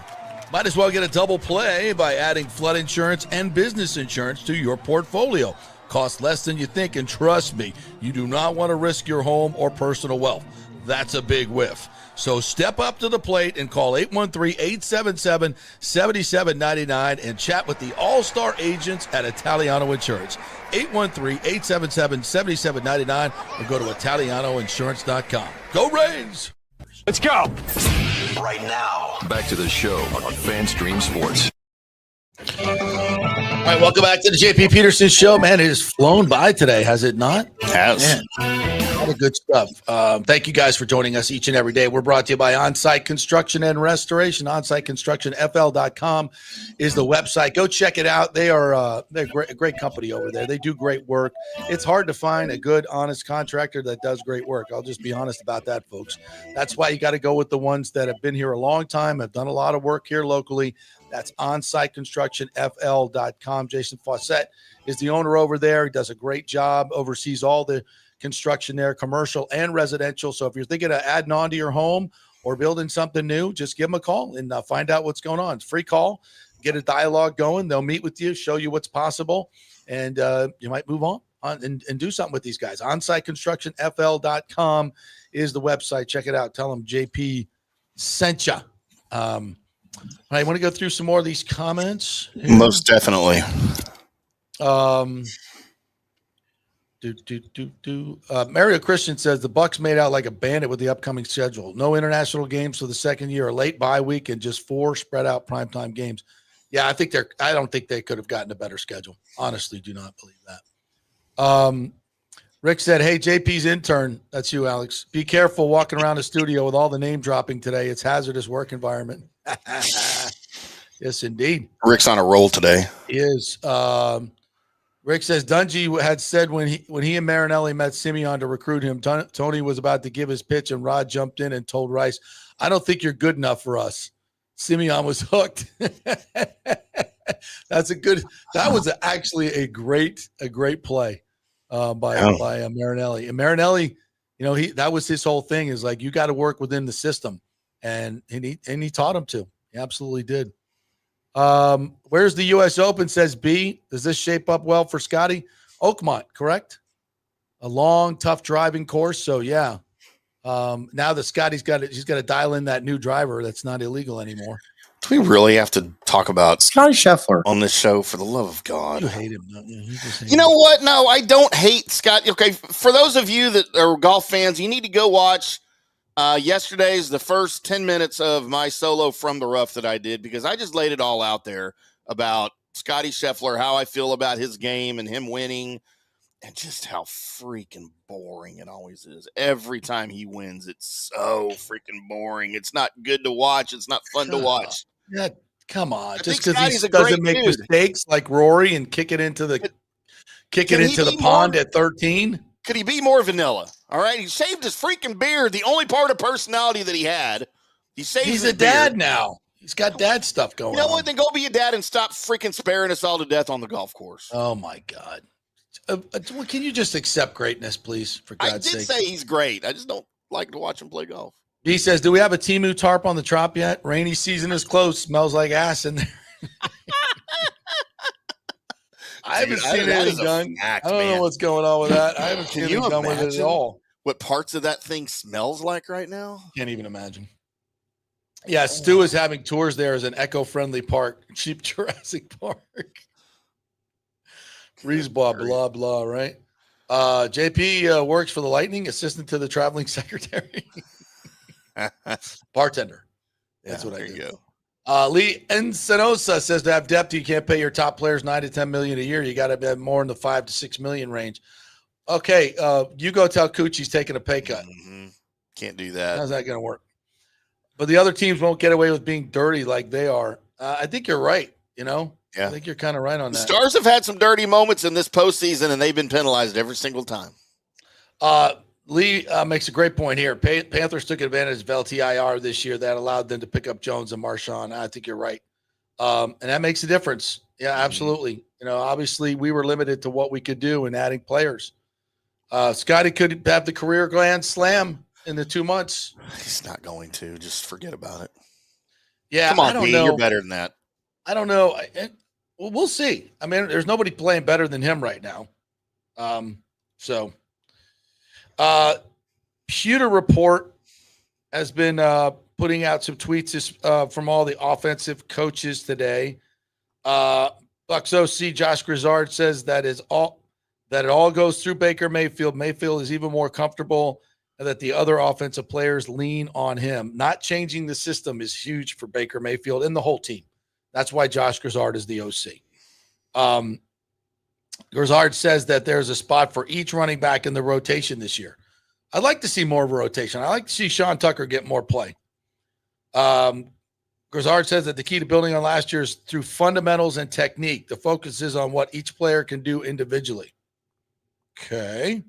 Might as well get a double play by adding flood insurance and business insurance to your portfolio. Costs less than you think, and trust me, you do not want to risk your home or personal wealth. That's a big whiff. So step up to the plate and call 813-877-7799 and chat with the all-star agents at Italiano Insurance. 813-877-7799 or go to italianoinsurance.com. Go Rays! Let's go. Right now, back to the show on FanStream Sports. All right, welcome back to the JP Peterson Show. Man, it has flown by today, has it not? Has. Man, a lot of good stuff. Thank you guys for joining us each and every day. We're brought to you by On-Site Construction and Restoration. OnSiteConstructionFL.com is the website. Go check it out. They're a great company over there. They do great work. It's hard to find a good, honest contractor that does great work. I'll just be honest about that, folks. That's why you got to go with the ones that have been here a long time, have done a lot of work here locally. That's OnSiteConstructionFL.com. Jason Fawcett is the owner over there. He does a great job, oversees all the construction there, commercial and residential. So if you're thinking of adding on to your home or building something new, just give him a call and find out what's going on. It's a free call. get a dialogue going. They'll meet with you, show you what's possible, and you might move on and do something with these guys. OnsiteConstructionFL.com is the website. Check it out. Tell them JP sent you. I want to go through some more of these comments here. Most definitely. Mario Christian says the Bucs made out like a bandit with the upcoming schedule. No international games for the second year, a late bye week, and just 4 spread out primetime games. Yeah, I don't think they could have gotten a better schedule. Honestly, do not believe that. Rick said, hey, JP's intern, that's you, Alex. Be careful walking around the studio with all the name dropping today. It's hazardous work environment. Yes, indeed. Rick's on a roll today. He is. Rick says Dungy had said when he and Marinelli met Simeon to recruit him, Tony was about to give his pitch, and Rod jumped in and told Rice, I don't think you're good enough for us. Simeon was hooked. That was actually a great play by Marinelli. And Marinelli, that was his whole thing, is like, you got to work within the system. And he taught him to. He absolutely did. Where's the U.S. Open, says B. Does this shape up well for Scotty? Oakmont, correct? A long, tough driving course. So, yeah. Now that Scotty's he's got to dial in that new driver that's not illegal anymore. Do we really have to talk about Scotty Scheffler on this show, for the love of God? You hate him, don't you? You know what? No, I don't hate Scott. Okay, for those of you that are golf fans, you need to go watch yesterday's the first 10 minutes of my solo from the rough that I did, because I just laid it all out there about Scotty Scheffler, how I feel about his game and him winning, and just how freaking boring it always is. Every time he wins, it's so freaking boring. It's not good to watch. It's not fun to watch. Yeah, come on. I Just think because he Scotty's a doesn't great make dude. mistakes like Rory and kick it into the pond at 13. Could he be more vanilla? All right. He shaved his freaking beard. The only part of personality that he had. He's a dad now. He's got dad stuff going on. You know what? Then go be a dad and stop freaking sparing us all to death on the golf course. Oh, my God. Can you just accept greatness, please, for God's sake? I did say he's great. I just don't like to watch him play golf. He says, do we have a Temu tarp on the trop yet? Rainy season is close. Smells like ass in there. I haven't seen anything done. I don't know what's going on with that. I haven't seen anything done with it at all. What parts of that thing smells like right now? Can't even imagine. Yeah, Stu is having tours there as an eco-friendly park. Cheap Jurassic Park. Reese blah, blah, blah, right? JP works for the Lightning, assistant to the traveling secretary. Bartender. That's what I do. Go. Lee Encinosa says to have depth, you can't pay your top players $9 to $10 million a year. You got to have more in the $5 to $6 million range. Okay, you go tell Coochie's taking a pay cut. Mm-hmm. Can't do that. How's that going to work? But the other teams won't get away with being dirty like they are. I think you're right. Yeah. I think you're kind of right on that. The Stars have had some dirty moments in this postseason, and they've been penalized every single time. Lee makes a great point here. Panthers took advantage of LTIR this year. That allowed them to pick up Jones and Marchand. I think you're right. And that makes a difference. Yeah, absolutely. Obviously we were limited to what we could do in adding players. Scotty could have the career grand slam in the 2 months. He's not going to. Just forget about it. Yeah, come on, I don't B, know. You're better than that. I don't know. Well, we'll see. I mean, there's nobody playing better than him right now. Pewter Report has been putting out some tweets from all the offensive coaches today. Bucs OC Josh Grizzard says that it all goes through Baker Mayfield. Mayfield is even more comfortable, and that the other offensive players lean on him. Not changing the system is huge for Baker Mayfield and the whole team. That's why Josh Grizzard is the OC. Grizzard says that there's a spot for each running back in the rotation this year. I'd like to see more of a rotation. I like to see Sean Tucker get more play. Grizzard says that the key to building on last year's through fundamentals and technique. The focus is on what each player can do individually. Okay.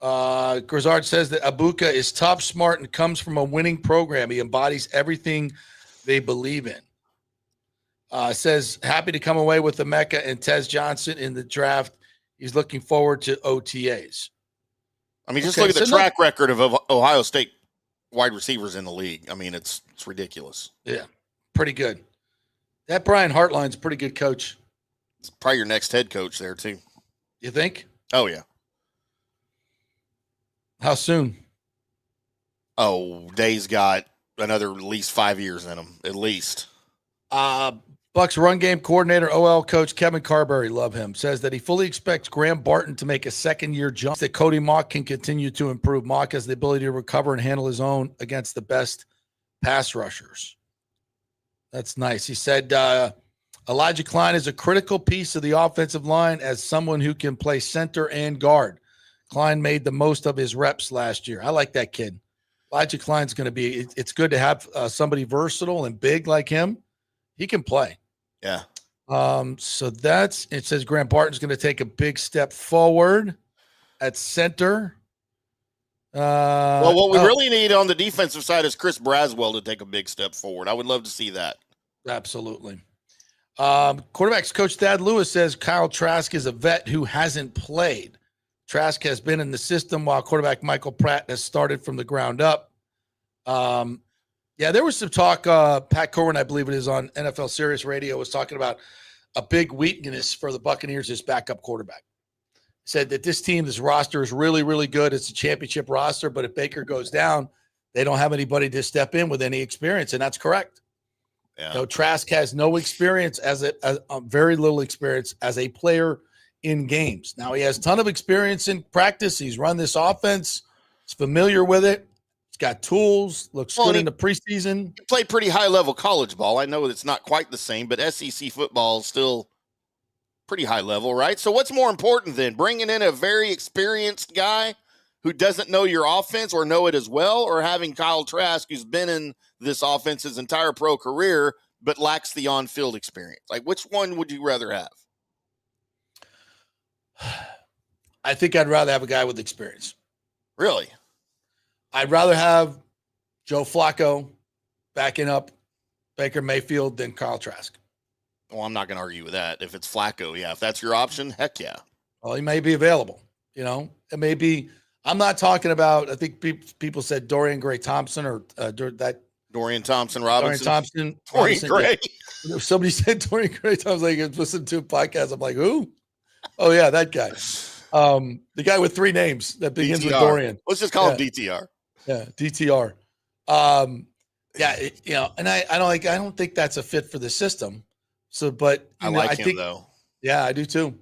Grizzard says that Abuka is tough, smart, and comes from a winning program. He embodies everything they believe in. Says happy to come away with the Mecca and Tez Johnson in the draft. He's looking forward to OTAs. I mean, just look at the track record of Ohio State wide receivers in the league. I mean, it's ridiculous. Yeah, pretty good. That Brian Hartline's a pretty good coach. It's probably your next head coach there, too. You think? Oh, yeah. How soon? Oh, Day's got another at least 5 years in him, at least. Bucs run game coordinator, OL coach Kevin Carberry, love him, says that he fully expects Graham Barton to make a second-year jump, that Cody Mock can continue to improve. Mock has the ability to recover and handle his own against the best pass rushers. That's nice. He said Elijah Klein is a critical piece of the offensive line as someone who can play center and guard. Klein made the most of his reps last year. I like that kid. Elijah Klein's going to be – it's good to have somebody versatile and big like him. He can play. Yeah. So that's – it says Graham Barton's going to take a big step forward at center. Well, what we really need on the defensive side is Chris Braswell to take a big step forward. I would love to see that. Absolutely. Quarterbacks coach Thad Lewis says Kyle Trask is a vet who hasn't played. Trask has been in the system while quarterback Michael Pratt has started from the ground up. Yeah, there was some talk. Pat Corwin, I believe it is on NFL Sirius Radio, was talking about a big weakness for the Buccaneers is backup quarterback. Said that this team, this roster is really, really good. It's a championship roster, but if Baker goes down, they don't have anybody to step in with any experience, and that's correct. Yeah. So Trask has no experience as a very little experience as a player in games. Now he has a ton of experience in practice. He's run this offense. He's familiar with it. He's got tools. Looks good in the preseason. He played pretty high-level college ball. I know it's not quite the same, but SEC football is still pretty high level, right? So what's more important then? Bringing in a very experienced guy who doesn't know your offense or know it as well, or having Kyle Trask, who's been in this offense his entire pro career but lacks the on-field experience? Like, which one would you rather have? I think I'd rather have a guy with experience. Really? I'd rather have Joe Flacco backing up Baker Mayfield than Kyle Trask. Well, I'm not going to argue with that. If it's Flacco, yeah. If that's your option, heck yeah. Well, he may be available. You know, it may be. I'm not talking about. I think people said Dorian Gray Thompson or that Dorian Thompson Robinson. Dorian Gray. Yeah. Somebody said Dorian Gray Thompson. Like, I listened to a podcast. I'm like, who? Oh yeah, that guy. The guy with 3 names that begins DTR. with Dorian. Let's just call him DTR. Yeah, DTR. And I don't think that's a fit for the system. So, but I like him though. Yeah, I do too.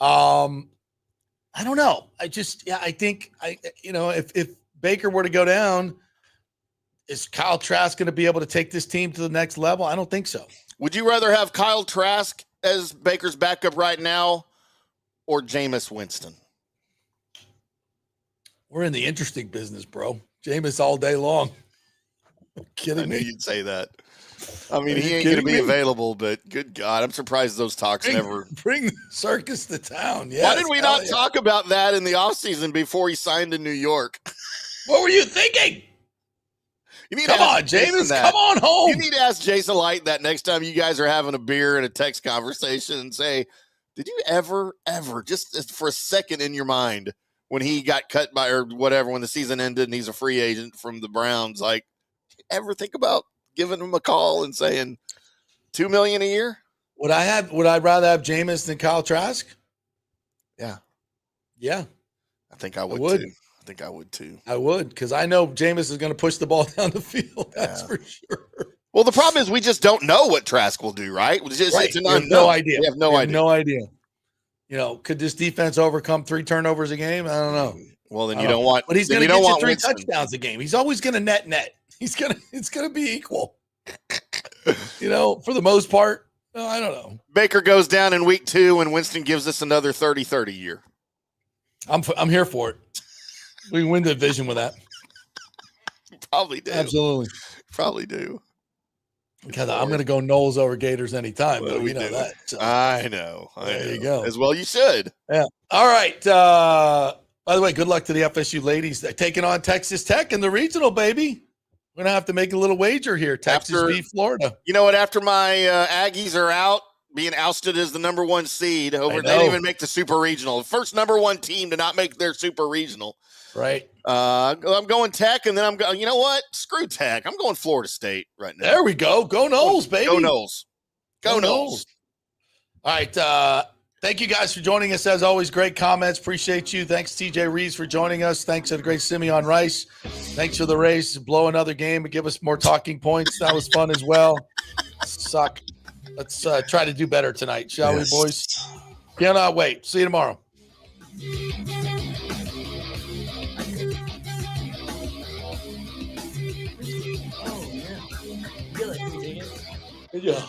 I don't know. I think if Baker were to go down, is Kyle Trask going to be able to take this team to the next level? I don't think so. Would you rather have Kyle Trask as Baker's backup right now or Jameis Winston? We're in the interesting business, bro. Jameis all day long. Kidding me? I knew you'd say that. I mean, he ain't going to be available, but good God, I'm surprised those talks never. Bring the circus to town. Yes, why did we not talk about that in the offseason before he signed in New York? What were you thinking? Come on, Jameis. Come on home. You need to ask Jason Light that next time you guys are having a beer and a text conversation and say, did you ever, just for a second in your mind, when he got cut by or whatever, when the season ended and he's a free agent from the Browns, like, ever think about giving him a call and saying $2 million a year? Would I rather have Jameis than Kyle Trask? Yeah. I think I would too. I think I would too. I would, because I know Jameis is going to push the ball down the field. That's for sure. Well, the problem is we just don't know what Trask will do, right? It's an unknown. No idea. We have no idea. You know, could this defense overcome 3 turnovers a game? I don't know. Well, then you don't want. But he's going to get you 3 touchdowns a game. He's always going to net. It's going to be equal. For the most part. No, I don't know. Baker goes down in week 2 and Winston gives us another 30-30 year. I'm here for it. We can win the division with that. Probably do. Absolutely. Probably do. Because I'm going to go Knowles over Gators anytime, but we know that. So. I know. There you go. As well you should. Yeah. All right. By the way, good luck to the FSU ladies. They're taking on Texas Tech in the regional, baby. We're going to have to make a little wager here. Texas v. Florida. You know what? After my Aggies are out, being ousted as the number 1 seed, they didn't even make the super regional. The first number 1 team to not make their super regional. Right. I'm going Tech, and then I'm going, you know what? Screw Tech. I'm going Florida State right now. There we go. Go Noles, baby. Go Noles. Go Knowles. All right. Thank you guys for joining us. As always, great comments. Appreciate you. Thanks, TJ Reeves, for joining us. Thanks to the great Simeon Rice. Thanks for the Rays to blow another game and give us more talking points. That was fun as well. Suck. Let's try to do better tonight, shall we, boys? Cannot wait. See you tomorrow. Yeah.